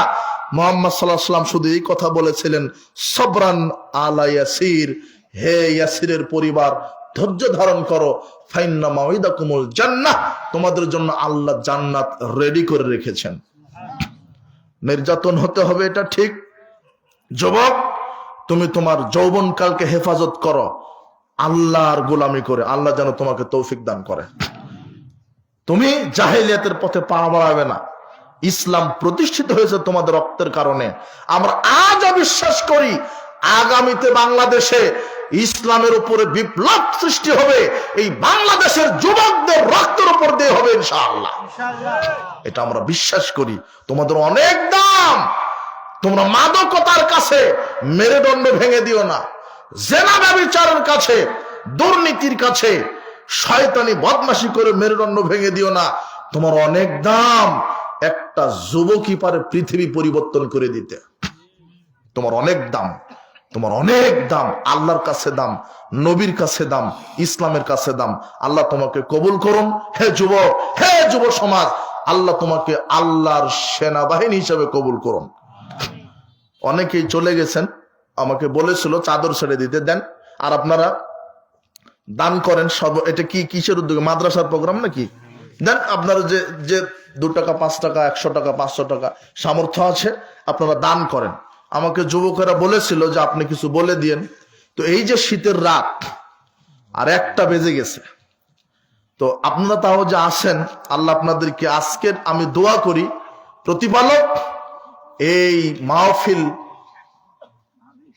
মুহাম্মদ সাল্লাল্লাহু আলাইহি ওয়াসাল্লাম শুধু এই কথা বলেছিলেন, সবরান আলা ইয়াসির, হে ইয়াসিরের পরিবার, ধৈর্য ধারণ করো, ফাইন্না মাউইদাকুমুল জান্নাহ, তোমাদের জন্য আল্লাহ জান্নাত রেডি করে রেখেছেন। নির্যাতন হতে হবে, এটা ঠিক। যুবক, তুমি তোমার যৌবনকালকে হেফাজত করো আল্লাহর গোলামি করে। আল্লাহ যেন তোমাকে তৌফিক দান করে। তুমি জাহেলিয়াতের পথে পা বাড়াবে না। ইসলাম প্রতিষ্ঠিত হয়েছে তোমাদের রক্তের কারণে। আমরা আজও বিশ্বাস করি আগামীতে বাংলাদেশে ইসলামের উপরে বিপ্লব সৃষ্টি হবে, এই বাংলাদেশের যুবকদের রক্তের উপর দিয়ে হবে ইনশাআল্লাহ। এটা আমরা বিশ্বাস করি। তোমাদের অনেক দাম। তোমরা মাদকতার কাছে মেরুদণ্ড ভেঙে দিও না, জেনা ব্যভিচারের কাছে, দুর্নীতির কাছে, শয়তানি বদমাশি করে মেরুদণ্ড ভেঙে দিও না। তোমার অনেক দাম। একটা যুবকই পারে পৃথিবী পরিবর্তন করে দিতে। তোমার অনেক দাম, তোমার অনেক দাম। আল্লাহর কাছে দাম, নবীর কাছে দাম, ইসলামের কাছে দাম। আল্লাহ তোমাকে কবুল করুন। হে যুবক, হে যুব সমাজ, আল্লাহ তোমাকে আল্লাহর সেনাবাহিনী হিসেবে কবুল করুন। অনেকেই চলে গেছেন, আমাকে বলেছিল চাদর ছেড়ে দিতে দেন। আর আপনারা দান করেন সর্ব, এটা কি কিসের উদ্যোগে? মাদ্রাসার প্রোগ্রাম নাকি? দেন। আপনারা যে 2 টাকা, 5 টাকা, 100 টাকা, 500 টাকা সামর্থ্য আছে, আপনারা দান করেন। আমাকে যুবকেরা বলেছিল যে আপনি কিছু বলে দিয়েন। তো এই যে শীতের রাত আর 1টা বেজে গেছে, তো আপনারা তাও যে আসেন, আল্লাহ আপনাদেরকে, আজকের আমি দোয়া করি প্রতিপালক এই মাহফিল,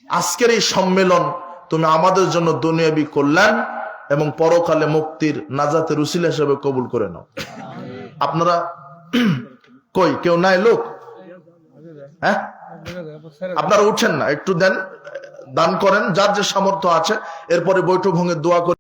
আজকের এই সম্মেলন তুমি আমাদের জন্য দুনিয়াবী কল্যাণ এবং পরকালে মুক্তির নাজাতের উসিলা হিসেবে কবুল করে নাও। আপনারা কই কেউ নাই লোক? হ্যাঁ, আপনারা উঠেন না, একটু দেন, দান করেন যার যে সামর্থ্য আছে। এরপরে বৈঠক ভঙ্গে দোয়া করে